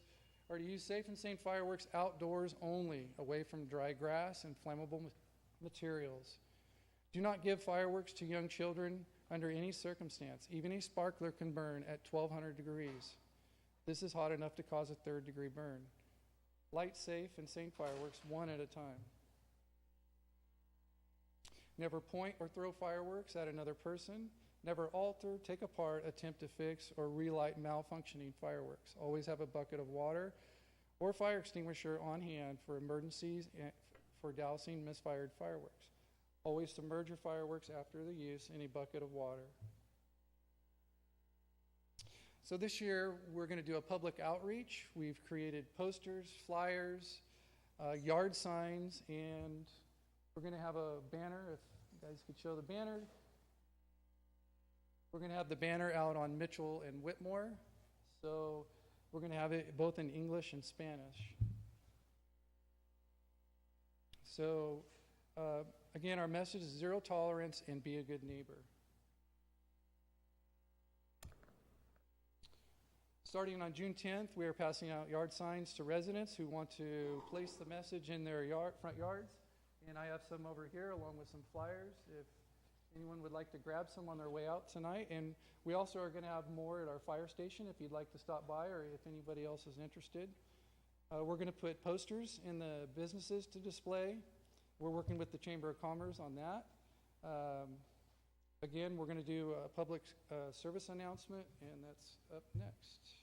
are to use safe and sane fireworks outdoors only, away from dry grass and flammable materials. Do not give fireworks to young children under any circumstance. Even a sparkler can burn at 1200 degrees. This is hot enough to cause a 3rd-degree burn. Light safe and sane fireworks one at a time. Never point or throw fireworks at another person. Never alter, take apart, attempt to fix, or relight malfunctioning fireworks. Always have a bucket of water or fire extinguisher on hand for emergencies and for dousing misfired fireworks. Always submerge your fireworks after the use in a bucket of water. So this year, we're going to do a public outreach. We've created posters, flyers, yard signs, and we're going to have a banner. If you guys could show the banner. We're going to have the banner out on Mitchell and Whitmore. So we're going to have it both in English and Spanish. So again, our message is zero tolerance and be a good neighbor. Starting on June 10th, we are passing out yard signs to residents who want to place the message in their front yards. And I have some over here along with some flyers if anyone would like to grab some on their way out tonight. And we also are going to have more at our fire station if you'd like to stop by or if anybody else is interested. We're going to put posters in the businesses to display. We're working with the Chamber of Commerce on that. Again, we're going to do a public service announcement, and that's up next.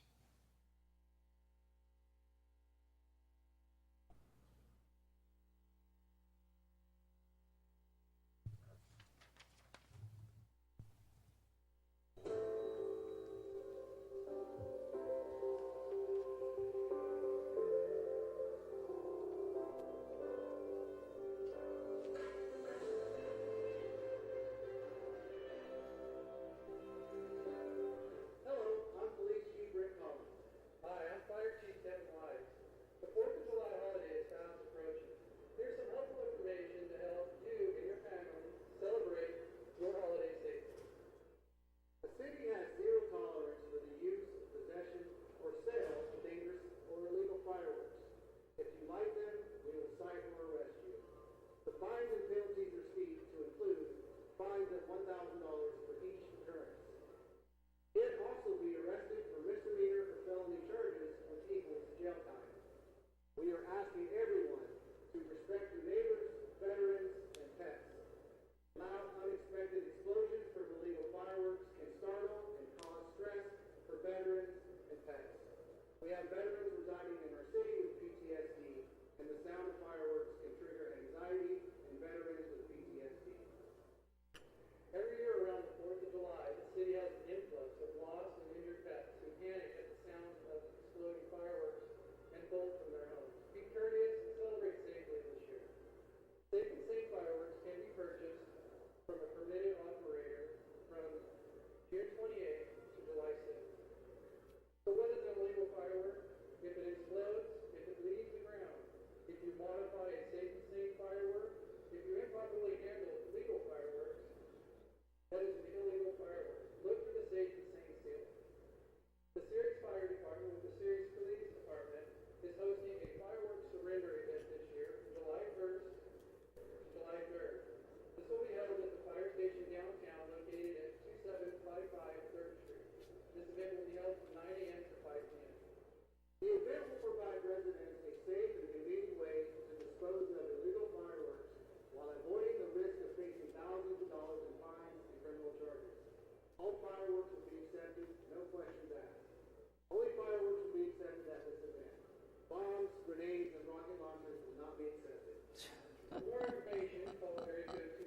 For more information, call area code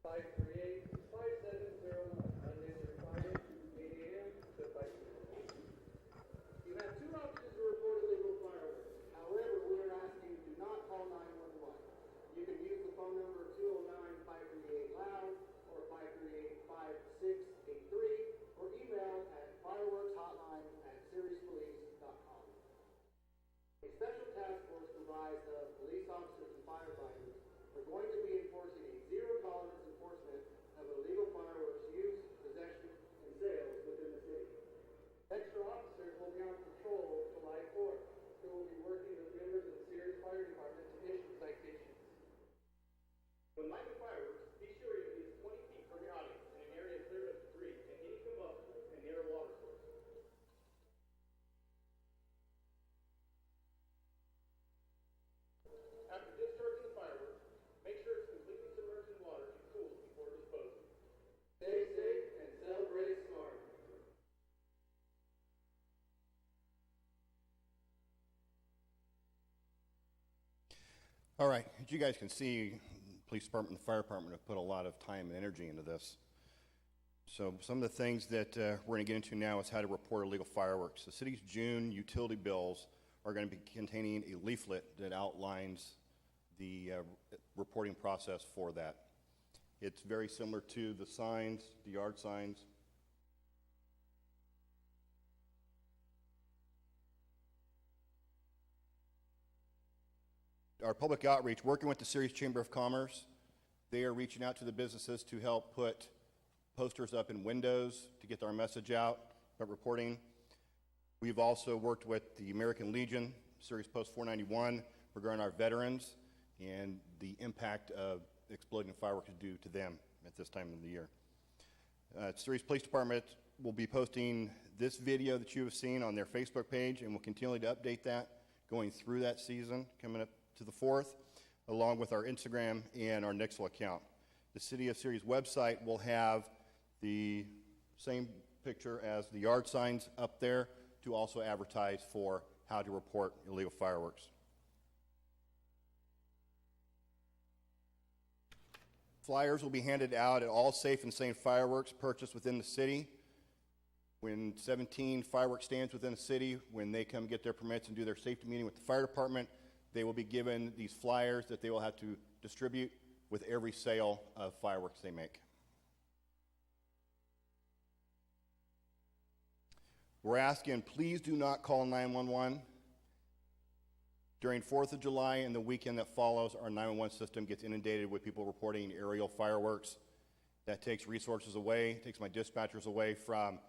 209-538-5709, Monday through Friday, 8 a.m. to 5 p.m. You have two options to report illegal fireworks. However, we are asking you do not call 911. You can use the phone number 209-538-LOUD or 538-5683 or email at fireworkshotline@siriuspolice.com. A special task force comprised of police officers and firefighters are going to be enforcing a zero-tolerance enforcement of illegal fireworks use, possession, and sales within the city. Extra officers will be on patrol July 4th, who will be working with members of the Sirius Fire Department to issue citations. When lighting fireworks, be sure you leave 20 feet from your audience in an area clear of debris and any combustible and near a water source. After discharging the fireworks, make sure it's completely submerged in water to cool before disposing. Stay safe and celebrate smart. All right, as you guys can see, the police department and the fire department have put a lot of time and energy into this. So some of the things that we're going to get into now is how to report illegal fireworks. The city's June utility bills are going to be containing a leaflet that outlines the reporting process for that. It's very similar to the signs, the yard signs. Our public outreach, working with the Sirius Chamber of Commerce, they are reaching out to the businesses to help put posters up in windows to get our message out about reporting. We've also worked with the American Legion, Sirius Post 491, regarding our veterans and the impact of exploding fireworks due to them at this time of the year. Sirius Police Department will be posting this video that you have seen on their Facebook page, and will continue to update that going through that season coming up to the 4th, along with our Instagram and our Nixle account. The City of Sirius website will have the same picture as the yard signs up there to also advertise for how to report illegal fireworks. Flyers will be handed out at all safe and sane fireworks purchased within the city. When 17 fireworks stands within the city, when they come get their permits and do their safety meeting with the fire department, they will be given these flyers that they will have to distribute with every sale of fireworks they make. We're asking, please do not call 911. During 4th of July and the weekend that follows, our 911 system gets inundated with people reporting aerial fireworks. That takes resources away, takes my dispatchers away from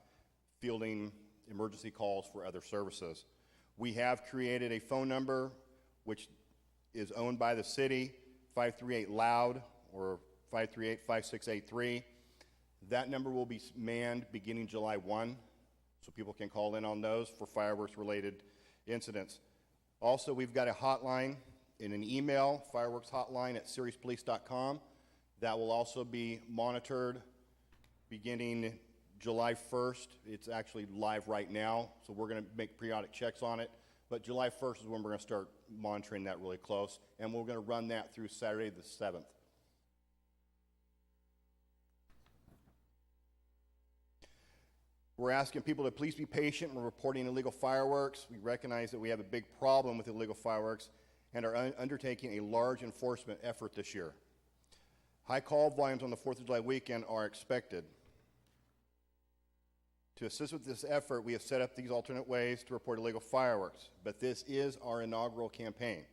fielding emergency calls for other services. We have created a phone number which is owned by the city, 538-LOUD or 538-5683. That number will be manned beginning July 1, so people can call in on those for fireworks-related incidents. Also, we've got a hotline and an email, fireworkshotline@siriuspolice.com. That will also be monitored beginning July 1st. It's actually live right now, so we're going to make periodic checks on it. But July 1st is when we're going to start monitoring that really close, and we're going to run that through Saturday the 7th. We're asking people to please be patient when reporting illegal fireworks. We recognize that we have a big problem with illegal fireworks and are undertaking a large enforcement effort this year. High call volumes on the 4th of July weekend are expected. To assist with this effort, we have set up these alternate ways to report illegal fireworks, but this is our inaugural campaign.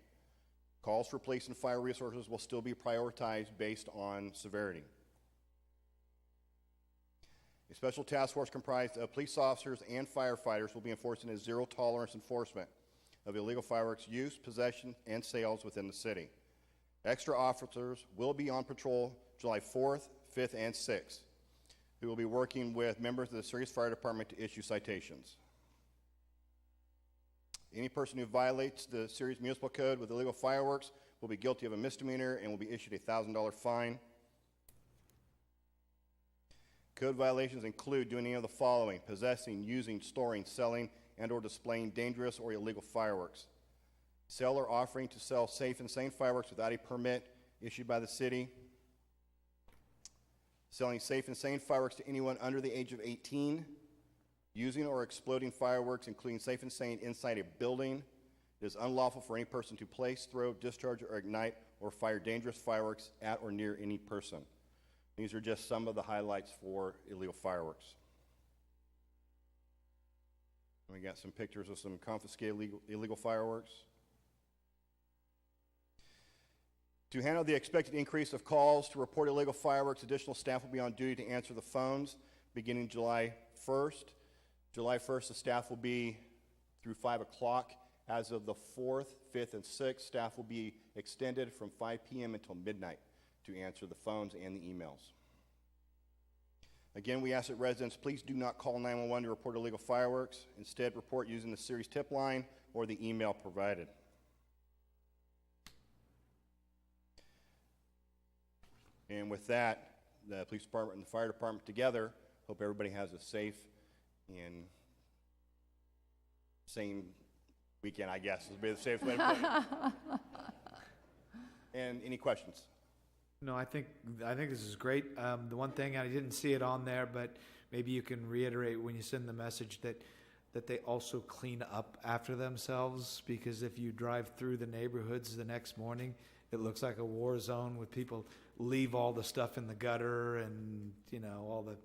Calls for police and fire resources will still be prioritized based on severity. A special task force comprised of police officers and firefighters will be enforcing a zero-tolerance enforcement of illegal fireworks use, possession, and sales within the city. Extra officers will be on patrol July 4th, 5th, and 6th, who will be working with members of the Sirius Fire Department to issue citations. Any person who violates the Sirius Municipal Code with illegal fireworks will be guilty of a misdemeanor and will be issued a $1,000 fine. Code violations include doing any of the following: possessing, using, storing, selling, and or displaying dangerous or illegal fireworks, sell or offering to sell safe and sane fireworks without a permit issued by the city, selling safe and sane fireworks to anyone under the age of 18, using or exploding fireworks, including safe and sane, inside a building. It is unlawful for any person to place, throw, discharge, or ignite or fire dangerous fireworks at or near any person. These are just some of the highlights for illegal fireworks. We got some pictures of some confiscated illegal fireworks. To handle the expected increase of calls to report illegal fireworks, additional staff will be on duty to answer the phones beginning July 1st. July 1st, the staff will be through 5 o'clock. As of the 4th, 5th, and 6th, staff will be extended from 5 p.m. until midnight to answer the phones and the emails. Again, we ask that residents please do not call 911 to report illegal fireworks. Instead, report using the Ceres tip line or the email provided. And with that, the police department and the fire department together hope everybody has a safe and sane weekend, I guess, would be the safest way to put it. And any questions? No, I think this is great. The one thing, I didn't see it on there, but maybe you can reiterate when you send the message that they also clean up after themselves, because if you drive through the neighborhoods the next morning, it looks like a war zone with people leave all the stuff in the gutter and, all the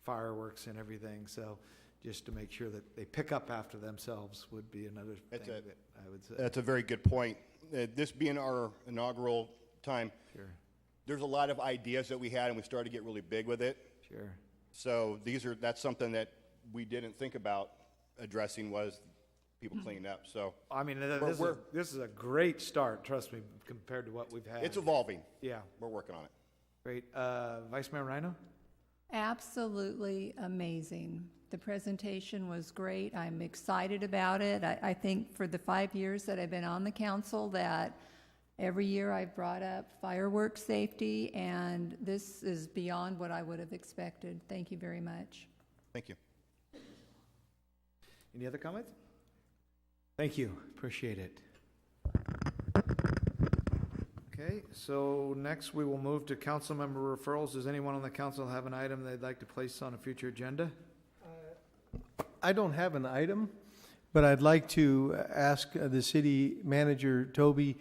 fireworks and everything. So just to make sure that they pick up after themselves would be another thing that I would say. That's a very good point. This being our inaugural time, Sure. There's a lot of ideas that we had, and we started to get really big with it. Sure. So that's something that we didn't think about addressing, was people cleaning up. So I mean, this is a great start, trust me, compared to what we've had. It's evolving. Yeah. We're working on it. Great. Vice Mayor Rhino? Absolutely amazing. The presentation was great. I'm excited about it. I think for the 5 years that I've been on the council, that every year I've brought up fireworks safety, and this is beyond what I would have expected. Thank you very much. Thank you. Any other comments? Thank you. Appreciate it. Okay, so next we will move to council member referrals. Does anyone on the council have an item they'd like to place on a future agenda? I don't have an item, but I'd like to ask the city manager, Toby.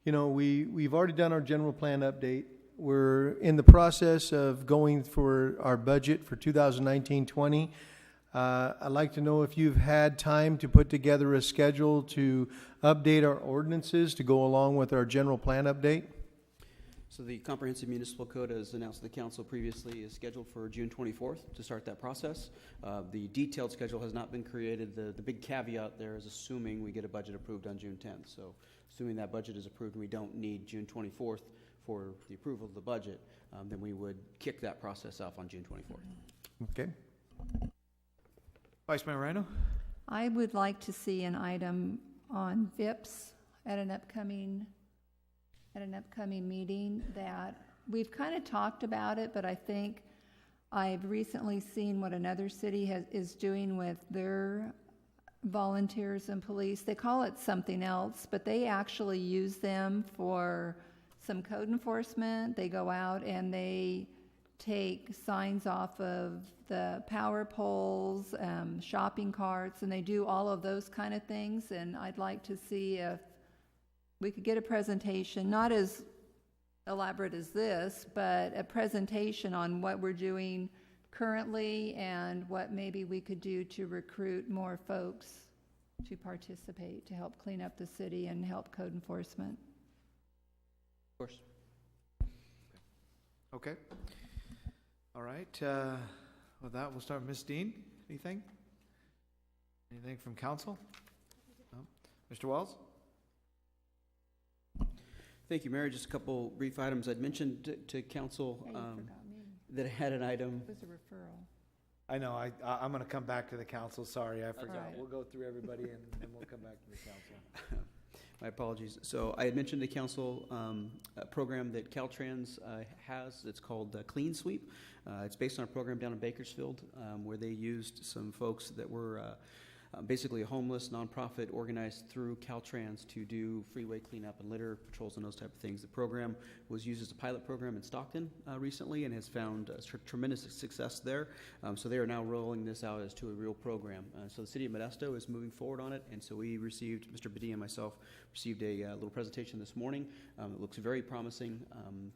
We've already done our general plan update. We're in the process of going for our budget for 2019-20. I'd like to know if you've had time to put together a schedule to update our ordinances to go along with our general plan update. So the Comprehensive Municipal Code, as announced to the council previously, is scheduled for June 24th to start that process. The detailed schedule has not been created. The big caveat there is assuming we get a budget approved on June 10th. So assuming that budget is approved and we don't need June 24th for the approval of the budget, then we would kick that process off on June 24th. Okay. Vice Mayor Rhino? I would like to see an item on VIPs at an upcoming meeting. That we've kind of talked about it, but I think I've recently seen what another city is doing with their volunteers and police. They call it something else, but they actually use them for some code enforcement. They go out and they take signs off of the power poles, shopping carts, and they do all of those kind of things. And I'd like to see if we could get a presentation, not as elaborate as this, but a presentation on what we're doing currently and what maybe we could do to recruit more folks to participate, to help clean up the city and help code enforcement. Of course. Okay. All right. With that, we'll start. Ms. Dean, anything? Anything from council? No? Mr. Wells? Thank you, Mayor. Just a couple brief items. I'd mentioned to council that I had an item. It was a referral. I know. I'm going to come back to the council. Sorry, I forgot. right. We'll go through everybody and we'll come back to the council. My apologies. So I had mentioned to council a program that Caltrans has. It's called Clean Sweep. It's based on a program down in Bakersfield where they used some folks that were basically a homeless nonprofit organized through Caltrans to do freeway cleanup and litter patrols and those type of things. The program was used as a pilot program in Stockton recently and has found tremendous success there. So they are now rolling this out as to a real program. So the city of Modesto is moving forward on it, and so we received, Mr. Badie and myself received a little presentation this morning. It looks very promising.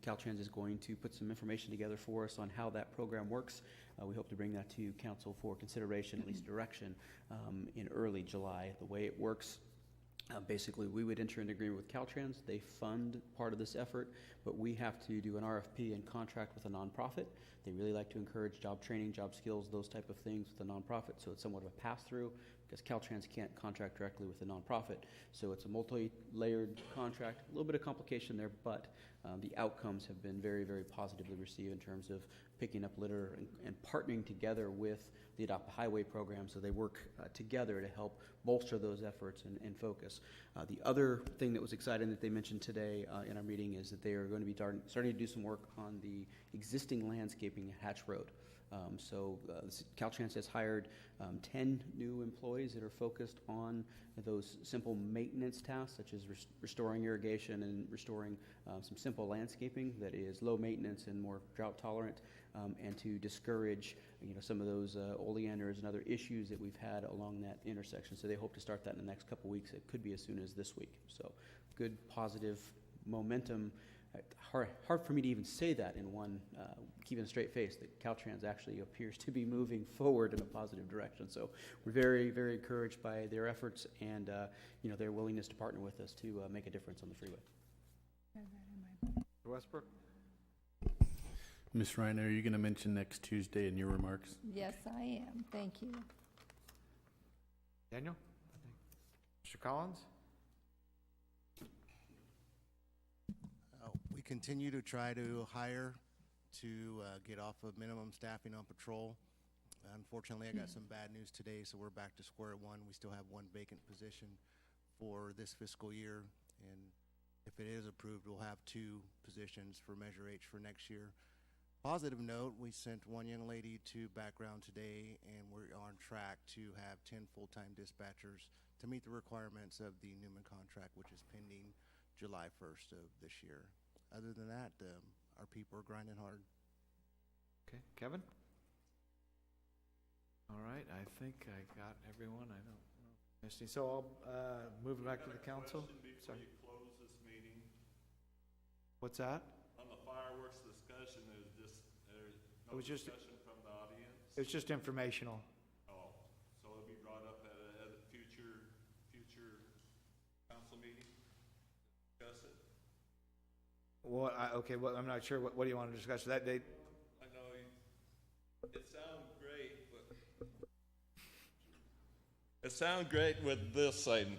Caltrans is going to put some information together for us on how that program works. We hope to bring that to council for consideration, at least direction, in early July. The way it works, basically, we would enter an agreement with Caltrans. They fund part of this effort, but we have to do an RFP and contract with a nonprofit. They really like to encourage job training, job skills, those type of things with a nonprofit, so it's somewhat of a pass-through because Caltrans can't contract directly with the nonprofit. So it's a multi-layered contract, a little bit of complication there, but the outcomes have been very, very positively received in terms of picking up litter and partnering together with the Adopt a Highway program, so they work together to help bolster those efforts and focus. The other thing that was exciting that they mentioned today in our meeting is that they are going to be starting to do some work on the existing landscaping at Hatch Road. So Caltrans has hired 10 new employees that are focused on those simple maintenance tasks, such as restoring irrigation and restoring some simple landscaping that is low maintenance and more drought tolerant, and to discourage some of those oleanders and other issues that we've had along that intersection. So they hope to start that in the next couple weeks. It could be as soon as this week. So good, positive momentum. Hard for me to even say that in one, keeping a straight face, that Caltrans actually appears to be moving forward in a positive direction. So we're very, very encouraged by their efforts and their willingness to partner with us to make a difference on the freeway. Westbrook? Ms. Reiner, are you going to mention next Tuesday in your remarks? Yes, I am. Thank you. Daniel? Mr. Collins? We continue to try to hire to get off of minimum staffing on patrol. Unfortunately, I got some bad news today, so we're back to square one. We still have one vacant position for this fiscal year, and if it is approved, we'll have 2 positions for Measure H for next year. Positive note, we sent one young lady to background today, and we're on track to have 10 full-time dispatchers to meet the requirements of the Newman contract, which is pending July 1st of this year. Other than that, our people are grinding hard. Okay, Kevin? All right, I think I got everyone. I don't know. So I'll move back to the council. Before you close this meeting, What's that? on the fireworks discussion, there's It no was just- discussion from the audience? It's just informational. Oh, so it'll be brought up at a future council meeting? Discuss it? Well, I'm not sure. What do you want to discuss that date? I know it sounds great, but it sounds great with this item.